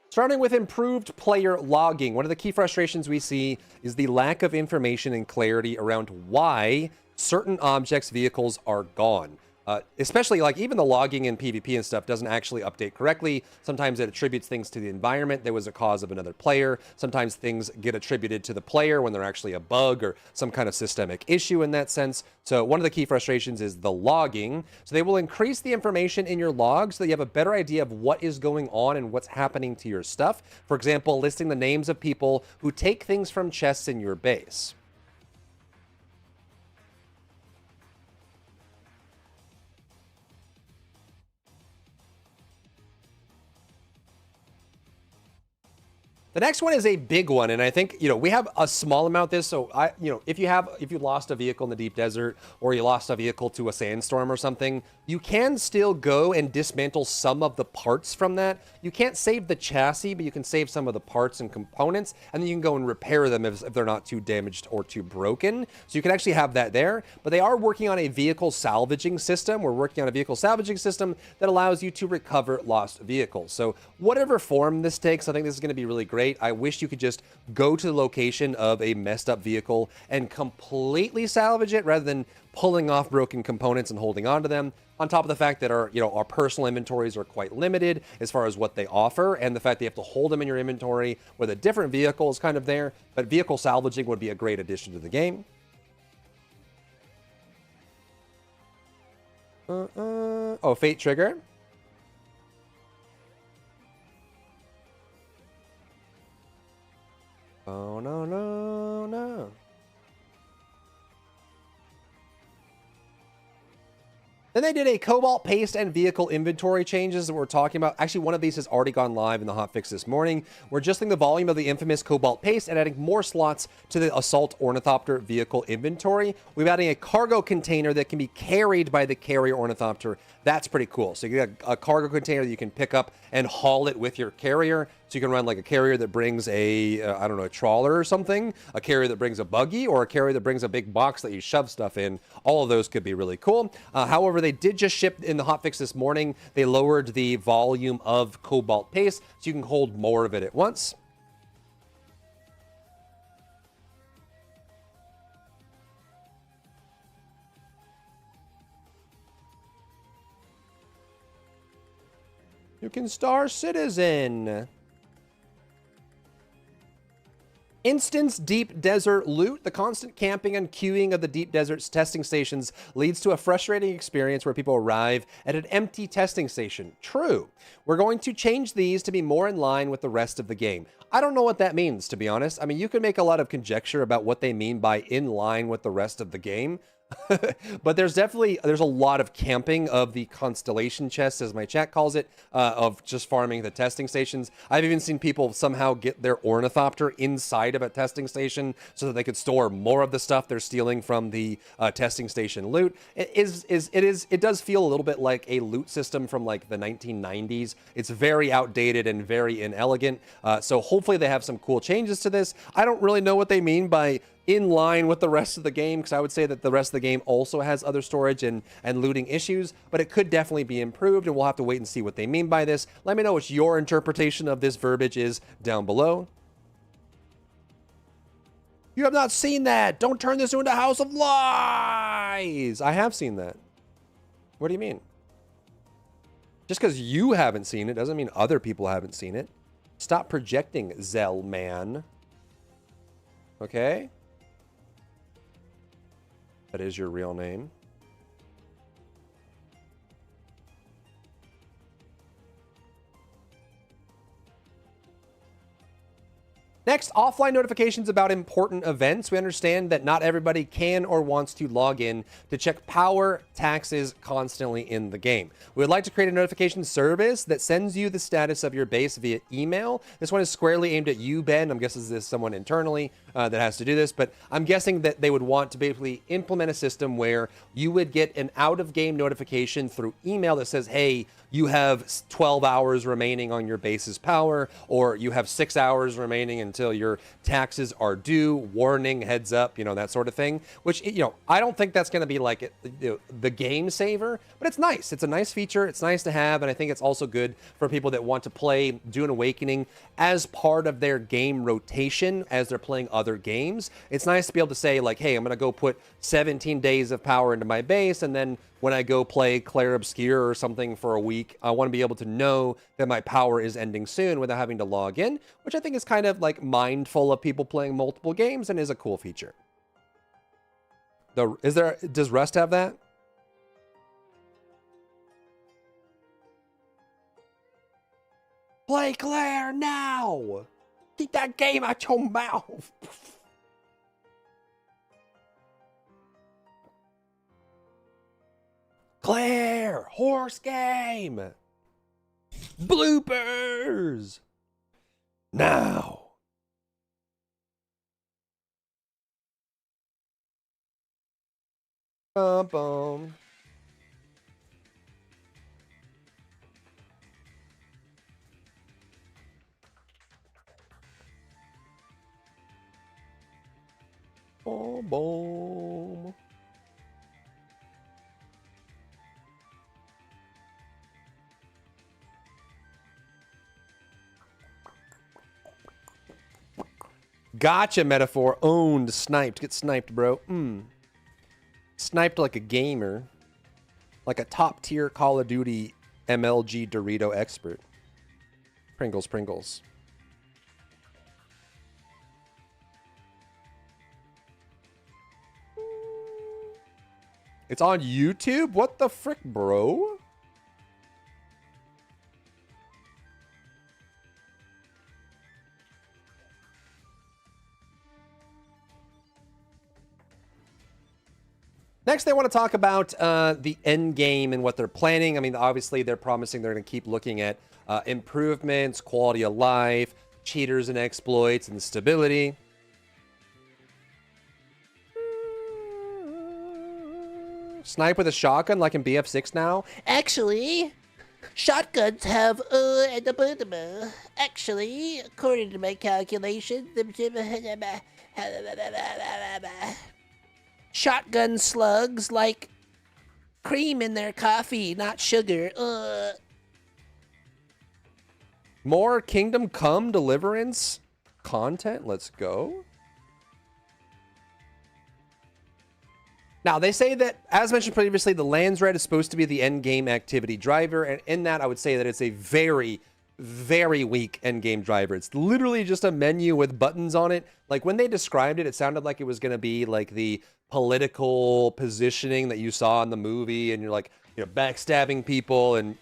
Starting with improved player logging. One of the key frustrations we see is the lack of information and clarity around why certain objects, vehicles are gone. Especially like even the logging in PvP and stuff doesn't actually update correctly. Sometimes it attributes things to the environment that was a cause of another player. Sometimes things get attributed to the player when they're actually a bug or some kind of systemic issue in that sense. So one of the key frustrations is the logging. So they will increase the information in your logs so that you have a better idea of what is going on and what's happening to your stuff. For example, listing the names of people who take things from chests in your base. The next one is a big one, and I think, we have a small amount of this, so if you lost a vehicle in the deep desert or you lost a vehicle to a sandstorm or something, you can still go and dismantle some of the parts from that. You can't save the chassis, but you can save some of the parts and components, and then you can go and repair them if they're not too damaged or too broken. So you can actually have that there, but they are working on a vehicle salvaging system. We're working on a vehicle salvaging system that allows you to recover lost vehicles. So whatever form this takes, I think this is going to be really great. I wish you could just go to the location of a messed up vehicle and completely salvage it rather than pulling off broken components and holding on to them. On top of the fact that our personal inventories are quite limited as far as what they offer, and the fact that you have to hold them in your inventory with a different vehicle is kind of there. But vehicle salvaging would be a great addition to the game. Oh, Fate Trigger. Oh, no, no, no. Then they did a cobalt paste and vehicle inventory changes that we're talking about. Actually, one of these has already gone live in the hotfix this morning. We're adjusting the volume of the infamous cobalt paste and adding more slots to the assault ornithopter vehicle inventory. We've adding a cargo container that can be carried by the carrier ornithopter. That's pretty cool. So you get a cargo container that you can pick up and haul it with your carrier. So you can run like a carrier that brings a trawler or something, a carrier that brings a buggy, or a carrier that brings a big box that you shove stuff in. All of those could be really cool. However, they did just ship in the hotfix this morning. They lowered the volume of cobalt paste so you can hold more of it at once. You can Star Citizen. Instance deep desert loot. The constant camping and queuing of the deep desert's testing stations leads to a frustrating experience where people arrive at an empty testing station. True. We're going to change these to be more in line with the rest of the game. I don't know what that means, to be honest. I mean, you can make a lot of conjecture about what they mean by in line with the rest of the game. But there's a lot of camping of the constellation chests, as my chat calls it, of just farming the testing stations. I've even seen people somehow get their ornithopter inside of a testing station so that they could store more of the stuff they're stealing from the testing station loot. It does feel a little bit like a loot system from like the 1990s. It's very outdated and very inelegant. So hopefully they have some cool changes to this. I don't really know what they mean by in line with the rest of the game, because I would say that the rest of the game also has other storage and looting issues, but it could definitely be improved, and we'll have to wait and see what they mean by this. Let me know what your interpretation of this verbiage is down below. You have not seen that! Don't turn this into a house of lies! I have seen that. What do you mean? Just because you haven't seen it doesn't mean other people haven't seen it. Stop projecting, Zell man. Okay? That is your real name. Next, offline notifications about important events. We understand that not everybody can or wants to log in to check power taxes constantly in the game. We would like to create a notification service that sends you the status of your base via email. This one is squarely aimed at you, Ben. I'm guessing this is someone internally that has to do this, but I'm guessing that they would want to basically implement a system where you would get an out-of-game notification through email that says, hey, you have 12 hours remaining on your base's power, or you have 6 hours remaining until your taxes are due, warning, heads up, that sort of thing, which, I don't think that's going to be like the game saver, but it's nice. It's a nice feature. It's nice to have, and I think it's also good for people that want to play Dune Awakening as part of their game rotation as they're playing other games. It's nice to be able to say, like, hey, I'm going to go put 17 days of power into my base, and then when I go play Claire Obscure or something for a week, I want to be able to know that my power is ending soon without having to log in, which I think is kind of like mindful of people playing multiple games and is a cool feature. Does Rust have that? Play Claire now! Keep that game out your mouth! Claire! Horse game! Bloopers! Now! Bum bum. Boom boom. Gotcha, metaphor. Owned, sniped. Get sniped, bro. Sniped like a gamer. Like a top tier Call of Duty MLG Dorito expert. Pringles, Pringles. It's on YouTube? What the frick, bro? Next, they want to talk about the end game and what they're planning. I mean, obviously, they're promising they're going to keep looking at improvements, quality of life, cheaters and exploits, and stability. Snipe with a shotgun like in BF6 now? Actually, shotguns have actually, according to my calculations, shotgun slugs like cream in their coffee, not sugar. More Kingdom Come Deliverance content. Let's go. Now, they say that, as mentioned previously, the Lands Red is supposed to be the end game activity driver, and in that, I would say that it's a very, very weak end game driver. It's literally just a menu with buttons on it. Like, when they described it, it sounded like it was going to be like the political positioning that you saw in the movie, and you're like, backstabbing people and,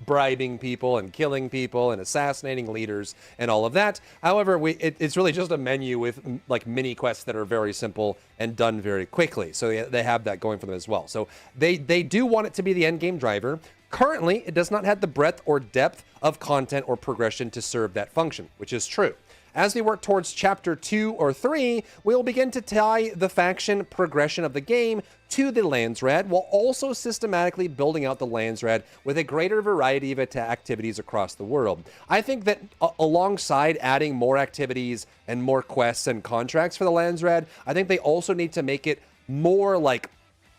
bribing people and killing people and assassinating leaders and all of that. However, it's really just a menu with like mini quests that are very simple and done very quickly. So they have that going for them as well. So they do want it to be the end game driver. Currently, it does not have the breadth or depth of content or progression to serve that function, which is true. As we work towards Chapter 2 or 3, we will begin to tie the faction progression of the game to the Lands Red, while also systematically building out the Lands Red with a greater variety of activities across the world. I think that alongside adding more activities and more quests and contracts for the Lands Red, I think they also need to make it more like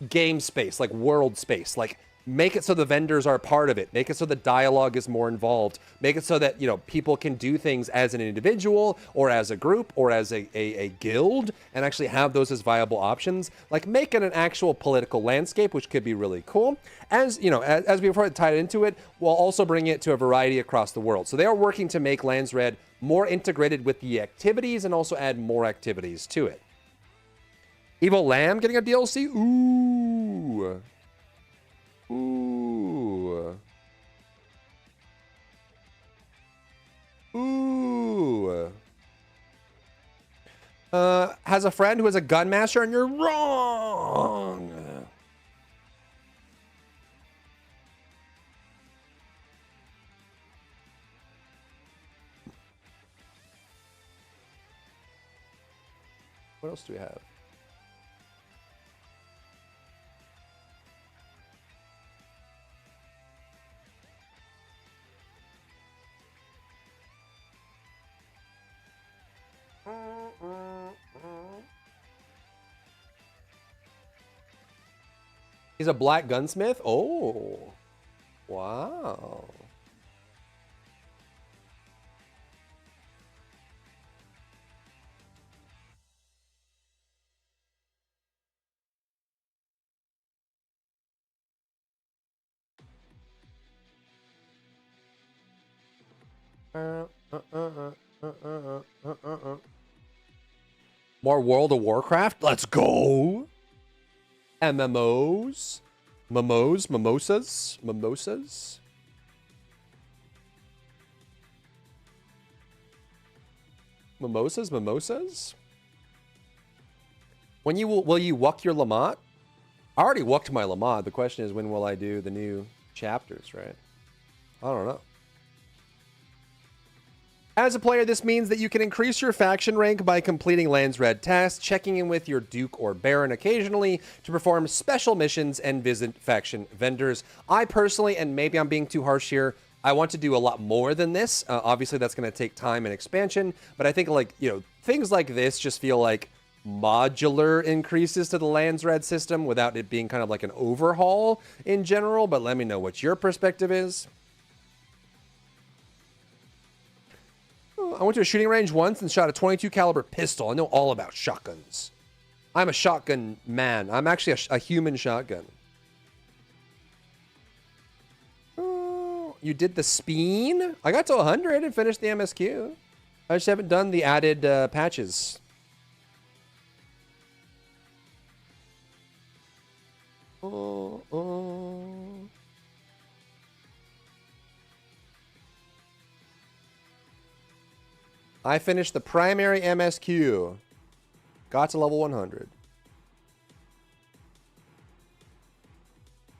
game space, like world space, like make it so the vendors are a part of it. Make it so the dialogue is more involved. Make it so that, people can do things as an individual or as a group or as a guild and actually have those as viable options. Like make it an actual political landscape, which could be really cool. As we tied into it, we'll also bring it to a variety across the world. So they are working to make Lands Red more integrated with the activities and also add more activities to it. Evil Lamb getting a DLC? Ooh. Ooh. Ooh. Has a friend who is a gun master and you're wrong. What else do we have? He's a black gunsmith? Oh. Wow. More World of Warcraft? Let's go. MMOs. Mimosas. When will you wuck your Lamont? I already wucked my Lamont. The question is, when will I do the new chapters, right? I don't know. As a player, this means that you can increase your faction rank by completing Lands Red tasks, checking in with your Duke or Baron occasionally to perform special missions and visit faction vendors. I personally, and maybe I'm being too harsh here, I want to do a lot more than this. Obviously, that's going to take time and expansion, but I think, like, you know, things like this just feel like modular increases to the Lands Red system without it being kind of like an overhaul in general. But let me know what your perspective is. I went to a shooting range once and shot a 22 caliber pistol. I know all about shotguns. I'm a shotgun man. I'm actually a human shotgun. Oh, you did the speen? I got to 100 and finished the MSQ. I just haven't done the added patches. I finished the primary MSQ. Got to level 100.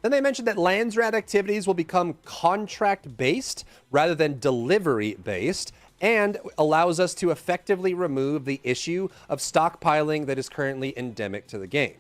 Then they mentioned that Lands Red activities will become contract-based rather than delivery-based, and allows us to effectively remove the issue of stockpiling that is currently endemic to the game.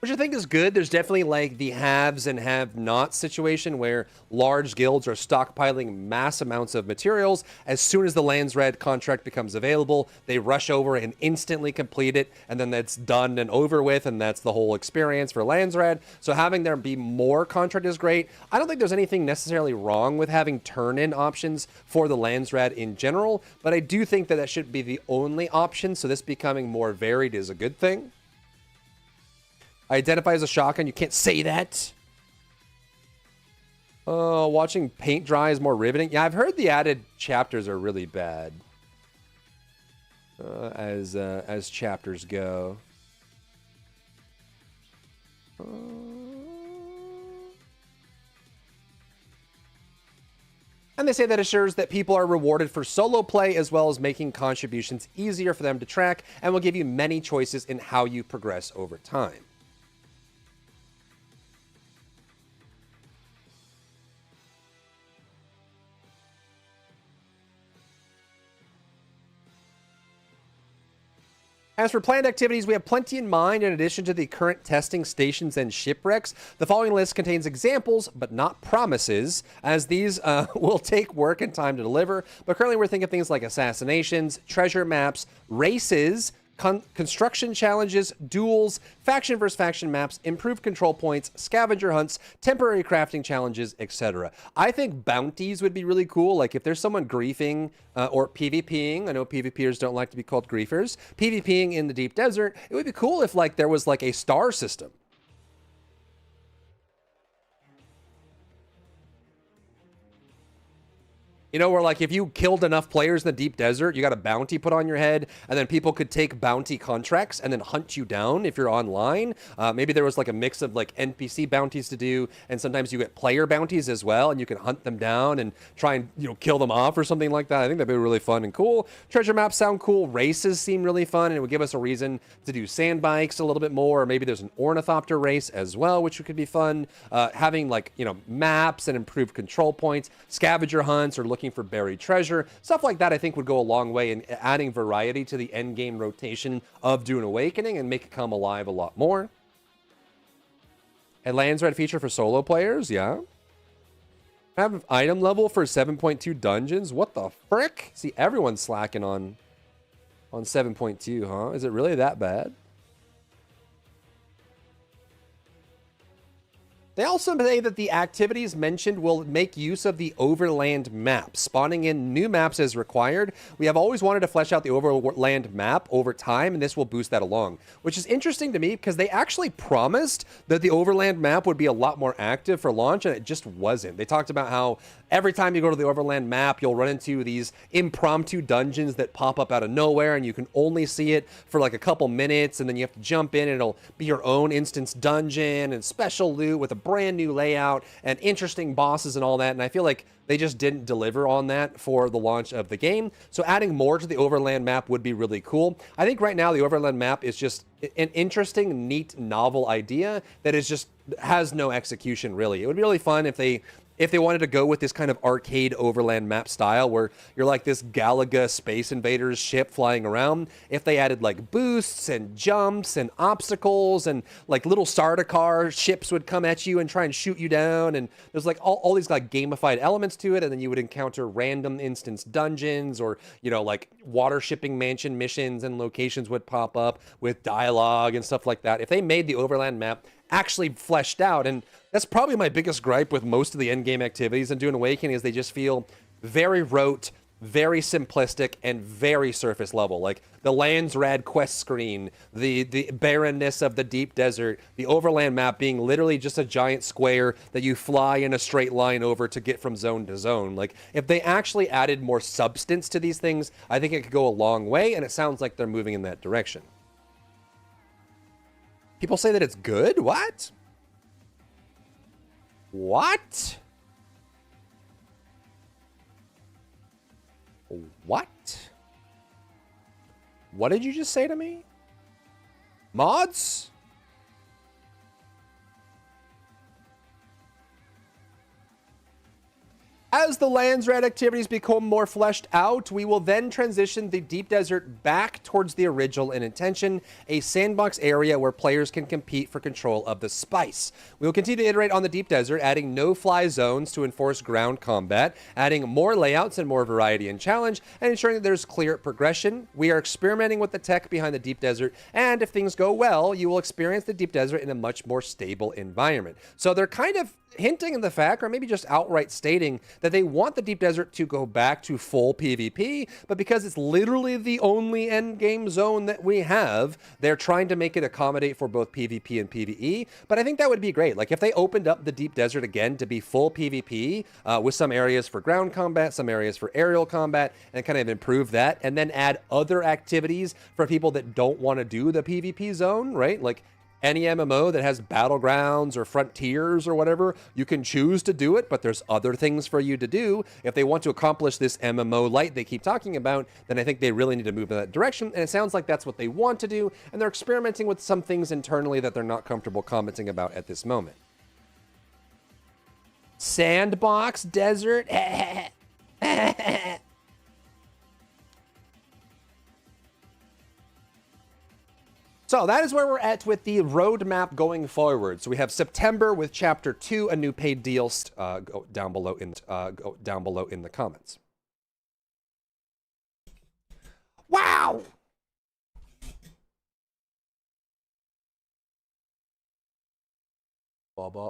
Which I think is good. There's definitely like the haves and have-nots situation where large guilds are stockpiling mass amounts of materials. As soon as the Lands Red contract becomes available, they rush over and instantly complete it, and then that's done and over with, and that's the whole experience for Lands Red. So having there be more contract is great. I don't think there's anything necessarily wrong with having turn-in options for the Lands Red in general, but I do think that that should be the only option, so this becoming more varied is a good thing. I identify as a shotgun. You can't say that. Watching paint dry is more riveting. Yeah, I've heard the added chapters are really bad. As chapters go. And they say that assures that people are rewarded for solo play as well as making contributions easier for them to track, and will give you many choices in how you progress over time. As for planned activities, we have plenty in mind in addition to the current testing stations and shipwrecks. The following list contains examples, but not promises, as these will take work and time to deliver. But currently we're thinking of things like assassinations, treasure maps, races, construction challenges, duels, faction versus faction maps, improved control points, scavenger hunts, temporary crafting challenges, etc. I think bounties would be really cool. Like if there's someone griefing or PvPing, I know PvPers don't like to be called griefers, PvPing in the deep desert, it would be cool if like there was like a star system. You know, where like if you killed enough players in the deep desert, you got a bounty put on your head, and then people could take bounty contracts and then hunt you down if you're online. Maybe there was like a mix of like NPC bounties to do, and sometimes you get player bounties as well, and you can hunt them down and try and, you know, kill them off or something like that. I think that'd be really fun and cool. Treasure maps sound cool. Races seem really fun, and it would give us a reason to do sand bikes a little bit more, or maybe there's an ornithopter race as well, which could be fun. Having like, you know, maps and improved control points, scavenger hunts, or looking for buried treasure, stuff like that I think would go a long way in adding variety to the end game rotation of Dune Awakening and make it come alive a lot more. A Lands Red feature for solo players, yeah. Have item level for 7.2 dungeons? What the frick? See, everyone's slacking on 7.2, huh? Is it really that bad? They also say that the activities mentioned will make use of the overland map, spawning in new maps as required. We have always wanted to flesh out the overland map over time, and this will boost that along, which is interesting to me because they actually promised that the overland map would be a lot more active for launch, and it just wasn't. They talked about how every time you go to the overland map, you'll run into these impromptu dungeons that pop up out of nowhere, and you can only see it for like a couple minutes, and then you have to jump in, and it'll be your own instance dungeon and special loot with a brand new layout and interesting bosses and all that. And I feel like they just didn't deliver on that for the launch of the game. So adding more to the overland map would be really cool. I think right now the overland map is just an interesting, neat, novel idea that is just has no execution really. It would be really fun if they wanted to go with this kind of arcade overland map style where you're like this Galaga Space Invaders ship flying around. If they added like boosts and jumps and obstacles and like little Sardaukar ships would come at you and try and shoot you down. And there's like all these like gamified elements to it. And then you would encounter random instance dungeons or, you know, like water shipping mansion missions and locations would pop up with dialogue and stuff like that. If they made the overland map actually fleshed out, and that's probably my biggest gripe with most of the endgame activities in Dune Awakening, is they just feel very rote, very simplistic, and very surface level. Like the Lands Rad quest screen, the barrenness of the deep desert, the overland map being literally just a giant square that you fly in a straight line over to get from zone to zone. Like if they actually added more substance to these things, I think it could go a long way, and it sounds like they're moving in that direction. People say that it's good? What? What? What? What did you just say to me? Mods? As the Lands Red activities become more fleshed out, we will then transition the deep desert back towards the original intention, a sandbox area where players can compete for control of the spice. We will continue to iterate on the deep desert, adding no-fly zones to enforce ground combat, adding more layouts and more variety and challenge, and ensuring that there's clear progression. We are experimenting with the tech behind the deep desert, and if things go well, you will experience the deep desert in a much more stable environment. So they're kind of hinting in the fact, or maybe just outright stating, that they want the deep desert to go back to full PvP, but because it's literally the only end game zone that we have, they're trying to make it accommodate for both PvP and PvE. But I think that would be great. Like if they opened up the deep desert again to be full PvP, with some areas for ground combat, some areas for aerial combat, and kind of improve that, and then add other activities for people that don't want to do the PvP zone, right? Like any MMO that has battlegrounds or frontiers or whatever, you can choose to do it, but there's other things for you to do. If they want to accomplish this MMO light they keep talking about, then I think they really need to move in that direction. And it sounds like that's what they want to do. And they're experimenting with some things internally that they're not comfortable commenting about at this moment. Sandbox desert. So that is where we're at with the roadmap going forward. So we have September with Chapter 2, a new paid deal. Go down below in the comments. Wow. Baba.